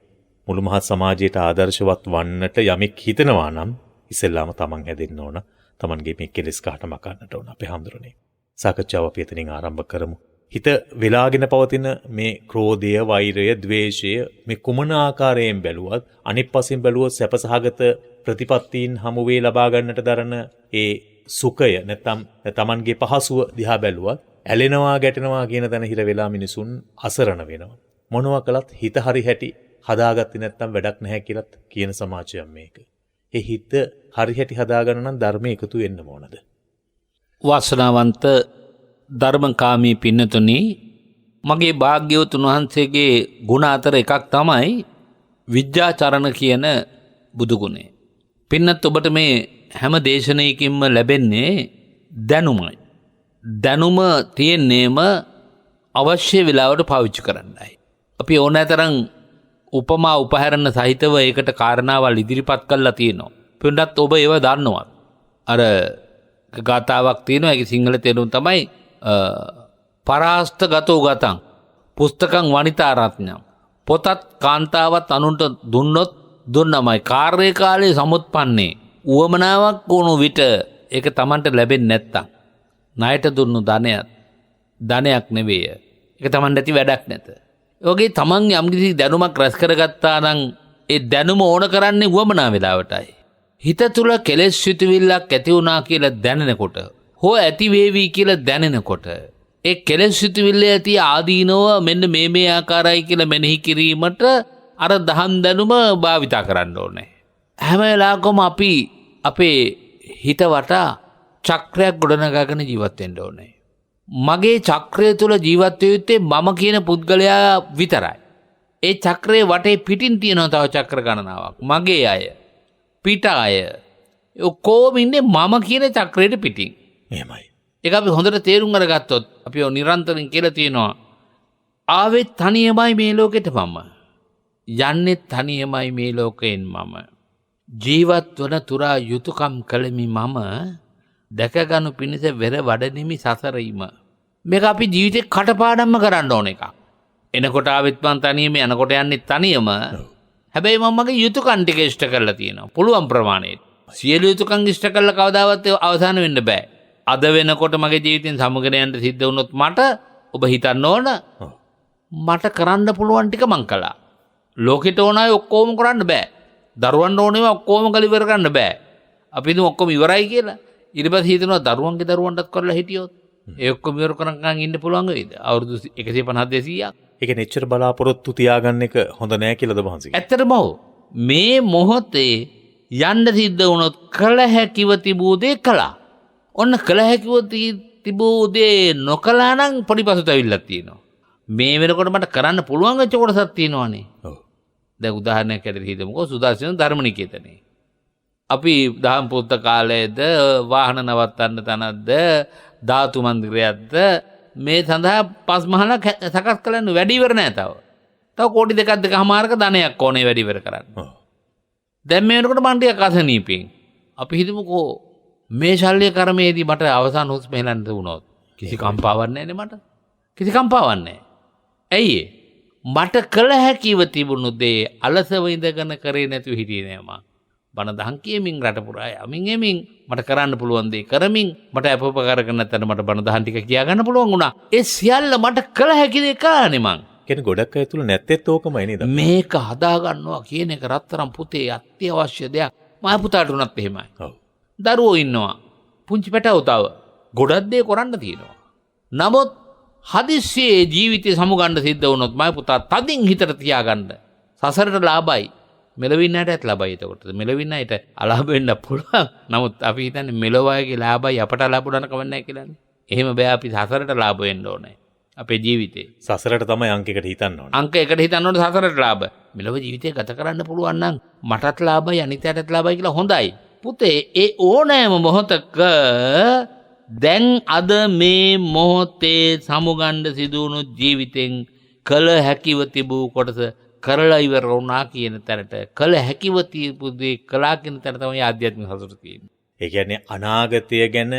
මුළු මහත් සමාජයට ආදර්ශවත් වන්නට යමෙක් හිතනවා නම් ඉස්සෙල්ලාම තමන් හැදෙන්න ඕන. තමන්ගේ මේ කෙලෙස් කහට මකන්නට ඕන. අපේ හැඳුරන්නේ. සාකච්ඡාව අපි එතනින් ආරම්භ කරමු. හිත වෙලාගෙන පවතින මේ ක්‍රෝධය, වෛරය, ද්වේෂය මේ කුමන ආකාරයෙන් බැලුවත්, අනිත් පස්සෙන් බැලුවොත් සැපසහගත ප්‍රතිපත්තීන් හමුවේ ලබා ගන්නට දරන ඒ සුඛය නැත්නම් තමන්ගේ පහසුව දිහා බැලුවත් ඇලෙනවා ගැටෙනවා කියන තැන හිර වෙලා මිනිසුන් අසරණ වෙනවා. මොනවා කළත් හිත හරි හැටි හදාගත්තේ නැත්නම් වැඩක් නැහැ කියලත් කියන සමාජයක් මේක. ඒ හිත හරි හැටි හදාගන්න නම් ධර්මය එකතු වෙන්න ඕනද? වාසනාවන්ත ධර්මකාමී පින්නතුනි, මගේ භාග්‍යවතුන් වහන්සේගේ ගුණ අතර එකක් තමයි විද්‍යාචරණ කියන බුදු ගුණය. පින්නත් ඔබට මේ හැම දේශනයකින්ම ලැබෙන්නේ දැනුමයි. දැනුම තියෙන්නේම අවශ්‍ය වෙලාවට පාවිච්චි කරන්නයි. අපි ඕනෑතරම් උපමා උපහැරණ සහිතව ඒකට කාරණාවල් ඉදිරිපත් කරලා තියෙනවා. පින්නත් ඔබ ඒව දන්නවා. අර ගාතාවක් තියෙනවා. ඒකේ සිංහල තේරුම තමයි පරාස්ත ගතෝ ගතං පුස්තකං වනිතා රත්නං. පොතත් කාන්තාවත් අනුන්ට දුන්නොත් දුන්නමයි. කාර්ය කාලයේ සමුත්පන්නේ උවමනාවක් වුණු විට ඒක Tamanට ලැබෙන්නේ නැත්තම් ණයට දුන්නු ධනයක් නෙවෙයි. ඒක Tamanට ඇති වැඩක් නැත. ඒ වගේ Taman යම්කිසි දැනුමක් රැස් කරගත්තා නම් ඒ දැනුම ඕන කරන්නේ උවමනා වෙලාවටයි. හිත තුල කෙලෙස් සිතුවිල්ලක් ඇති වුණා කියලා දැනෙනකොට, හෝ ඇති වේවි කියලා දැනෙනකොට, ඒ කෙලෙස් සිතුවිල්ල ඇති ආදීනව මෙන්න මේ ආකාරයි කියලා මෙනෙහි කිරීමට අර දහම් දැනුම භාවිතා කරන්න ඕනේ. හැම වෙලාවකම අපි අපේ හිත වටා චක්‍රයක් ගොඩනගාගෙන ජීවත් වෙන්න ඕනේ. මගේ චක්‍රය තුල ජීවත් වෙන්නේ මම කියන පුද්ගලයා විතරයි. ඒ චක්‍රයේ වටේ පිටින් තියෙනවා තව චක්‍ර ගණනාවක්. මගේ අය, පිට අය, ඔක්කොම ඉන්නේ මම කියන චක්‍රයට පිටින්. එහෙමයි. ඒක අපි හොඳට තේරුම් අරගත්තොත් අපි නිරන්තරයෙන් කියලා තියෙනවා ආවෙත් තනියමයි මේ ලෝකෙට මම. යන්නේ තනියමයි මේ ලෝකයෙන් මම. ජීවත් වන තුරා යුතුයකම් කළෙමි මම. දැකගනු පිණිස වෙර වඩනෙමි සසරීම. මේක අපි ජීවිතේ කටපාඩම්ම කරන්න ඕන එකක්. එනකොට ආවෙත් මං තනියම, යනකොට යන්නේ තනියම. හැබැයි මම මගේ යුතුයකම් ටික ඉෂ්ට කරලා තියෙනවා. පුළුවන් ප්‍රමාණයට. සියලු යුතුයකම් ඉෂ්ට කරලා කවදාවත් අවසන් වෙන්න බෑ. අද වෙනකොට මගේ ජීවිතෙන් සමගන යන්න සිද්ධ වුණොත් මට ඔබ හිතන්න ඕන මට කරන්න පුළුවන් ටික මං කළා. ලෝකෙට ඕන අය ඔක්කොම කරන්න බෑ. දරුවන්ට ඕනේම ඔක්කොම කළ ඉවර කරන්න බෑ. අපි හිතමු ඔක්කොම ඉවරයි කියලා. ඊට පස්සේ හිතනවා දරුවන්ගේ දරුවන්ටත් කරලා හිටියොත් ඒ ඔක්කොම ඉවර කරගන්න ඉන්න පුළුවන් වේද? අවුරුදු 150 200ක්. ඒක නෙච්චර බලාපොරොත්තු තියාගන්න එක හොඳ නෑ කියලාද වහන්සේ? ඇත්තටම මේ මොහොතේ යන්න සිද්ධ වුණොත් කළ හැකිව තිබූ දේ කළා. ඔන්න කළ හැකිව තිබූ දේ නොකළා නම් පොඩි පසුතැවිල්ලක් තියෙනවා. මේ වෙනකොට මට කරන්න පුළුවන් වෙච්ච කොටසක් තියෙනවානේ. ඔව්. දැන් උදාහරණයක් ඇරෙහි හිතමුකෝ සුදර්ශන ධර්මනිකේතනේ. අපි දහම් පුස්තකාලයේද, වාහන නවත්තන්න තැනක්ද, ධාතු මන්දිරයක්ද මේ සඳහා පස් මහලක් සකස් කරන්න වැඩි ඉවර නෑ තව. තව කෝටි දෙකක් දෙකමාරක ධනයක් ඕනේ වැඩි ඉවර කරන්න. දැන් මේ වෙනකොට මන් ටිකක් අසනීපෙන්. අපි හිතමුකෝ මේ ශල්‍ය කර්මයේදී මට අවසාන හුස්ම හෙලන්න වුණොත් කිසි කම්පාවක් නැහැනේ මට. කිසි කම්පාවක් නැහැ. ඇයි ඒ? මට කළ හැකිව තිබුණු දේ අලසව ඉඳගෙන කරේ නැතුව හිටියේ නෑ මම. බණ දහම් කියමින් රට පුරා යමින් එමින් මට කරන්න පුළුවන් දේ කරමින් මට අපෝපකාර කරන තැන මට බණ දහම් ටික කියා ගන්න පුළුවන් වුණා. ඒ සියල්ල මට කළ හැකි දේ කළානේ මං. කියන්නේ ගොඩක් අය තුල නැත්තේත් ඕකමයි නේද? මේක හදා ගන්නවා කියන එක රත්තරන් පුතේ අත්‍යවශ්‍ය දෙයක්. මා පුතාට උනත් එහෙමයි. ඔව්. දරුවෝ ඉන්නවා. පුංචි පැටවෝ තව ගොඩක් දේ කරන්න තියෙනවා. නමුත් හදිස්සියේ ජීවිතේ සමුගන්න සිද්ධ වුණොත් මා පුතා තදින් හිතට තියාගන්න. සසරට ලාභයි. මෙලවින් අයටත් ලාභයි එතකොට. මෙලවින් අයට අලාභ වෙන්න පුළුවන්. නමුත් අපි හිතන්නේ මෙලොවගේ ලාභයි අපට ලැබුණා කවන්නේ නැහැ කියලානේ. එහෙම බෑ අපි සසරට ලාභ වෙන්න ඕනේ. අපේ ජීවිතේ. සසරට තමයි අංකයකට හිතන්න ඕනේ. අංක එකට හිතන්න ඕනේ සසරට ලාභ. මෙලොව ජීවිතය ගත කරන්න පුළුවන් නම් මටත් ලාභයි අනිත්‍යයටත් ලාභයි කියලා හොඳයි. පුතේ ඒ ඕනෑම මොහොතක දැන් අද මේ මොහොතේ සමුගණ්ඩ සිදුවුණු ජීවිතෙන් කළ හැකිව තිබූ කොටස කරලා ඉවර වුණා කියන තැනට කළ හැකිව තිබු දේ කළා කියන තැන තමයි ආධ්‍යාත්මික සතුට තියෙන්නේ. ඒ කියන්නේ අනාගතය ගැන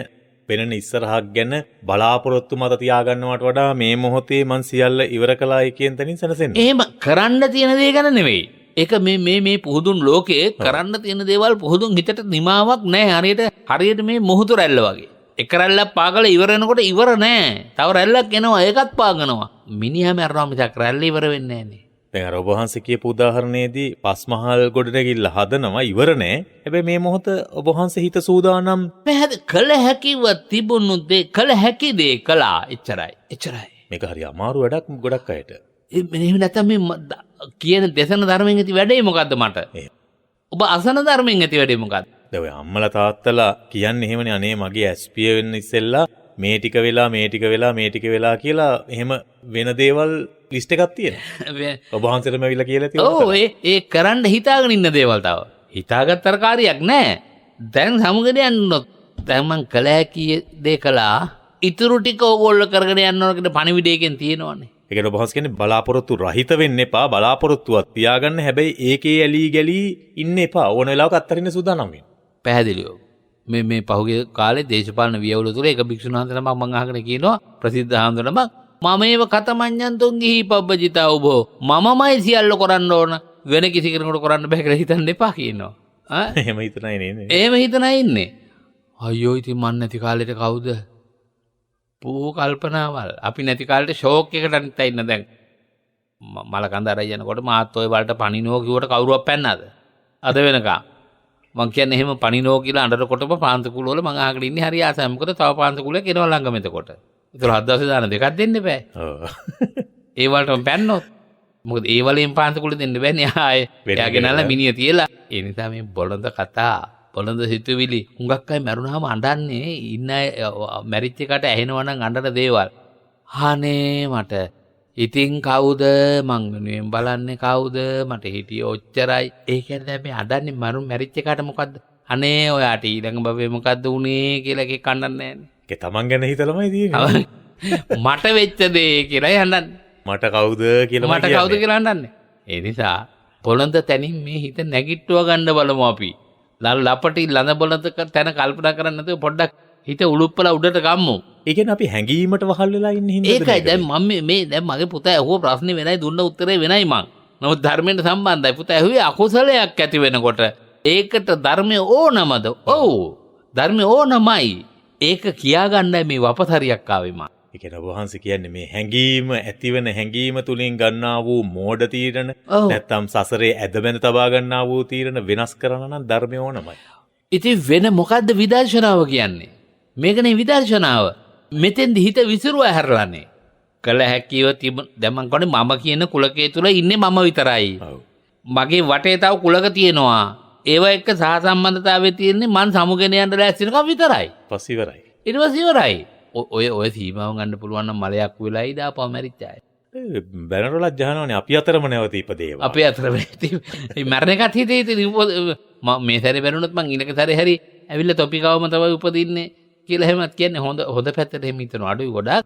වෙනන ඉස්සරහක් ගැන බලාපොරොත්තු මත තියාගන්නවට වඩා මේ මොහොතේ මං සියල්ල ඉවර කළායි කියන තැනින් සැනසෙන්න. එහෙම කරන්න තියෙන දේ ගැන නෙවෙයි. ඒක මේ පුහුදුන් ලෝකයේ කරන්න තියෙන දේවල් පුහුදුන් හිතට නිමාවක් නැහැ. හරියට මේ මුහුදු රැල්ල වගේ. එක රැල්ලක් පාගලා ඉවර වෙනකොට ඉවර නැහැ. තව රැල්ලක් එනවා ඒකත් පාගනවා. මිනිහා මරනවා මිසක් රැල්ල ඉවර වෙන්නේ නැහැ නේ. දැන් අර ඔබ වහන්සේ කියපු උදාහරණයේදී පස්මහල් ගොඩනැගිල්ල හදනවා ඉවර නෑ. හැබැයි මේ මොහොත ඔබ වහන්සේ හිත සූදානම් කළ හැකිව තිබුණු දේ කළ හැකි දේ කළා. එච්චරයි. මේක හරි අමාරු වැඩක් ගොඩක් අයට. එහෙම නැත්නම් මේ කියන දේශන ධර්මයෙන් ඇති වැඩේ මොකද්ද මට? ඔබ අසන ධර්මයෙන් ඇති වැඩේ මොකද්ද? දැන් ඔය අම්මලා තාත්තලා කියන්නේ එහෙමනේ අනේ මගේ ඇස්පිය වෙන්න ඉස්සෙල්ලා මේ ටික වෙලා කියලා එහෙම වෙන දේවල් ලිස්ට් එකක් තියෙනවා. ඔබ වහන්සේටම ඇවිල්ලා කියලා තියෙනවා. ඔව් ඒ කරන්න හිතාගෙන ඉන්න දේවල් තව. හිතාගත් තරකාරියක් නැහැ. දැන් සමුගද යන්නොත් දැන් මං කළ හැකි දේ කළා. ඉතුරු ටික ඕගොල්ලෝ කරගෙන යන්න ඕන කියන පණිවිඩයකින් තියෙනවනේ. ඒ කියන්නේ ඔබ වහන්සේ කියන්නේ බලාපොරොත්තු රහිත වෙන්න එපා. බලාපොරොත්තුවක් තියාගන්න. හැබැයි ඒකේ ඇලී ගලී ඉන්න එපා. ඕන වෙලාවක අත්තරින්න සූදානම් වෙන්න. පැහැදිලිව. මේ පහුගිය කාලේ දේශපාලන වියවුල තුල එක භික්ෂුන් වහන්සේ නමක් මම අහගෙන කියනවා ප්‍රසිද්ධ හාමුදුරනම මමේව කතමඤ්ඤන්තුන් ගිහි පබ්බජිතා උබෝ මමමයි සියල්ල කරන්න ඕන වෙන කිසි කෙනෙකුට කරන්න බෑ කියලා හිතන්න එපා කියනවා. එහෙම හිතනයි නේද? එහෙම හිතනයි ඉන්නේ. අයියෝ ඉතින් මන් නැති කාලෙට කවුද? පූ කල්පනාවල්. අපි නැති කාලෙට ෂෝක් එකකට අනිත් අය ඉන්න දැන්. මල කඳ අරයි යනකොට මාත් ඔය වලට පණිනෝ කිව්වට කවුරුවක් පැන්නද? අද වෙනකම්. මං කියන්නේ එහෙම පණිනෝ කියලා අඬනකොටම පාන්සකුල වල මං අහගෙන ඉන්නේ හරි ආසයි. මොකද තව පාන්සකුලයක් එනවා ළඟම එතකොට. ඒතර 7 දවසේ දාන දෙකක් දෙන්න බෑ. ඔව්. ඒ වලටම පැන්නොත්. මොකද ඒ වලින් පාන්සකුල දෙන්න බෑනේ ආයේ. එයාගේ නල්ලා මිනිය තියලා. ඒ නිසා මේ බොළඳ කතා, බොළඳ සිතුවිලි හුඟක් අය මරුණාම අඬන්නේ ඉන්න අය මැරිච් එකට ඇහෙනවා නම් අඬන දේවල්. අනේ මට ඉතින් කවුද මං වෙනුවෙන් බලන්නේ කවුද මට හිටියේ ඔච්චරයි. ඒ කියන්නේ මේ අඬන්නේ මරුන් මැරිච් එකට මොකද්ද? අනේ ඔයාට ඊළඟ භවයේ මොකද්ද උනේ කියලා එකක් අඬන්නේ නැහැ. ඒක තමන් ගැන හිතලමයි තියෙන්නේ. මට වෙච්ච දේ කියලා යන්නන්නේ. මට කවුද කියලා අඬන්නේ. ඒ නිසා පොළොන්ද තැනින් මේ හිත නැගිට්ටුව ගන්න බලමු අපි. ලපටි ලඳ බොළඳ තැන කල්පනා කරන්නේ නැතුව පොඩ්ඩක් හිත උලුප්පලා උඩට ගම්මු. ඒ කියන්නේ අපි හැංගීමට වහල් වෙලා ඉන්න හින්දාද? ඒකයි දැන් මම මේ දැන් මගේ පුතා ඇහුව ප්‍රශ්නේ වෙනයි දුන්න උත්තරේ වෙනයි මං. නමුත් ධර්මයට සම්බන්ධයි. පුතා ඇහුවේ අකුසලයක් ඇති වෙනකොට ඒකට ධර්මය ඕනමද? ඔව්. ධර්මය ඕනමයි. ඒක කියාගන්නයි මේ වපසරියක් ආවේ මං. ඒ කියන්නේ ඔබ වහන්සේ කියන්නේ මේ හැංගීම ඇතිවෙන හැංගීම තුලින් ගන්නා වූ මෝඩ තීරණ නැත්තම් සසරේ ඇදබැඳ තබා ගන්නා වූ තීරණ වෙනස් කරන නම් ධර්මය ඕනමයි. ඉතින් වෙන මොකද්ද විදර්ශනාව කියන්නේ? මේකනේ විදර්ශනාව. මෙතෙන්දි හිත විසිරුවා හැරලානේ. කළ හැකිව දැන් මං කියන්නේ මම කියන කුලකයේ තුල ඉන්නේ මම විතරයි. මගේ වටේ තව කුලක තියෙනවා. ඒව එක්ක සහසම්බන්ධතාවයේ තියෙන්නේ මං සමුගෙන යන්න ලෑස්ති වෙනකම් විතරයි. පස්සේ ඉවරයි. ඊට පස්සේ ඉවරයි. ඔය සීමාව ගන්න පුළුවන් නම් මලයක් වෙලයි දාපුව මැරිච්චාය. බැනරලක් ජහනවනේ අපි අතරම නැවත ඉපදේවා. අපි අතරම මරණ එකත් හිතේ මේ සැරේ බැනුනොත් මං ඊළඟ සැරේ හරි ඇවිල්ලා තොපිකවම තමයි උපදින්නේ කියලා එහෙමත් කියන්නේ හොඳ පැත්තට එහෙම හිතනවා. අඩුයි ගොඩක්.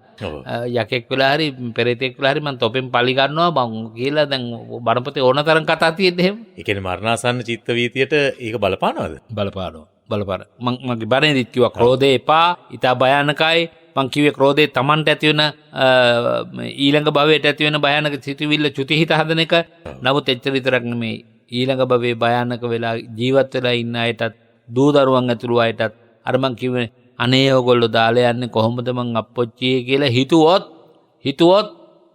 යකෙක් වෙලා හරි පෙරේතෙක් වෙලා හරි මං තොපෙන් පලි ගන්නවා මං කියලා දැන් බණපොතේ ඕන තරම් කතා තියෙද්දි එහෙම. ඒ කියන්නේ මරණාසන්න චිත්ත වීතියට ඒක බලපානවද? බලපාන. මගේ බණේදිත් කිව්වා ක්‍රෝධය එපා. ඊට භයානකයි. මං කිව්වේ ක්‍රෝධය Tamanට ඇති වෙන ඊළඟ භවයට ඇති වෙන භයානක සිතුවිල්ල චුති හිත හදන එක. නමුත් එච්චර විතරක් නෙමෙයි. ඊළඟ භවයේ භයානක වෙලා ජීවත් වෙලා ඉන්න අයටත් දූ දරුවන් ඇතුළු අයටත් අර මං කිව්වේ අනේ ඔයගොල්ලෝ දාලා යන්නේ කොහොමද මං අප්පොච්චියේ කියලා හිතුවොත්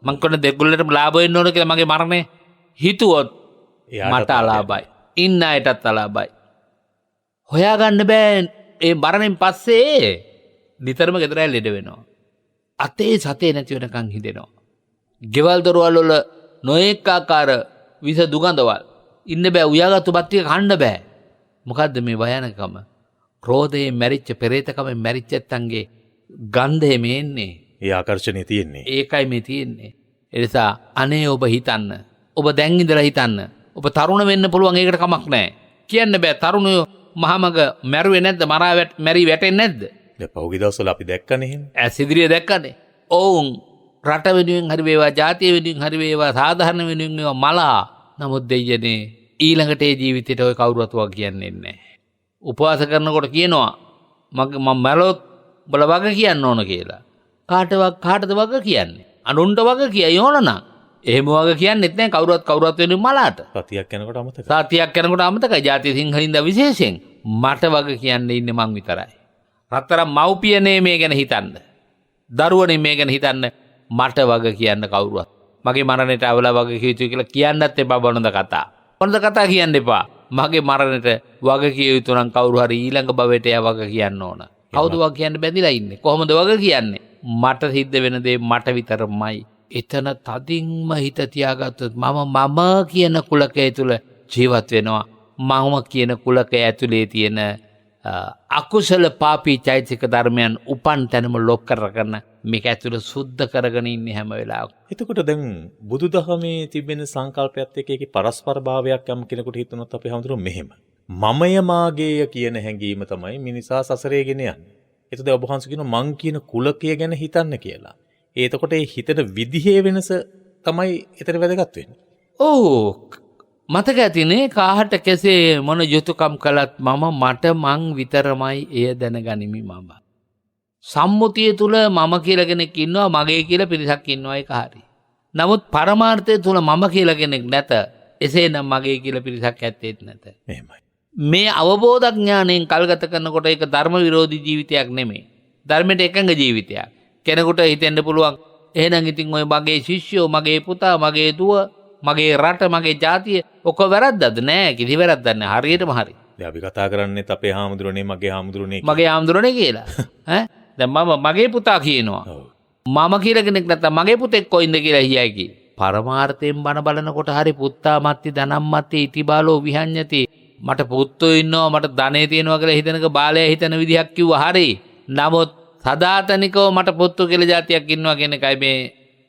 මං කොන දෙගොල්ලටම ලාභ වෙන්න ඕන කියලා මගේ මරණය හිතුවොත් මට අලාභයි. ඉන්න අයටත් අලාභයි. හොයාගන්න බෑ ඒ මරණයෙන් පස්සේ නිතරම ගෙදර ලෙඩ වෙනවා. අතේ සතේ නැති වෙනකන් හිදෙනවා. ගෙවල් දොරවල් වල නොඑක ආකාර විස දුගඳවල් ඉන්න බෑ. උයාගත්තු බත් ටික කන්න බෑ. මොකද්ද මේ භයානකම? ක්‍රෝධයෙන් මැරිච්ච පෙරේතකමෙන් මැරිච්ච ඇත්තන්ගේ ගන්ධය මේන්නේ. ඒ ආකර්ෂණය තියෙන්නේ. ඒකයි මේ තියෙන්නේ. එනිසා අනේ ඔබ හිතන්න. ඔබ දැන් ඉඳලා හිතන්න. ඔබ තරුණ වෙන්න පුළුවන් ඒකට කමක් නැහැ. කියන්න බෑ තරුණයෝ මහමග මැරුවේ නැද්ද? මැරි වැටෙන්නේ නැද්ද? දැන් පහුගිය දවස්වල අපි දැක්කනේ එහෙම. ඇස් ඉදිරියේ දැක්කනේ. ඔවුන් රට වෙනුවෙන් හරි වේවා, ජාතිය වෙනුවෙන් හරි වේවා, සාධාරණ වෙනුවෙන් වේවා මලා. නමුත් දෙයියනේ ඊළඟට ඒ ජීවිතේට ඔය කවුරුවත් වා කියන්නේ නැහැ. උපවාස කරනකොට කියනවා මම මැරෙලොත් බල වග කියන්න ඕන කියලා. කාටද වග කියන්නේ? අනුන්ට වග කියයි ඕන නම්. එහෙම වග කියන්නෙත් නැහැ කවුරුත් වෙනුවෙන් මලාට. සතියක් යනකොට අමතක. සතියක් යනකොට අමතකයි. ජාතිය සිංහලින්ද විශේෂයෙන් මට වග කියන්න ඉන්නේ මං විතරයි. රත්තරන් මව්පියනේ මේ ගැන හිතන්න. දරුවනේ මේ ගැන හිතන්න. මට වග කියන්න කවුරුවත්. මගේ මරණයට අවලා වග කිය යුතුයි කියලා කියන්නත් එපා බොනද කතා. බොනද කතා කියන්න එපා. මගේ මරණයට වග කිය යුතු නම් කවුරු හරි ඊළඟ භවයට එයා වග කියන්න ඕන. කවුද වග කියන්න බැඳිලා ඉන්නේ? කොහොමද වග කියන්නේ? මට සිද්ධ වෙන දේ මට විතරමයි. එතන තදින්ම හිත තියාගත්තොත් මම කියන කුලකය තුල ජීවත් වෙනවා. මම කියන කුලකය ඇතුලේ තියෙන අකුසල පාපී චෛතසික ධර්මයන් උපන් තැනම ලොක් කරගෙන මේක ඇතුළ සුද්ධ කරගෙන ඉන්නේ හැම වෙලාවකම. එතකොට දැන් බුදුදහමේ තිබෙන සංකල්පයත් එක්ක ඒකේ පරස්පර භාවයක් යම් කෙනෙකුට හිතුනොත් අපි හඳුරු මෙහෙම. මමය මාගේය කියන හැඟීම තමයි මිනිසා සසරේ ගෙන යන්නේ. එතකොට ඔබ වහන්සේ කියන මං කියන කුලකය ගැන හිතන්න කියලා. එතකොට ඒ හිතන විදිහේ වෙනස තමයි එතන වැදගත් වෙන්නේ. ඕ මතක ඇතිනේ කාහට කෙසේ මොන යුතුයකම් කළත් මං විතරමයි එය දැනගනිමි මම. සම්මුතිය තුල මම කියලා කෙනෙක් ඉන්නවා මගේ කියලා පිරිසක් ඉන්නවා ඒක හරි. නමුත් පරමාර්ථය තුල මම කියලා කෙනෙක් නැත. එසේනම් මගේ කියලා පිරිසක් ඇත්තේත් නැත. එහෙමයි. මේ අවබෝධ ඥාණයෙන් කල්ගත කරනකොට ඒක ධර්ම විරෝධී ජීවිතයක් නෙමෙයි. ධර්මයට එකඟ ජීවිතයක්. කෙනෙකුට හිතෙන්න පුළුවන් එහෙනම් ඉතින් ඔය මගේ ශිෂ්‍යෝ, මගේ පුතා, මගේ දුව, මගේ රට, මගේ ජාතිය ඔක වැරද්දද? නෑ කිසි වැරද්දක් නෑ. හරියටම හරි. දැන් අපි කතා කරන්නේත් අපේ හාමුදුරනේ මගේ හාමුදුරනේ මගේ හාමුදුරනේ කියලා. ඈ දැන් මම මගේ පුතා කියනවා. මම කියලා කෙනෙක් නැත්තම් මගේ පුතෙක් කොයින්ද කියලා හියයි කි. පරමාර්ථයෙන් බන බලනකොට හරි පුත්තා මත්ති ධනම් මත්ති ඉතිබාලෝ විහඤ්ඤති. මට පුත්තෝ ඉන්නවා මට ධනෙ තියෙනවා කියලා හිතනක බාලයා හිතන විදිහක් කිව්වා හරි. නමුත් සදාතනිකව මට පුත්තු කියලා જાතියක් ඉන්නවා කියන එකයි මේ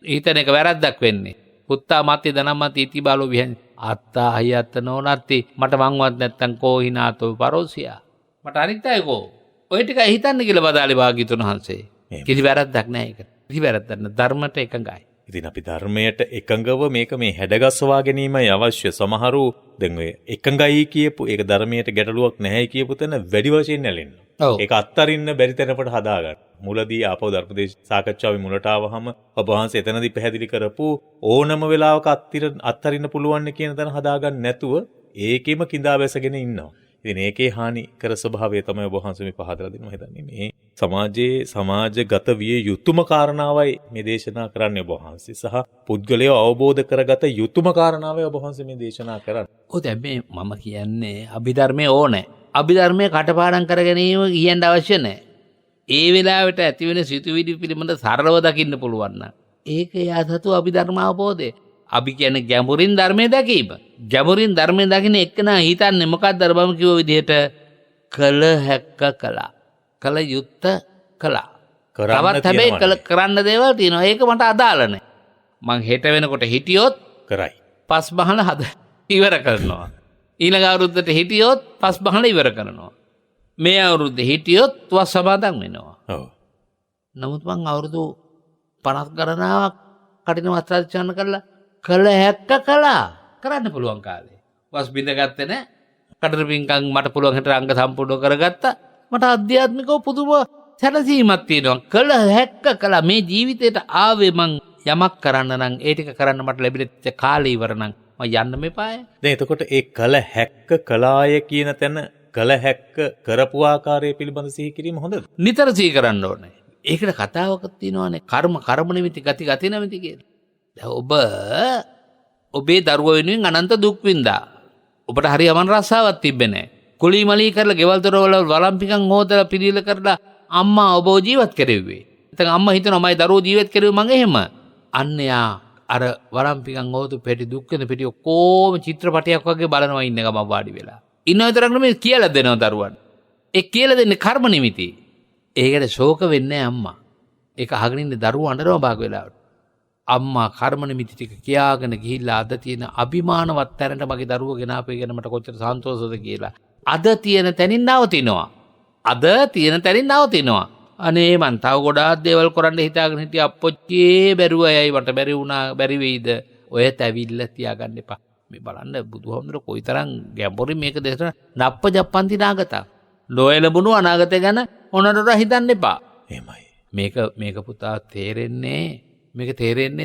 හිතන එක වැරද්දක් වෙන්නේ. පුත්තා මත්ති ධනම් මත්ති ඉතිබාලෝ විහඤ්ඤති. අත්තා හයත් නොනත්ති මට මංවත් නැත්තම් කෝ හිනාතෝ පරෝසියා. මට අනිත් අය කෝ ඔය ටික හිතන්න කියලා බදාලේ භාග්‍යතුන් වහන්සේ. කිසි වැරද්දක් නැහැ ඒක. කිසි වැරද්දක් නැහැ. ධර්මයට එකඟයි. ඉතින් අපි ධර්මයට එකඟව මේක මේ හැඩගස්වා ගැනීමයි අවශ්‍ය. සමහරු දැන් ඔය එකඟයි කියපු ඒක ධර්මයට ගැටලුවක් නැහැ කියපු තැන වැඩි වශයෙන් නැලෙන්න. ඒක අත්තරින්න බැරි තැනකට හදාගන්න. මුලදී ආපහු ධර්මදේශ සාකච්ඡාවේ මුලට ආවහම ඔබ වහන්සේ එතනදී පැහැදිලි කරපු ඕනම වෙලාවක අත්තරින්න පුළුවන් කියන තැන හදාගන්න නැතුව ඒකෙම කිඳා බැසගෙන ඉන්නවා. ඉතින් ඒකේ හානි කර ස්වභාවය තමයි ඔබ වහන්සේ මේ පහදලා දෙනවා හිතන්නේ. මේ සමාජගත විය යුතුම කාරණාවයි මේ දේශනා කරන්නේ ඔබ වහන්සේ. සහ පුද්ගලයව අවබෝධ කරගත යුතුම කාරණාවයි ඔබ වහන්සේ මේ දේශනා කරන්නේ. ඔය දැන් මේ මම කියන්නේ අභිධර්මයේ ඕනේ. අභිධර්මයේ කටපාඩම් කර ගැනීම කියන්න අවශ්‍ය නැහැ. ඒ වෙලාවට ඇති වෙන සිතුවිලි පිළිබඳ සරලව දකින්න පුළුවන් නම් ඒක යා සතු අභිධර්ම අවබෝධය. අපි කියන්නේ ගැඹුරින් ධර්මයේ දැකීම. ගැඹුරින් ධර්මයේ දකින්න එක්කනා හිතන්නේ මොකක්ද අර බම කිව්ව විදිහට කළ හැක්ක කළා. කළ යුත්ත කළා. තවත් හැබැයි කරන්න දේවල් තියෙනවා. ඒක මට අදාළ නැහැ. මං හෙට වෙනකොට හිටියොත් කරයි. පස් බහන හද ඉවර කරනවා. ඊළඟ අවුරුද්දට හිටියොත් පස් බහන ඉවර කරනවා. මේ අවුරුද්දේ හිටියොත් වස් සමාදන් වෙනවා. ඔව්. නමුත් මං අවුරුදු 50 ගණනාවක් කටින වස්ත්‍රාධිෂ්ඨාන කරලා කළ හැක්ක කළා. කරන්න පුළුවන් කාලේ. වස් බින්දගත්තේ නැහැ. කටර පිංකම් මට පුළුවන් හිට අංග සම්පූර්ණ කරගත්තා. මට ආධ්‍යාත්මිකව පුදුම සැනසීමක් තියෙනවා. කළ හැක්ක කළා. මේ ජීවිතේට ආවේ මං යමක් කරන්න නම් ඒ ටික කරන්න මට ලැබිච්ච කාලේ ඉවර නම් මම යන්න මෙපාය. දැන් එතකොට ඒ කළ හැක්ක කලාය කියන තැන කළ හැක්ක කරපු ආකාරය පිළිබඳ සිහි කිරීම හොඳද? නිතර සිහි කරන්න ඕනේ. ඒකට කතාවක් තියෙනවානේ කර්ම නිමිති ගති නිමිති කියලා. දැන් ඔබේ දරුවා වෙනුවෙන් අනන්ත දුක් විඳා. ඔබට හරි යමන් රස්සාවක් තිබ්බේ නැහැ. කුලී මලී කරලා ගෙවල් දොරවල වළම්පිකම් හොදලා පිළිල කරලා අම්මා ඔබව ජීවත් කරෙව්වේ. නැත්නම් අම්මා හිතනවා මයි දරුවෝ ජීවත් කරුවේ මං එහෙම. අන්න යා අර වළම්පිකම් හොදු පෙටි දුක් වෙන පෙටි ඔක්කොම චිත්‍රපටයක් වගේ බලනවා ඉන්න ගම වාඩි වෙලා. ඉන්න විතරක් නෙමෙයි කියලා දෙනවා දරුවන්. ඒ කියලා දෙන්නේ කර්ම නිමිති. ඒකට ශෝක වෙන්නේ අම්මා. ඒක අහගෙන ඉන්න දරුවෝ අඬනවා භාග වෙලාවට. අම්මා කර්ම නිමිති ටික කියාගෙන ගිහිල්ලා අද තියෙන අභිමානවත් තැනට මගේ දරුවෝ ගෙනාපේ ගැන මට කොච්චර සන්තෝෂද කියලා. අද තියෙන තැනින් නවතිනවා. අද තියෙන තැනින් නවතිනවා. අනේ මං තව ගොඩාක් දේවල් කරන්න හිතාගෙන හිටිය අප්පොච්චේ බැරුවයයි මට බැරි වුණා බැරි වෙයිද ඔය තැවිල්ල තියාගන්න එපා. මේ බලන්න බුදුහාමුදුර කොයිතරම් ගැඹුරින් මේක දේශනා නප්ප ජප්පන්ති නාගතා. නොයලබුණු අනාගතය ගැන ඕනකට හිතන්න එපා. එහෙමයි. මේක පුතා තේරෙන්නේ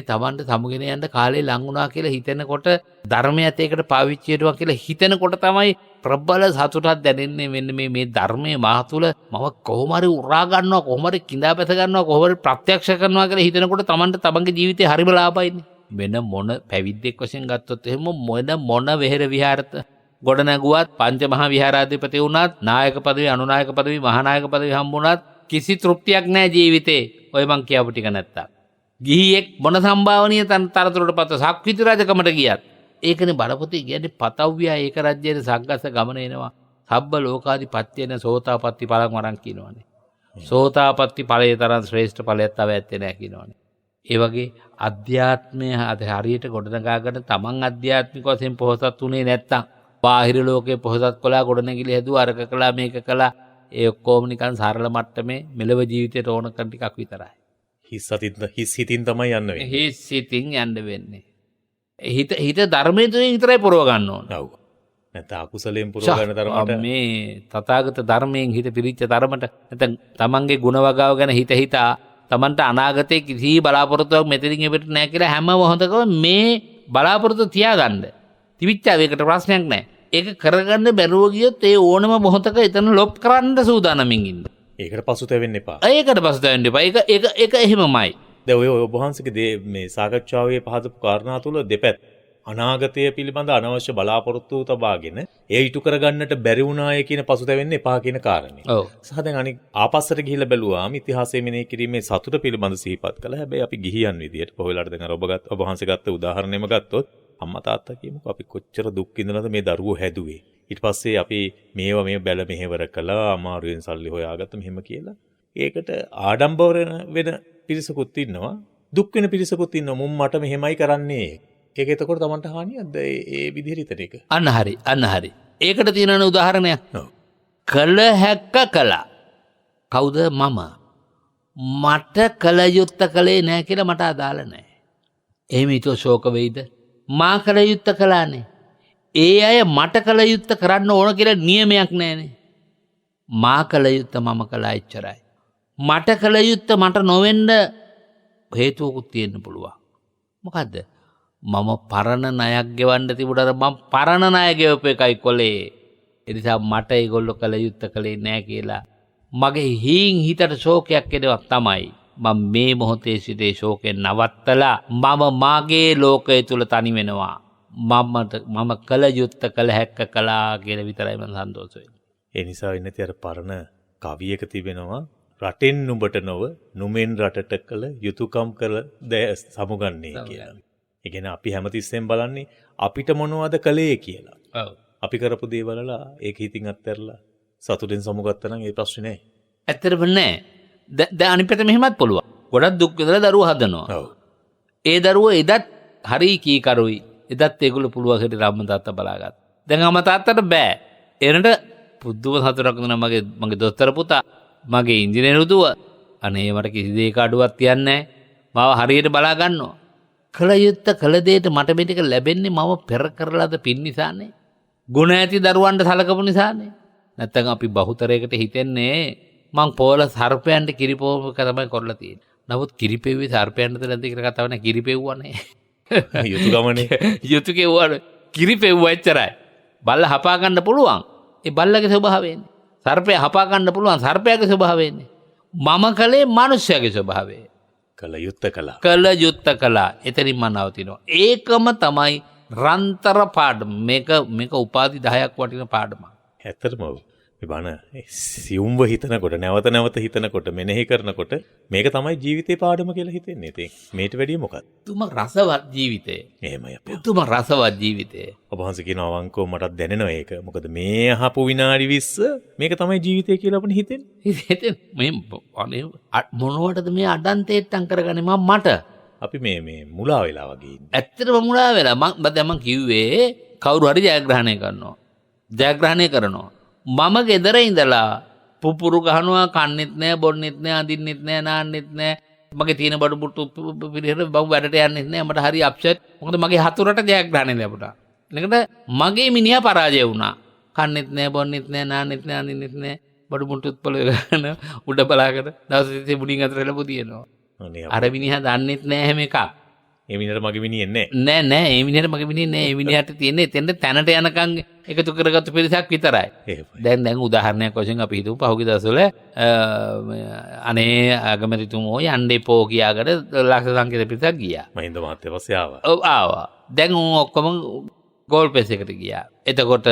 Tamanට සමුගෙන යන්න කාලේ ලඟ වුණා කියලා හිතෙනකොට ධර්මයත් ඒකට පාවිච්චි කරනවා කියලා හිතෙනකොට තමයි ප්‍රබල සතුටක් දැනෙන්නේ. මෙන්න මේ ධර්මයේ මා තුළ මම කොහොම හරි උරා ගන්නවා කොහොම හරි කිඳාපැත ගන්නවා කොහොම හරි ප්‍රත්‍යක්ෂ කරනවා කියලා හිතෙනකොට Tamanට තමන්ගේ ජීවිතේ හරිම ලාභයිනේ. වෙන මොන පැවිද්දෙක් වශයෙන් ගත්තොත් එහෙම මොන වෙහෙර විහාරත ගොඩ නැගුවත් පංච මහා විහාරාධිපති වුණත් නායක පදවි අනුනායක පදවි මහානායක පදවි හම්බුණත් කිසි තෘප්තියක් නැහැ ජීවිතේ. ඔය මං කියපු ටික නැත්තම්. ගිහියෙක් මොන සම්භාවනීය තරතුරට පත සක්විති රජකමට ගියත් ඒකනේ බලපොතේ කියන්නේ පතව්‍යා ඒක රජ්‍යයේ සග්ගස ගමන එනවා. සබ්බ ලෝකාදිපත්‍යන සෝතාපට්ටි ඵලං වරන් කියනවනේ. සෝතාපට්ටි ඵලයේ තරම් ශ්‍රේෂ්ඨ ඵලයක් තව ඇත්තේ නැහැ කියනවනේ. ඒ වගේ අධ්‍යාත්මය අද හරියට ගොඩනගාගෙන තමන් ආධ්‍යාත්මික වශයෙන් පොහොසත් උනේ නැත්තම් බාහිර ලෝකේ පොහොසත් කොලා ගොඩනැගිලි හැදුවා අරක කළා මේක කළා ඒ ඔක්කොම නිකන් සරල මට්ටමේ මෙලව ජීවිතයට ඕන කරන ටිකක් විතරයි. හිස් හිතින් තමයි යන්න වෙන්නේ. හිස් හිතින් යන්න වෙන්නේ. හිත ධර්මයේ තුලින් විතරයි පුරව ගන්න ඕන. ඔව්. නැත්නම් අකුසලයෙන් පුරව ගන්න තරමට මේ තථාගත ධර්මයෙන් හිත පිරිච්ච තරමට නැත්නම් තමන්ගේ ගුණ වගාව ගැන හිතා තමන්ට අනාගතයේ කිසි බලාපොරොත්තුවක් මෙතනින් එපිට නැහැ කියලා හැම මොහොතකම මේ බලාපොරොත්තු තියාගන්න. තිබිච්චාව ඒකට ප්‍රශ්නයක් නැහැ. ඒක කරගන්න බැරුව ගියොත් ඒ ඕනම මොහොතක එතන ලොප් කරන්න සූදානමින් ඉන්න. ඒකට පසුතැවෙන්න එපා. ඒකට පසුතැවෙන්න එපා. ඒක එහෙමමයි. දැන් ඔය ඔබ වහන්සේගේ මේ සාකච්ඡාවේ පහදපු කාරණා තුල දෙපැත්ත අනාගතය පිළිබඳ අනවශ්‍ය බලාපොරොත්තු තබාගෙන ඒ ඉටු කරගන්නට බැරි වුණාය කියන පසුතැවෙන්න එපා කියන කාරණේ. ඔව්. සහ දැන් අනික ආපස්සට ගිහිල්ලා බැලුවාම ඉතිහාසයේ මෙනෙහි කිරීමේ සතුට පිළිබඳ සිහිපත් කළා. හැබැයි අපි ගිහියන් විදියට පොහොලට දැන් අර ඔබ වහන්සේ ගත්ත උදාහරණයම ගත්තොත් අම්මා තාත්තා කියමුකෝ අපි කොච්චර දුක් විඳනද මේ දරුවෝ හැදුවේ. ඊට පස්සේ අපි මේ බැල මෙහෙවර කළා අමාරුවෙන් සල්ලි හොයාගත්ත මෙහෙම කියලා. ඒකට ආඩම්බර වෙන පිරිසකුත් ඉන්නවා. දුක් වෙන පිරිසකුත් ඉන්නවා. මුම් මට මෙහෙමයි කරන්නේ. ඒක එතකොට Tamanට හානියක්ද ඒ විදිහට හිතන එක? අන්න හරි. ඒකට තියෙන උදාහරණයක්. ඔව්. කළ හැක්ක කළා. කවුද මම? මට කළ යුත්ත කළේ නැහැ කියලා මට අදාළ නැහැ. එහෙම හිතුව ශෝක වෙයිද? මා කළ යුත්ත කළානේ. ඒ අය මට කළ යුත්ත කරන්න ඕන කියලා නියමයක් නැහැනේ. මා කළ යුත්ත මම කළා එච්චරයි. මට කළ යුත්ත මට නොවෙන්න හේතුවකුත් තියෙන්න පුළුවන්. මොකද්ද? මම පරණ ණයක් ගෙවන්න තිබුණාට මම පරණ ණය ගෙවපු එකයි කොලේ. ඒ නිසා මට ඒගොල්ලෝ කළ යුත්ත කළේ නැහැ කියලා මගේ හිතට ශෝකයක් එනවා තමයි. මම මේ මොහොතේ සිටේ ශෝකයෙන් නවත්තලා මම මාගේ ලෝකය තුල තනි වෙනවා. මම කළ යුත්ත කළ හැක්ක කළා කියලා විතරයි මම සන්තෝෂ වෙන්නේ. ඒ නිසා ඉන්නේ අර පරණ කවියක තිබෙනවා රටෙන් නුඹට නොව නුමෙන් රටට කළ යුතුයකම් කළ සමුගන්නේ කියලා. ඒ කියන්නේ අපි හැමතිස්සෙම බලන්නේ අපිට මොනවද කළේ කියලා. ඔව්. අපි කරපු දේවල්ලා ඒක හිතින් අත්හැරලා සතුටෙන් සමුගත්තා නම් ඒ ප්‍රශ්නේ නෑ. ඇත්තටම නෑ. දැන් අනිත් පැත්ත මෙහෙමත් පුළුවන්. ගොඩක් දුක් විඳලා දරුවෝ හදනවා. ඔව්. ඒ දරුවෝ එදත් හරි කීකරුයි. එදත් ඒගොල්ලෝ පුළුවන් හැටියට අම්මා තාත්තා බලාගත්තා. දැන් අම්මා තාත්තට බෑ. එනට පුදුම සතුටක් වෙනවා මගේ දොස්තර පුතා, මගේ ඉංජිනේරු දුව. අනේ මට කිසි දෙයක අඩුවක් තියන්නේ නැහැ. මාව හරියට බලා ගන්නවා. කළ යුත්ත කළ දෙයට මට මේ ටික ලැබෙන්නේ මම පෙර කරලාද පින් නිසානේ. ගුණ ඇති දරුවන්ට සලකපු නිසානේ. නැත්තම් අපි බහුතරයකට හිතන්නේ මං පොල සර්පයන්ට කිරිපොවක තමයි කරලා තියෙන්නේ. නමුත් කිරිපෙව්වේ සර්පයන්ටද නැද්ද කියලා කතාව නැහැ. කිරිපෙව්වනේ. යුතුයකමනේ. යුතුය කෙවුවා කිරිපෙව්වා එච්චරයි. බල්ල හපා ගන්න පුළුවන්. ඒ බල්ලගේ ස්වභාවයනේ. සර්පය හපා ගන්න පුළුවන් සර්පයාගේ ස්වභාවයනේ. මම කලේ මිනිස්යාගේ ස්වභාවය. කළ යුත්ත කළා. කළ යුත්ත කළා. එතනින් මම නවතිනවා. ඒකම තමයි රන්තර පාඩම. මේක උපාධි 10ක් වටින පාඩමක්. ඇත්තටම බන සියුම්ව හිතනකොට නැවත නැවත හිතනකොට මෙනෙහි කරනකොට මේක තමයි ජීවිතේ පාඩම කියලා හිතෙන්නේ. ඉතින් මේට වැඩිය මොකක්ද? තුම රසවත් ජීවිතය. එහෙමයි අපේ. තුම රසවත් ජීවිතය. ඔබ වහන්සේ කියනවා අවංකව මටත් දැනෙනවා ඒක. මොකද මේ අහපු විනාඩි 20 මේක තමයි ජීවිතය කියලා අපිට හිතෙන්නේ. හිතෙන් මේ අනේ මොනවටද මේ අඩන්තේට්ටම් කරගන්නේ මට? අපි මේ මුලා වෙලා වගේ ඉන්නේ. ඇත්තටම මුලා වෙලා මම කිව්වේ කවුරු හරි ජයග්‍රහණය කරනවා. ජයග්‍රහණය කරනවා. මම ගෙදර ඉඳලා පුපුරු ගහනවා, කන්නෙත් නෑ, බොන්නෙත් නෑ, අඳින්නෙත් නෑ, නාන්නෙත් නෑ. මගේ තියෙන බඩු පුටු පිළිහෙර බම් වැඩට යන්නෙත් නෑ. මට හරි අප්සෙට්. මොකද මගේ හතුරට ජයග්‍රහණය ලැබුණා. ඊළඟට මගේ මිනිහා පරාජය වුණා. කන්නෙත් නෑ, බොන්නෙත් නෑ, නාන්නෙත් නෑ, අඳින්නෙත් නෑ. බඩු මුට්ටුත් පොළවේ ගහන උඩ බලාගෙන දවස් 30 මුණින් අතර ලැබු තියෙනවා. අර මිනිහා දන්නෙත් නෑ හැම එකක්. ඒ මිනිහට මගේ මිනිහෙන්නේ නෑ. නෑ ඒ මිනිහට මගේ මිනිහ නෑ. ඒ මිනිහට තියෙන්නේ එතෙන්ට තැනට යනකම් එකතු කරගත්තු පිරිසක් විතරයි. දැන් උදාහරණයක් වශයෙන් අපි හිතමු පහුගිය දවස්වල අනේ අගමැතිතුමෝ යන්න එපෝ කියාගෙන ලක්ෂ සංඛ්‍යාත පිරිසක් ගියා. මහින්ද මහත්තයා පස්සේ ආවා. ඔව් ආවා. දැන් උන් ඔක්කොම ගෝල් පෙස් එකට ගියා. එතකොට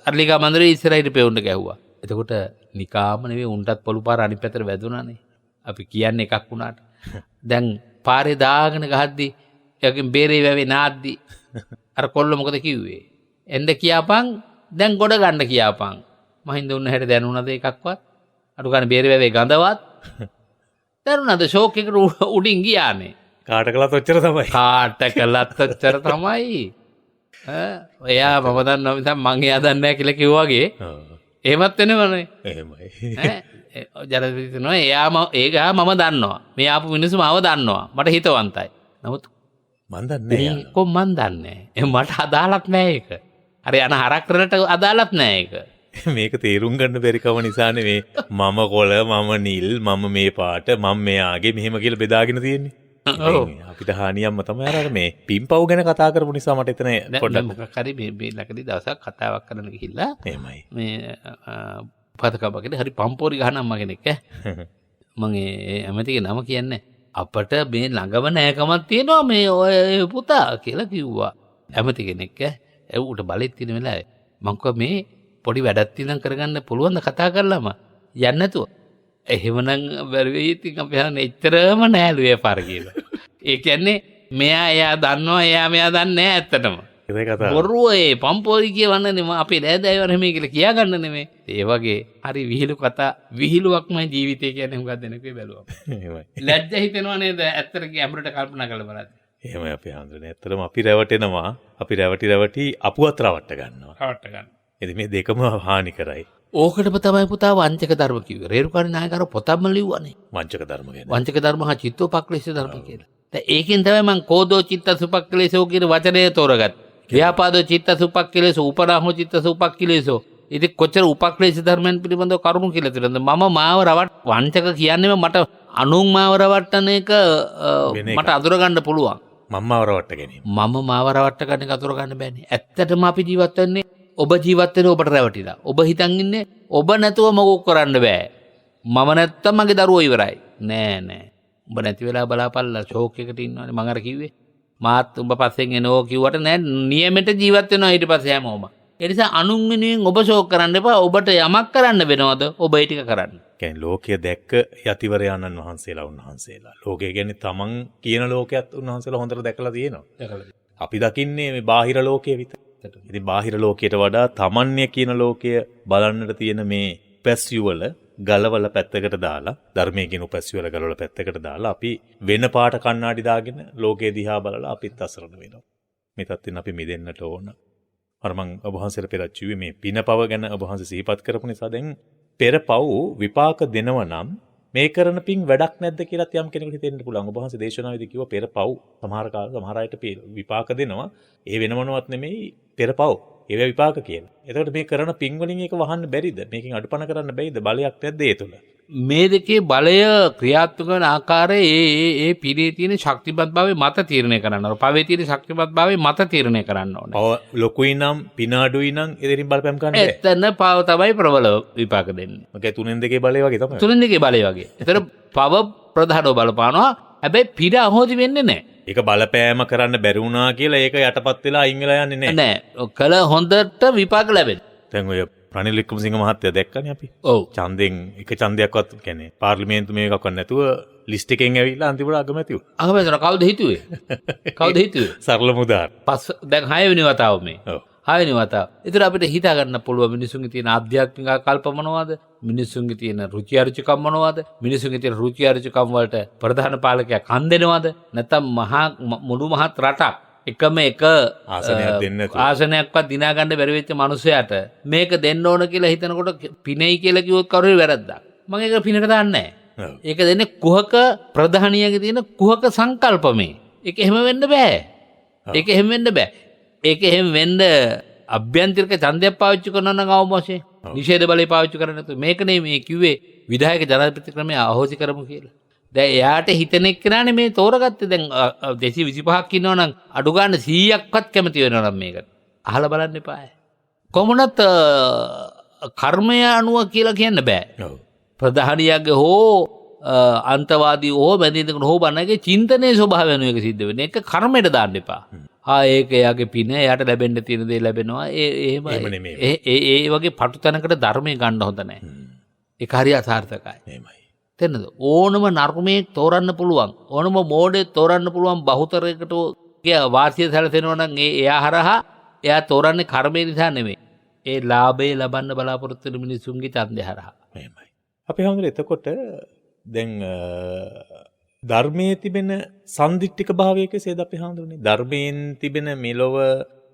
අර්ලිකා මන්දිරේ ඉස්සරහිට පෙවුන්න ගැහුවා. එතකොට නිකාම නෙවෙයි උන්ටත් පොළු පාර අනිත් පැත්තට වැදුනානේ. අපි කියන්නේ එකක් වුණාට. දැන් පාරේ දාගෙන ගහද්දි යකින් බේරේ වැවේ නාද්දි අර කොල්ල මොකද කිව්වේ? එන්න කියාපන් දැන් ගොඩ ගන්න කියාපන්. මහින්ද උන්න හැට දැනුණාද එකක්වත්? අඩු ගන්න බේරේ වැවේ ගඳවත් දැනුණාද? ෂෝක් එකට උඩින් ගියානේ. කාට කළත් ඔච්චර තමයි. කාට කළත් ඔච්චර තමයි. එයා මම දන්නවා මිසක් මං එයා දන්නේ නැහැ කියලා කිව්වා වගේ. එහෙමත් වෙනවනේ. එහෙමයි. ජනපතිතුමා ඒක මම දන්නවා. මේ ආපු මිනිස්සු මාව දන්නවා. මට හිතවන්තයි. නමුත් මන් දන්නේ නැහැ. කොහොම මන් දන්නේ? මට අදාළත් නෑ ඒක. අර යන හරක්කරට අදාළත් නෑ ඒක. මේක තේරුම් ගන්න බැරි කම නිසානේ මේ මම කොළ මම නිල් මම මේ පාට මම මෙයාගේ මෙහෙම කියලා බෙදාගෙන තියෙන්නේ. අපිට හානියම්ම තමයි අර මේ පිම්පව් ගැන කතා කරපු නිසා මට එතන පොඩ්ඩක් මොකක් හරි මේ ලකදී දවසක් කතාවක් කරන්න ගිහිල්ලා එහෙමයි. මේ පතකබකේ හරි පම්පෝරි ගහනම් මගෙනෙක් මම ඒ ඇමතිගේ නම කියන්නේ අපට මේ ළඟම නෑකමක් තියෙනවා මේ ඔය පුතා කියලා කිව්වා. ඇමති කෙනෙක් ඌට බලෙත් තියෙන වෙලාවේ මං කිව්වා මේ පොඩි වැඩක් තියෙනම් කරගන්න පුළුවන් ද කතා කරලාම යන්න නැතුව. එහෙමනම් බැරි වෙයි ඉතින් අපි හන්නේ එච්චරම නෑලු ඒ පාර කියලා. ඒ කියන්නේ මෙයා එයා දන්නවා එයා මෙයා දන්නේ නෑ ඇත්තටම. ඒක කතාව. බොරුව ඒ පම්පෝරි කියවන්නේ නෙමෙයි අපේ නෑදෑයෝ නෙමෙයි කියලා කියාගන්න නෙමෙයි. ඒ වගේ හරි විහිළු කතා විහිළුවක්මයි ජීවිතය කියන්නේ හුඟක් දෙනෙකුගේ බැලුවම. එහෙමයි. ලැජ්ජ හිතෙනවා නේද? ඇත්තට ගැඹුරට කල්පනා කරලා බලද්දි. එහෙමයි අපේ ආන්දරනේ. ඇත්තටම අපි රැවටෙනවා. අපි රැවටි අපුවත් රවට්ට ගන්නවා. රවට්ට ගන්න. ඉතින් මේ දෙකම හානි කරයි. ඕකටම තමයි පුතා වංචක ධර්ම කිව්වේ. රේරුකාණේ නායකර පොතක්ම ලිව්වනේ. වංචක ධර්ම ගැන. වංචක ධර්ම හා චිත්තෝපක්ලේශ ධර්ම කියලා. දැන් ඒකෙන් තමයි මම කෝදෝ චිත්ත සුපක්ලේශෝ කියන වචනය තෝරගත්තේ. ව්‍යාපාදෝ චිත්ත සුපක්ලේශෝ උපරාහෝ චිත්ත සුපක්ලේශෝ. ඉතින් කොච්චර උපක්ලේශ ධර්මයන් පිළිබඳව කරුණු කියලා තියෙනවද? මම මාව වංචක කියන්නේ මට අනුන් මාව රවට්ටන එක මට අඳුර ගන්න පුළුවන්. මම්මාව රවට්ට ගැනීම. මම මාව රවට්ට ගන්න එක අඳුර ගන්න බෑනේ. ඇත්තටම අපි ජීවත් වෙන්නේ ඔබ ජීවත් වෙන්නේ ඔබට රැවටිලා. ඔබ හිතන් ඉන්නේ ඔබ නැතුව මොකක් කරන්න බෑ. මම නැත්තම් මගේ දරුවෝ ඉවරයි. නෑ. උඹ නැති වෙලා බලාපල්ලා ෂෝක් එකට ඉන්නවනේ. මම අර කිව්වේ. මාත් උඹ පස්සෙන් එනෝ කිව්වට නෑ නියමෙට ජීවත් වෙනවා ඊට පස්සේ හැමෝම. ඒ නිසා අනුන් වෙනුවෙන් ඔබ ෂෝක් කරන්න එපා. ඔබට යමක් කරන්න වෙනවද? ඔබ ඒ ටික කරන්න. කියන්නේ ලෝකය දැක්ක යතිවරයන්න් වහන්සේලා උන්වහන්සේලා. ලෝකය කියන්නේ තමන් කියන ලෝකයක් උන්වහන්සේලා හොඳට දැකලා තියෙනවා. අපි දකින්නේ මේ බාහිර ලෝකයේ විතර. ඉතින් බාහිර ලෝකයට වඩා තමන්ය කියන ලෝකය බලන්නට තියෙන මේ පැස්යුවල ගලවල පැත්තකට දාලා ධර්මයේ කියන පැස්යුවල ගලවල පැත්තකට දාලා අපි වෙන පාට කණ්ණාඩි දාගෙන ලෝකේ දිහා බලලා අපිත් අසරණ වෙනවා. මේ තත්ත්වෙන් අපි මිදෙන්නට ඕන. අර මං ඔබ වහන්සේට පෙරත් කිව්වේ මේ පිනපව ගැන ඔබ වහන්සේ සිහිපත් කරපු නිසා දැන් පෙරපව් විපාක දෙනව නම් මේ කරන පින් වැඩක් නැද්ද කියලා යම් කෙනෙකුට හිතෙන්න පුළුවන්. ඔබ වහන්සේ දේශනාවේදී කිව්වා පෙරපව් සමහර අයට විපාක දෙනවා. ඒ වෙන මොනවත් නෙමෙයි පෙරපව්. ඒවා විපාක කියලා. එතකොට මේ කරන පින් වලින් ඒක වහන්න බැරිද? මේකෙන් අඩපණ කරන්න බැයිද? බලයක් නැද්ද ඒ තුල? මේ දෙකේ බලය ක්‍රියාත්මක වන ආකාරය ඒ පිනේ තියෙන ශක්තිමත් භාවය මත තීරණය කරන්න ඕන. පවේ තියෙන ශක්තිමත් භාවය මත තීරණය කරන්න ඕන. පව ලොකුයි නම් පින අඩුයි නම් එදිරින් බලපෑම් කරන්න බෑ. එතන පව තමයි ප්‍රබල විපාක දෙන්නේ. මොකද 3 බලය වගේ තමයි. 3 බලය වගේ. එතන පව ප්‍රධානව බලපානවා. හැබැයි පින අහෝදි වෙන්නේ නැහැ. ඒක බලපෑම කරන්න බැරි වුණා කියලා ඒක යටපත් වෙලා අයින් වෙලා යන්නේ නැහැ. නෑ. කළ හොඳට විපාක ලැබෙන. දැන් ඔය රනිල් වික්‍රමසිංහ මහත්තයා දැක්කනේ අපි. ඔව්. ඡන්දෙන් එක ඡන්දයක්වත් කියන්නේ පාර්ලිමේන්තු මේකක්වත් නැතුව ලිස්ට් එකෙන් ඇවිල්ලා අන්තිමට අගමැති වුණා. අගමැතිතුමා කවුද හිතුවේ? කවුද හිතුවේ? සරල මුදාර. දැන් 6 වෙනි වතාව මේ. ඔව්. 6 වෙනි වතාව. ඒතර අපිට හිතා ගන්න පුළුවන් මිනිසුන්ගේ තියෙන ආධ්‍යාත්මික ආකල්ප මොනවද? මිනිසුන්ගේ තියෙන රුචි අරුචිකම් මොනවද? මිනිසුන්ගේ තියෙන රුචි අරුචිකම් වලට ප්‍රධාන පාලකයා කන් දෙනවද? නැත්නම් මුළු මහත් රටක් එකම එක ආසනයක් දෙන්න නැතුව. ආසනයක්වත් දිනා ගන්න බැරි වෙච්ච මිනිසයාට මේක දෙන්න ඕන කියලා හිතනකොට පිනෙයි කියලා කිව්වොත් කවුරු හරි වැරද්දක්. මම ඒක පිනට දාන්නේ නැහැ. ඔව්. ඒක දෙන්නේ කුහක ප්‍රධානියගේ තියෙන කුහක සංකල්පමේ. ඒක එහෙම වෙන්න බෑ. ඒක එහෙම වෙන්න බෑ. ඒක එහෙම වෙන්න අභ්‍යන්තරික ඡන්දයක් පාවිච්චි කරනවා නම් අවම වශයෙන් නිෂේධ බලය පාවිච්චි කරන්නේ නැතුව මේකනේ මේ කිව්වේ විධායක ජනාධිපති ක්‍රමය අහෝසි කරමු කියලා. දැන් එයාට හිතන එක්කනනේ මේ තෝරගත්තේ. දැන් 225ක් ඉන්නවා නම් අඩු ගන්න 100ක්වත් කැමති වෙනවා නම් මේකට. අහලා බලන්න එපායි. කොමුණත් කර්මය අනුව කියලා කියන්න බෑ. ඔව්. ප්‍රධානියගේ හෝ අන්තවාදී හෝ බැඳිනකන හෝ බණගේ චින්තනයේ ස්වභාවය අනුව එක සිද්ධ වෙන එක කර්මයට දාන්න එපා. ඒක එයාගේ පින එයාට ලැබෙන්න තියෙන දේ ලැබෙනවා. එහෙම ඒ වගේ පටු තැනකට ධර්මයේ ගන්න හොඳ නැහැ. ඒක හරි අසාර්ථකයි. එහෙමයි. තේරෙනද? ඕනම නර්මයේ තෝරන්න පුළුවන්. ඕනම මෝඩේ තෝරන්න පුළුවන් බහුතරයකට වාසිය සැලසෙනවා නම් එයා හරහා එයා තෝරන්නේ කර්මය නිසා නෙමෙයි. ඒ ලාභය ලබන්න බලාපොරොත්තු වෙන මිනිසුන්ගේ ඡන්දය හරහා. එහෙමයි. අපි හඳුනන එතකොට දැන් ධර්මයේ තිබෙන සන්දිට්ඨික භාවයක සේද අපි හඳුනන්නේ. ධර්මයෙන් තිබෙන මෙලොව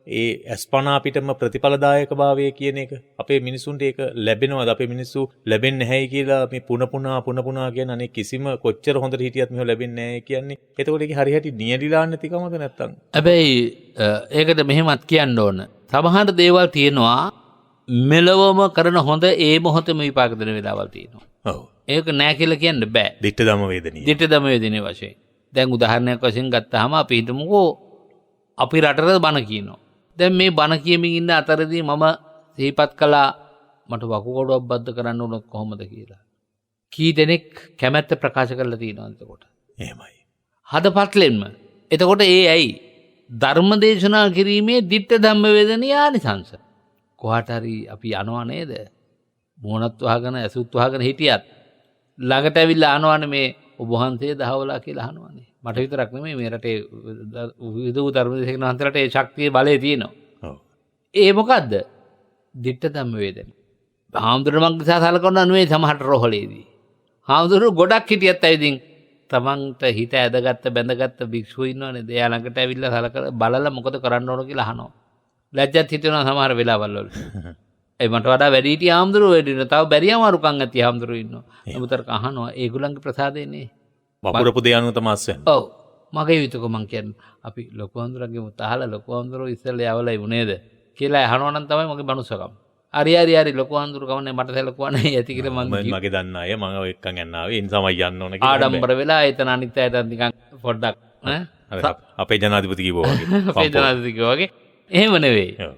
ඒ අස්පනා පිටම ප්‍රතිඵලදායක භාවය කියන එක අපේ මිනිසුන්ට ඒක ලැබෙනවද? අපේ මිනිස්සු ලැබෙන්නේ නැහැයි කියලා මේ පුන පුනා කියන අනේ කිසිම කොච්චර හොඳට හිටියත් මෙහෙම ලැබෙන්නේ නැහැ කියන්නේ. එතකොට ඒක හරියට නියැලිලා නැතිකමද නැත්තම්? හැබැයි ඒකට මෙහෙමත් කියන්න ඕන. සමහර දේවල් තියෙනවා මෙලොවම කරන හොඳ ඒ මොහොතේම විපාක දෙන වෙලාවල් තියෙනවා. ඔව්. ඒක නෑ කියලා කියන්න බෑ. දිට්ඨ ධම්ම වේදනීය. දිට්ඨ ධම්ම වේදනීය වශයෙන්. දැන් උදාහරණයක් වශයෙන් ගත්තාම අපි හිතමුකෝ අපි රටට බණ කියනවා. දැන් මේ බණ කියමින් ඉන්න අතරදී මම සිහිපත් කළා මට වකුගඩුවක් බද්ද කරන්න උනොත් කොහොමද කියලා. කී දෙනෙක් කැමැත්ත ප්‍රකාශ කරලා තියෙනවද එතකොට? එහෙමයි. හදපත්ලෙන්ම. එතකොට ඒ ඇයි ධර්ම දේශනා කිරීමේ දිට්ඨ ධම්ම වේදනීය ආනිසංස. කොහාට හරි අපි යනවා නේද? මොනත් වහගෙන ඇසුත් වහගෙන හිටියත් ළඟට ඇවිල්ලා අහනවනේ මේ ඔබ වහන්සේ දහවලා කියලා අහනවනේ. මට විතරක් නෙමෙයි මේ රටේ විදු ධර්මදේශකයන් වහන්සේලාට ඒ ශක්තිය බලය තියෙනවා. ඔව්. ඒ මොකද්ද? දිට්ඨ ධම්ම වේදනීය. හාමුදුරුවෝ මං දිසා සලකනවා නෙමෙයි සමහරට රෝහලේදී. හාමුදුරුවෝ ගොඩක් හිටියත් ඇවිදින් තමන්ට හිත ඇදගත්ත බැඳගත්ත භික්ෂුව ඉන්නවනේ. එයා ළඟට ඇවිල්ලා සලකලා බලලා මොකද කරන්න ඕන කියලා අහනවා. ලැජ්ජත් හිතෙනවා සමහර වෙලාවල් වල. ඒ මට වඩා වැඩි හිටිය හාමුදුරුවෝ වැඩි වෙනවා. තව බැරි අමාරුකම් ඇති හාමුදුරුවෝ ඉන්නවා. නමුතර අහනවා ඒගොල්ලන්ගේ ප්‍රසාදේනේ. වපුරපු දේ අනුව තමයි අස්වැන්නේ. ඔව්. මගේ යුතුයක මං කියන්නේ අපි ලොකු හාමුදුරුවන්ගේ මුත් අහලා ලොකු හාමුදුරුවෝ ඉස්සෙල්ලා යවලා ඉුණේද කියලා අහනවා නම් තමයි මගේ මනුස්සකම. හරි ලොකු හාමුදුරුවෝ කවන්නේ මට සැලකුවා නැහැ ඇති කියලා මං මගේ දන්න අය මම එක්කන් යන්න ආවේ ඒ නිසාම යන්න ඕන කියලා. ආඩම්බර වෙලා එතන අනිත් අයට නිකන් පොඩ්ඩක් අපේ ජනාධිපති කිව්වා වගේ. අපේ ජනාධිපති කිව්වා වගේ. එහෙම නෙවෙයි. ඔව්.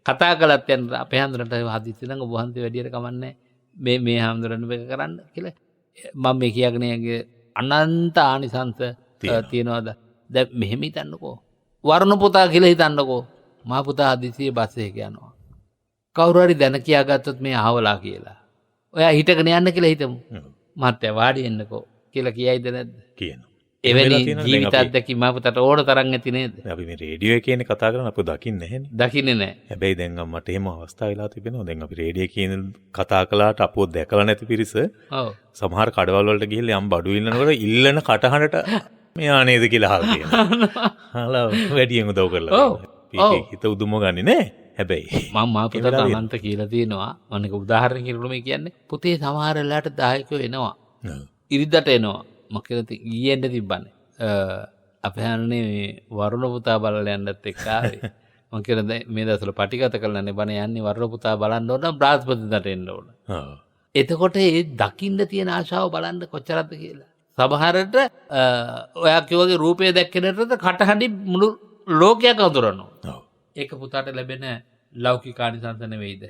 කතා කළත් යන අපේ හාමුදුරන්ට හදිස්සි නම් ඔබ වහන්සේ වැඩියට කමන්නේ මේ හාමුදුරන් මේක කරන්න කියලා. මම මේ කියගෙන යගේ අනන්ත ආනිසංස තියනවාද? දැන් මෙහෙම හිතන්නකෝ. වරුණ පුතා කියලා හිතන්නකෝ. මහ පුතා හදිස්සියේ බස් එකක යනවා. කවුරු හරි දැන කියාගත්තොත් මේ අහවලා කියලා. ඔයා හිටගෙන යන්න කියලා හිතමු. මහත්තයා වාඩි වෙන්නකෝ කියලා කියයිද නැද්ද? කියනවා. එවැනි ජීවිත අත්දැකීම් මහ පුතාට ඕන තරම් ඇති නේද? අපි මේ රේඩියෝ එකේ කතා කරන අපෝ දකින්නේ නැහැනේ. දකින්නේ නැහැ. හැබැයි දැන් මට එහෙම අවස්ථා වෙලා තිබෙනවා. දැන් අපි රේඩියෝ එකේ කතා කළාට අපෝ දැකලා නැති පිරිස ඔව්. සමහර කඩවල් වලට ගිහිල්ලා යම් බඩු ඉල්ලනකොට ඉල්ලන කටහඬට මෙයා නේද කියලා අහලා තියෙනවා. අහලා වැඩියෙන් උදව් කරලා. ඒක හිත උදුම ගන්නේ නෑ. හැබැයි මම මා පුතාට අනන්ත කියලා තියෙනවා. මම එක උදාහරණයක් කියනකොට මේ කියන්නේ පුතේ සමහර වෙලාවට දායකයෝ එනවා. ඉරිදට එනවා. මම කියලා ඊයෙන්ද තිබ්බනේ. අපේ හාන්නේ මේ වරුණ පුතා බලලා යන්නත් එක්ක ආවේ. මම කියලා මේ දවස්වල පටිගත කරලානේ බණ යන්නේ වරුණ පුතා බලන්න ඕන නම් බ්‍රහස්පතින්දට එන්න ඕන. ඔව්. එතකොට ඒ දකින්න තියෙන ආශාව බලන්න කොච්චරද කියලා. සමහරට ඔයා කිව්වගේ රූපය දැක්කනට කටහඬින් මුළු ලෝකයක් අඳුරනවා. ඔව්. ඒක පුතාට ලැබෙන ලෞකික ආනිසංස නෙවෙයිද?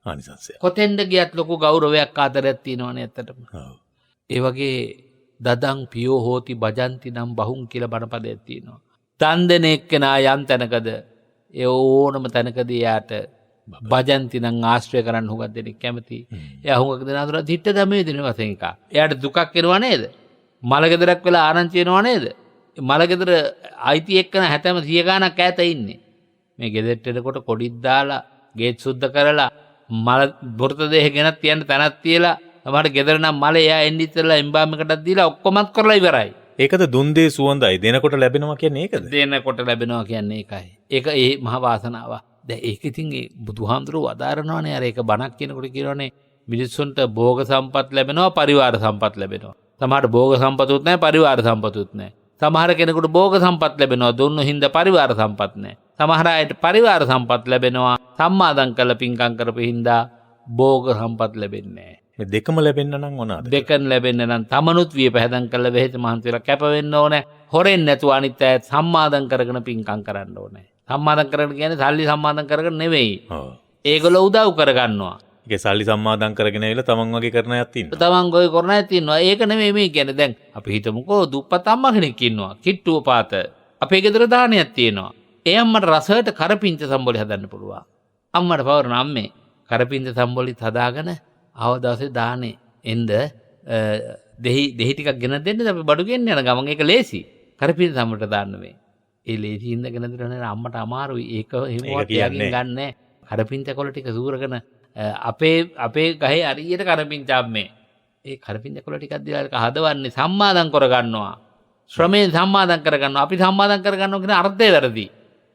ආනිසංසය. කොතෙන්ද ගියත් ලොකු ගෞරවයක් ආදරයක් තියෙනවනේ ඇත්තටම. ඔව්. ඒ වගේ දදං පියෝ හෝති භජಂತಿ නම් බහුම් කියලා බණපදයක් තියෙනවා. දන් දෙන එක්කෙනා යම් තැනකද ඒ ඕනම තැනකදී යාට භජන්ති නම් ආශ්‍රය කරන්න හුඟක් දෙනෙක් කැමති. එයා හුඟක් දෙනා අතර දිට්ඨ ධම්මේ දින වශයෙන් එක. එයාට දුකක් එනවා නේද? මලගෙදරක් වෙලා ආරංචි වෙනවා නේද? මලගෙදර අයිති එක්කන 70 100 ගාණක් ඈත ඉන්නේ. මේ ගෙදරට එනකොට කොඩිත් දාලා ගේට් සුද්ධ කරලා මල වෘතදේහ ගෙනත් තියන්න තැනක් තියලා සමහරට ගෙදර නම් මලේ එයා එන්න ඉස්සෙල්ලා එම්බාම් එකටත් දීලා ඔක්කොමත් කරලා ඉවරයි. ඒකද දුන්දේ සුවඳයි දෙනකොට ලැබෙනවා කියන්නේ ඒකද? දෙනකොට ලැබෙනවා කියන්නේ ඒකයි. ඒක ඒ මහ වාසනාවක්. දැන් ඒක ඉතින් ඒ බුදුහාමුදුරුවෝ වදාරනවානේ අර ඒක බණක් කියනකොට කියනවානේ මිනිස්සුන්ට භෝග සම්පත් ලැබෙනවා පරිවාර සම්පත් ලැබෙනවා. සමහරට භෝග සම්පතුත් නැහැ පරිවාර සම්පතුත් නැහැ. සමහර කෙනෙකුට භෝග සම්පත් ලැබෙනවා දුන්නු හින්දා පරිවාර සම්පත් නැහැ. සමහර අයට පරිවාර සම්පත් ලැබෙනවා සම්මාදම් කළ පින්කම් කරපු හින්දා භෝග සම්පත් ලැබෙන්නේ නැහැ. මේ දෙකම ලැබෙන්න නම් මොනවාද? දෙකම ලැබෙන්න නම් තමනුත් වියපහදම් කළ වෙහෙත මහන්සි වෙලා කැප වෙන්න ඕනේ. හොරෙන් නැතුව අනිත් අයත් සම්මාදම් කරගෙන පින්කම් කරන්න ඕනේ. සම්මාදම් කරගෙන කියන්නේ සල්ලි සම්මාදම් කරගෙන නෙවෙයි. ඔව්. ඒගොල්ලෝ උදව් කරගන්නවා. ඒකේ සල්ලි සම්මාදම් කරගෙන ඇවිල්ලා තමන් වගේ කරන අයත් ඉන්නවා. තමන් ගොයි කරන අයත් ඉන්නවා. ඒක නෙමෙයි මේ කියන්නේ. දැන් අපි හිතමුකෝ දුප්පත් අම්මා කෙනෙක් ඉන්නවා. කිට්ටුව පාත. අපේ ගෙදර දානයක් තියෙනවා. ඒ අම්මට රසයට කරපිංච සම්බොලි හදන්න පුළුවන්. අම්මට පවරන අම්මේ කරපිංච සම්බොලිත් හදාගෙන ආව දවසේ දානේ එන්න දෙහි ටිකක් ගෙන දෙන්න අපි බඩු ගෙන්න යන ගමන් ඒක ලේසි. කරපිංච සම්බොලට දාන්න මේ. ඒ ලේසි ඉන්න ගෙන දෙන්න අම්මට අමාරුයි. ඒක හිමුවත් යකින් ගන්නෑ. කරපිංච කොළ ටික සූරගෙන අපේ ගහේ හරියට කරපිංචාම් මේ. ඒ කරපිංච කොළ ටිකක් දීලා ඒක හදවන්නේ සම්මාදම් කරගන්නවා. ශ්‍රමයෙන් සම්මාදම් කරගන්නවා. අපි සම්මාදම් කරගන්නවා කියන අර්ථය වැරදි.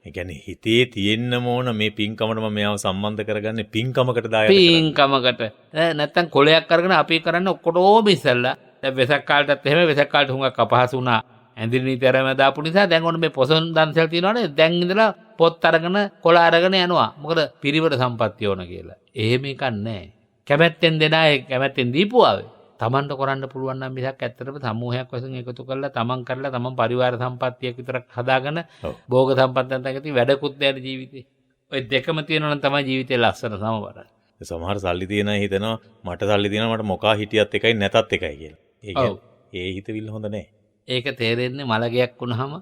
ඒ කියන්නේ හිතේ තියෙන්න ඕන මේ පින්කමට මම මෙයාව සම්බන්ධ කරගන්නේ පින්කමකට දායක කරගන්න. පින්කමකට නැත්තම් කොලයක් අරගෙන අපි කරන්නේ ඔක්කොටම ඉස්සල්ලා. දැන් වෙසක් කාලටත් එහෙම වෙසක් කාලට හුඟක් අපහසු වුණා. ඇඳිලි නීති ආරම දාපු නිසා දැන් ඔන්න මේ පොසොන් දන්සල් තියෙනවනේ. දැන් ඉඳලා පොත් අරගෙන කොළ අරගෙන යනවා. මොකද පිරිවර සම්පත්තිය ඕන කියලා. එහෙම එකක් නැහැ. කැමැත්තෙන් දෙන අය කැමැත්තෙන් දීපුවාවේ. තමන්ට කරන්න පුළුවන් නම් මිසක් ඇත්තටම සමූහයක් වශයෙන් එකතු කරලා තමන් කරලා තමන් පරිවාර සම්පත්තියක් විතරක් හදාගෙන භෝග සම්පත් නැත්නම් වැඩකුත් නැහැ ජීවිතේ. ඔය දෙකම තියෙනවා නම් තමයි ජීවිතේ ලස්සන සමබරයි. සමහර සල්ලි තියන අය හිතනවා මට සල්ලි තියෙනවා මට මොකා හිටියත් එකයි නැතත් එකයි කියලා. ඒ කියන්නේ ඒ හිතවිල්ල හොඳ නැහැ. ඒක තේරෙන්නේ මලගයක් වුණාම,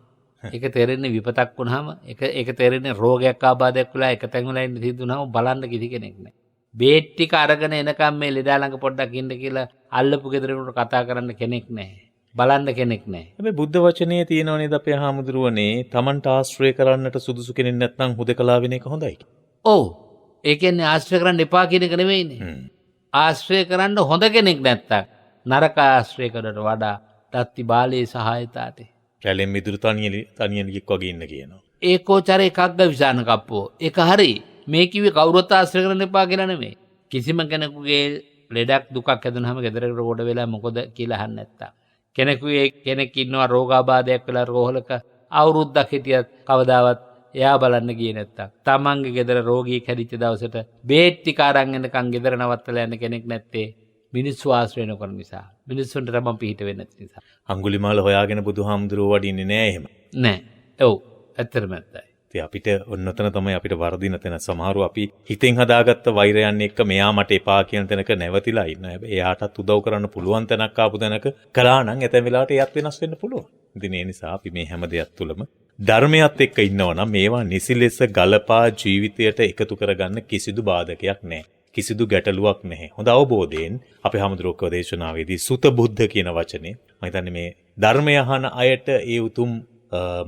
ඒක තේරෙන්නේ විපතක් වුණාම, ඒක තේරෙන්නේ රෝගයක් ආබාධයක් වෙලා එක තැන් වල ඉන්න සිද්ධ වුණාම බලන්න කිසි කෙනෙක් නැහැ. බේත් ටික අරගෙන එනකම් මේ ලෙඩා ළඟ පොඩ්ඩක් ඉන්න කියලා අල්ලපු ගෙදරකට කතා කරන්න කෙනෙක් නැහැ. බලන්න කෙනෙක් නැහැ. හැබැයි බුද්ධ වචනේ තියෙනව නේද අපේ හාමුදුරුවනේ තමන්ට ආශ්‍රය කරන්නට සුදුසු කෙනෙක් නැත්නම් හුදකලා වෙන එක හොඳයි. ඔව්. ඒ කියන්නේ ආශ්‍රය කරන්න එපා කියන එක නෙවෙයිනේ. ආශ්‍රය කරන්න හොඳ කෙනෙක් නැත්තම් නරක ආශ්‍රය කරනට වඩා තත්ති බාලේ සහායතාට. කැලෙන් මිදුරු තනියෙක් වගේ ඉන්න කියනවා. ඒකෝචර එකක්ද විසාන කප්පෝ. ඒක හරි. මේ කිව්වේ කවුරුත් ආශ්‍රය කරන්න එපා කියලා නෙමෙයි. කිසිම කෙනෙකුගේ ලෙඩක් දුකක් හැදුනහම ගෙදරකට කොට වෙලා මොකද කියලා අහන්න නැත්තම්. කෙනෙක් ඉන්නවා රෝගාබාධයක් වෙලා රෝහලක අවුරුද්දක් හිටියත් කවදාවත් එයා බලන්න ගියේ නැත්තම්. තමන්ගේ ගෙදර රෝගියෙක් හැදිච්ච දවසට බේත් ටික අරන් එනකන් ගෙදර නවත්තලා යන කෙනෙක් නැත්තේ මිනිස්සු ආශ්‍රය නොකරන නිසා. මිනිස්සුන්ට තමන් පිහිට වෙන්නේ නැති නිසා. අඟුලිමාල හොයාගෙන බුදුහාමුදුරුවෝ වඩින්නේ නෑ එහෙම. නෑ. ඔව්. ඇත්තටම ඇත්තයි. අපිට ඔන්නතන තමයි අපිට වරදින තැන. සමහරව අපි හිතෙන් හදාගත්ත වෛරයන් එක්ක මෙයා මට එපා කියන තැනක නැවතිලා ඉන්න. හැබැයි එයාටත් උදව් කරන්න පුළුවන් තැනක් ආපු තැනක කළා නම් ඇතැම් වෙලාවට එයත් වෙනස් වෙන්න පුළුවන්. ඉතින් ඒ නිසා අපි මේ හැම දෙයක් තුළම ධර්මයත් එක්ක ඉන්නවා නම් මේවා නිසි ලෙස ගලපා ජීවිතයට එකතු කරගන්න කිසිදු බාධකයක් නැහැ. කිසිදු ගැටලුවක් නැහැ. හොඳ අවබෝධයෙන් අපේ හැමදෙරෝක්ක දේශනාවේදී සුත බුද්ධ කියන වචනේ මම හිතන්නේ මේ ධර්මය අහන අයට ඒ උතුම්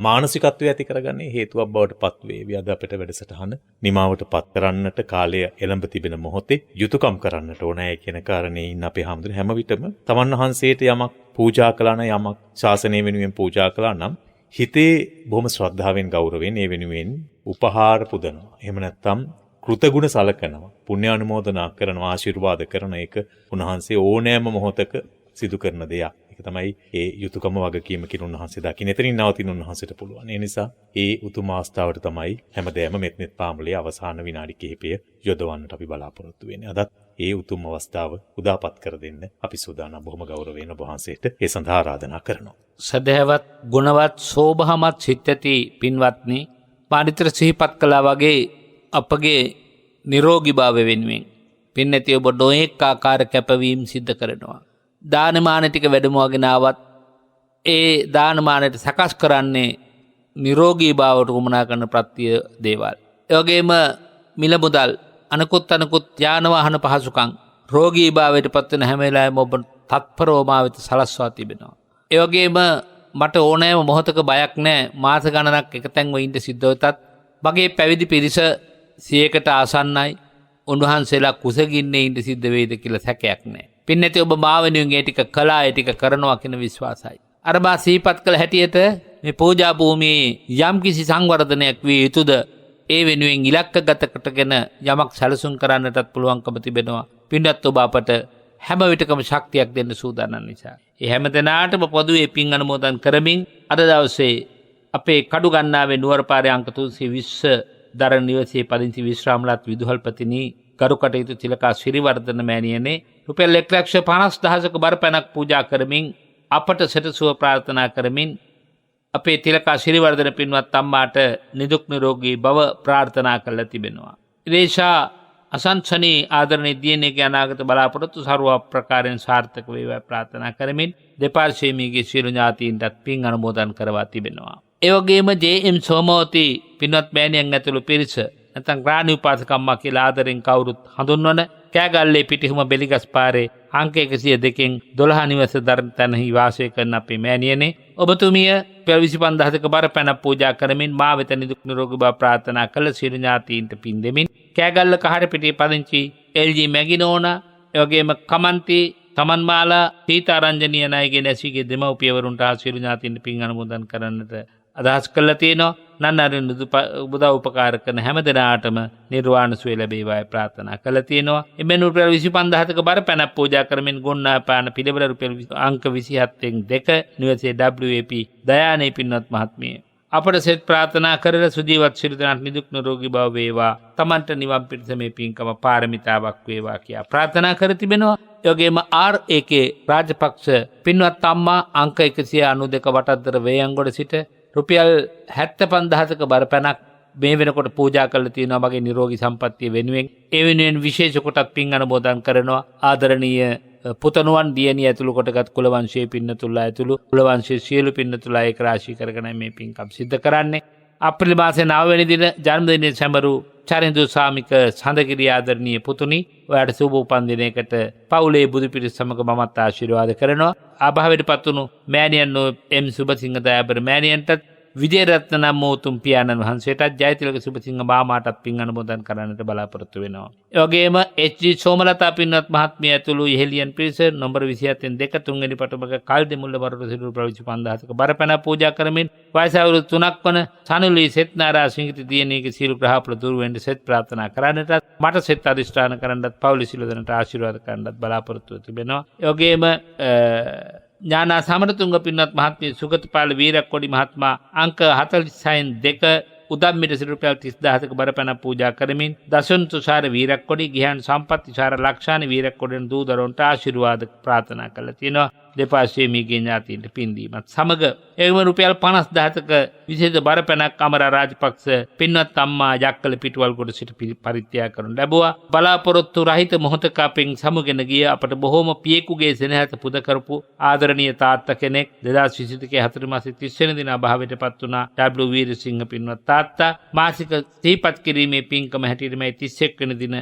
මානසිකත්වය ඇති කරගන්නේ හේතුවක් බවට පත් වේවි. අද අපිට වැඩසටහන නිමාවට පත් කරන්නට කාලය එළඹ තිබෙන මොහොතේ යුතුයකම් කරන්නට ඕනෑ කියන කාරණේ ඉන්න අපේ හැමදෙර හැම විටම තමන් වහන්සේට යමක් පූජා කළා නම් යමක් ශාසනය වෙනුවෙන් පූජා කළා නම් හිතේ බොහොම ශ්‍රද්ධාවෙන් ගෞරවයෙන් ඒ වෙනුවෙන් උපහාර පුදනවා. එහෙම නැත්නම් කෘතගුණ සලකනවා. පුණ්‍ය අනුමෝදනා කරනවා, ආශිර්වාද කරන එක උන්වහන්සේ ඕනෑම මොහොතක සිදු කරන දෙයක්. ඒක තමයි ඒ යුතුයකම වගකීමකින් උන්වහන්සේ දකින්න. එතනින් නවතින උන්වහන්සේට පුළුවන්. ඒ නිසා ඒ උතුම් අවස්ථාවට තමයි හැමදේම මෙත්නෙත් පාමුලේ අවසාන විනාඩි කිහිපය යොදවන්නට අපි බලාපොරොත්තු වෙන්නේ. අදත් ඒ උතුම් අවස්ථාව උදාපත් කර දෙන්න අපි සූදානම්. බොහොම ගෞරවයෙන් ඔබ වහන්සේට ඒ සඳහා ආරාධනා කරනවා. සදහැවත් ගුණවත් සෝභාමත් සිත් ඇති පින්වත්නි, පාරිත්‍ර සිහිපත් කළා වගේ අපගේ නිරෝගීභාවය වෙනුවෙන් පින්නැති ඔබ නොඑක ආකාර කැපවීම් සිද්ධ කරනවා. දානමාන ටික වැඩමුවගෙන ආවත් ඒ දානමානයට සකස් කරන්නේ නිරෝගී භාවයට උමනා කරන ප්‍රත්‍ය දේවල්. ඒ වගේම මිල මුදල් අනකුත් යාන වාහන පහසුකම් රෝගී භාවයට පත්වෙන හැම වෙලාවෙම ඔබ තත්පරව මා වෙත සලස්වා තිබෙනවා. ඒ වගේම මට ඕනෑම මොහොතක බයක් නැහැ මාස ගණනක් එක තැන්ව ඉන්න සිද්ධ වෙතත් මගේ පැවිදි පිරිස 100කට ආසන්නයි උන්වහන්සේලා කුසගින්නේ ඉන්න සිද්ධ වේද කියලා සැකයක් නැහැ. පින්නැති ඔබ මා වෙනුවෙන් ඒ ටික කළා ඒ ටික කරනවා කියන විශ්වාසයි. අර මා සිහිපත් කළ හැටියට මේ පූජා භූමියේ යම් කිසි සංවර්ධනයක් විය යුතුද ඒ වෙනුවෙන් ඉලක්කගත කොටගෙන යමක් සැලසුම් කරන්නටත් පුළුවන්කම තිබෙනවා. පින්නත් ඔබ අපට හැම විටකම ශක්තියක් දෙන්න සූදානම් නිසා. ඒ හැම දෙනාටම පොදුවේ පින් අනුමෝදන් කරමින් අද දවසේ අපේ කඩු ගන්නාවේ නුවරපාරේ අංක 320 දරණ නිවසේ පදිංචි විශ්‍රාමලත් විදුහල්පතිනි ගරු කටයුතු තිලකා ශිරිවර්ධන මෑණියනේ රුපියල් 1,50,000ක බරපැනක් පූජා කරමින් අපට සැටසුව ප්‍රාර්ථනා කරමින් අපේ තිලකා ශිරිවර්ධන පින්වත් අම්මාට නිදුක් නිරෝගී බව ප්‍රාර්ථනා කරලා තිබෙනවා. ඉරේෂා අසංසනී ආදරණීය දියණියගේ අනාගත බලාපොරොත්තු ਸਰව ප්‍රකාරයෙන් සාර්ථක වේවා ප්‍රාර්ථනා කරමින් දෙපාර්ශ්වයේමගේ සියලු ඥාතීන්ටත් පින් අනුමෝදන් කරවා තිබෙනවා. ඒ වගේම ජේ.එම්. සෝමවති පින්වත් මෑණියන් ඇතුළු පිරිස නැත්නම් ග්‍රාණි උපාසකම්මා කියලා ආදරෙන් කවුරුත් හඳුන්වන කෑගල්ලේ පිටිහුම බෙලිගස් පාරේ අංක 102කින් 12 නිවස දරන තැනෙහි වාසය කරන අපේ මෑණියනේ ඔබතුමිය 25000ක බරපැන පූජා කරමින් මා වෙත නිදුක් නිරෝගී බව ප්‍රාර්ථනා කළ සියලු ඥාතීන්ට පින් දෙමින් කෑගල්ල කහරපිටියේ පදිංචි එල්.ජී. මැගිනෝනා එවැගේම කමන්ති තමන්මාලා සීතාරංජනීය නායකගේ නැසීගේ දෙමව්පියවරුන්ට සියලු ඥාතීන්ට පින් අනුමෝදන් කරන්නට අදහස් කළා තියෙනවා. නන්නරින් උදව් උපකාර කරන හැම දෙනාටම නිර්වාණ සුවය ලැබේවායි ප්‍රාර්ථනා කළා තියෙනවා. එමෙන්න රුපියල් 25000ක බරපැනක් පූජා කරමින් ගොන්නාපාන පිළිවෙල රුපියල් අංක 27න් 2 නිවසේ WAP දයානේ පින්වත් මහත්මිය අපට සෙත් ප්‍රාර්ථනා කරලා සුජීවත් සිරිතනක් නිදුක් නිරෝගී බව වේවා. තමන්ට නිවන් පිණිස මේ පින්කම පාරමිතාවක් වේවා කියා ප්‍රාර්ථනා කර තිබෙනවා. ඒ වගේම RAK රාජපක්ෂ පින්වත් අම්මා අංක 192 වටද්දර වේයන්ගොඩ සිට රුපියල් 75000ක බරපැනක් මේ වෙනකොට පූජා කරලා තියෙනවා මගේ නිරෝගී සම්පන්නිය වෙනුවෙන්. ඒ වෙනුවෙන් විශේෂ කොටත් පින් අනුමෝදන් කරනවා. ආදරණීය පුතණුවන් දියණිය ඇතුළු කොටගත් කුල වංශයේ පින්නතුල්ලා ඇතුළු කුල වංශයේ සියලු පින්නතුල්ලා ඒක රාශී කරගෙන මේ පින්කම් සිද්ධ කරන්නේ. අප්‍රේල් මාසේ 9 වෙනි දින ජන්මදිනයේ සැමරු චරින්දු සාමික සඳගිරිය ආදරණීය පුතුණි ඔයාට සුබ උපන්දිනයකට පවුලේ බුදු පිරිස සමග මමත් ආශිර්වාද කරනවා. අභාවයටපත් වුණු මෑණියන් එම් සුබසිංහ දයාබර මෑණියන්ටත් විජේරත්න නම් උතුම් පියාණන් වහන්සේටත් ජයතිලක සුබසිංහ මාමාටත් පින් අනුමෝදන් කරන්නට බලාපොරොත්තු වෙනවා. ඒ වගේම එච්.ජී. සෝමලතා පින්වත් මහත්මිය ඇතුළු ඉහෙලියන් පිරිස නම්බර 27න් 2 තුන්වෙනි පටුමක කල්දෙමුල්ල වරට සිටු 25000ක බරපැන පූජා කරමින් වයස අවුරුදු 3ක් වන සනුලී සෙත්නාරා සිංහිත දියණියගේ සියලු ග්‍රහපල දුර වෙන්න සෙත් ප්‍රාර්ථනා කරන්නටත් මට සෙත් අධිෂ්ඨාන කරන්නටත් පවුලි සියලු දෙනාට ආශිර්වාද කරන්නත් බලාපොරොත්තු තිබෙනවා. ඒ වගේම ඥානා සමරතුංග පින්වත් මහත්මිය සුගතපාල වීරක්කොඩි මහත්මයා අංක 46න් 2 උදම්මිට රුපියල් 30000ක බරපැන පූජා කරමින් දසුන් තුෂාර වීරක්කොඩි ගිහන් සම්පත් තුෂාර ලක්ෂානි වීරක්කොඩින් දූ දරුවන්ට ආශිර්වාද ප්‍රාර්ථනා කළා තියෙනවා. දෙපාර්ශ්වයේ මිගේ ඥාතීන්ට පින් දීමත් සමග එවම රුපියල් 50000ක විශේෂ බරපැනක් අමර රාජපක්ෂ පින්වත් අම්මා යක්කල පිටුවල් කොට සිට පරිත්‍යාග කරනු ලැබුවා. බලාපොරොත්තු රහිත මොහොතක අපෙන් සමුගෙන ගිය අපට බොහෝම පියෙකුගේ සෙනෙහස පුද කරපු ආදරණීය තාත්තා කෙනෙක් 2022 4 මාසේ 30 වෙනි දින අභාවයටපත් වුණා. W වීරසිංහ පින්වත් තාත්තා මාසික සිහිපත් කිරීමේ පින්කම හැටියට මේ 31 වෙනි දින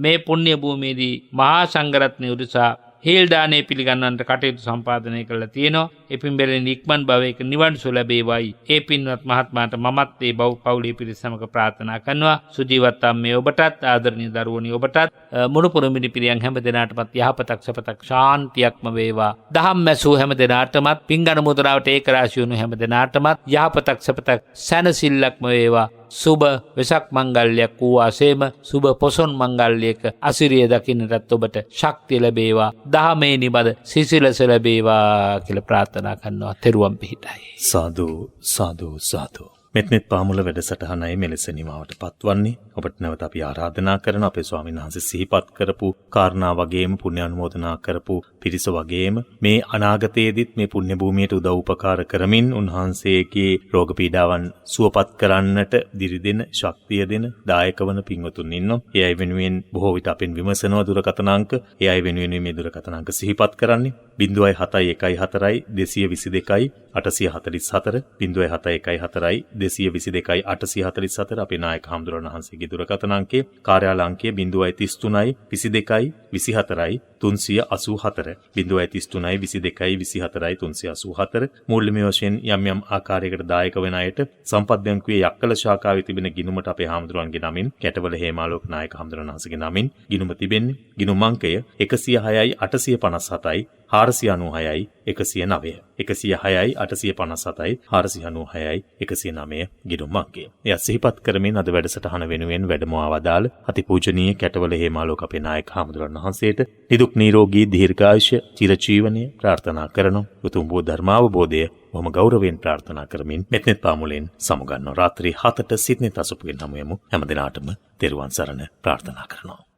මේ පුණ්‍ය භූමියේදී මහා සංඝරත්නය උදෙසා හේල් දානේ පිළිගන්නන්ට කටයුතු සම්පාදනය කළා තියෙනවා. ඒ පින්බෙරෙන් ඉක්මන් භවයක නිවන් සුව ලැබේවයි. ඒ පින්වත් මහත්මයාට මමත් ඒ පවුලේ පිරිස සමග ප්‍රාර්ථනා කරනවා. සුජීවත් අම්මේ ඔබටත් ආදරණීය දරුවනි ඔබටත් මුණුපුරු මිනිපිරියන් හැම දෙනාටමත් යහපතක් සපතක් ශාන්තියක්ම වේවා. දහම් මැසූ හැම දෙනාටමත් පින් අනුමෝදනාවට ඒක රාශී වුණු හැම දෙනාටමත් යහපතක් සපතක් සැනසෙල්ලක්ම වේවා. සුබ වෙසක් මංගල්‍යයක් වූ ආසේම සුබ පොසොන් මංගල්‍යයක අසිරිය දකින්නටත් ඔබට ශක්තිය ලැබේවා. දහමේ නිබද සිසිලස ලැබේවා කියලා ප්‍රාර්ථනා කරනවා. තෙරුවන් පිහිටයි. සාදු සාදු සාදු. මෙත්නෙත් පාමුල වැඩසටහනයි මෙලෙස නිමාවට පත්වන්නේ. ඔබට නැවත අපි ආරාධනා කරන අපේ ස්වාමීන් වහන්සේ සිහිපත් කරපු කාරණා වගේම පුණ්‍ය අනුමෝදනා කරපු පිරිස වගේම මේ අනාගතයේදීත් මේ පුණ්‍ය භූමියට උදව් උපකාර කරමින් උන්වහන්සේගේ රෝග පීඩාවන් සුවපත් කරන්නට දිරිදෙන ශක්තිය දෙන දායක වන පින්වතුන් ඉන්නවා. ඒ අය වෙනුවෙන් බොහෝ විට අපෙන් විමසනවා දුරකථන අංක. ඒ අය වෙනුවෙන් මේ දුරකථන අංක සිහිපත් කරන්නේ 07114 222 844 07114 222 844 අපේ නායක හාමුදුරන් වහන්සේගේ දුරකථන අංකය, කාර්යාල අංකය 033 22 24 384 033 22 24 384. මූල්‍යමය වශයෙන් යම් ආකාරයකට දායක වෙන අයට සම්පත් බැංකුවේ යක්කල ශාඛාවේ තිබෙන ගිණුමට අපේ හාමුදුරන්ගේ නමින්, කැටවල හේමාලෝක නායක හාමුදුරන් වහන්සේගේ නමින් ගිණුම තිබෙන්නේ. ගිණුම අංකය 106යි 857යි 496යි 109. 106යි 857යි 496යි 109 ගිණුම අංකය. එය සිහිපත් කරමින් අද වැඩසටහන වෙනුවෙන් වැඩමවා වදාළ අතිපූජනීය කැටවල හේමාලෝක අපේ නායක හාමුදුරන් වහන්සේට නිදුක් නිරෝගී දීර්ඝායුෂ චිරජීවනය ප්‍රාර්ථනා කරනවා. උතුම් වූ ධර්මාවබෝධය බොහොම ගෞරවයෙන් ප්‍රාර්ථනා කරමින් මෙත්නෙත් පාමුලෙන් සමුගන්නවා. රාත්‍රී 7ට සිඩ්නි තසුපුවෙන් හමු යමු. හැම දිනාටම තෙරුවන් සරණ ප්‍රාර්ථනා කරනවා.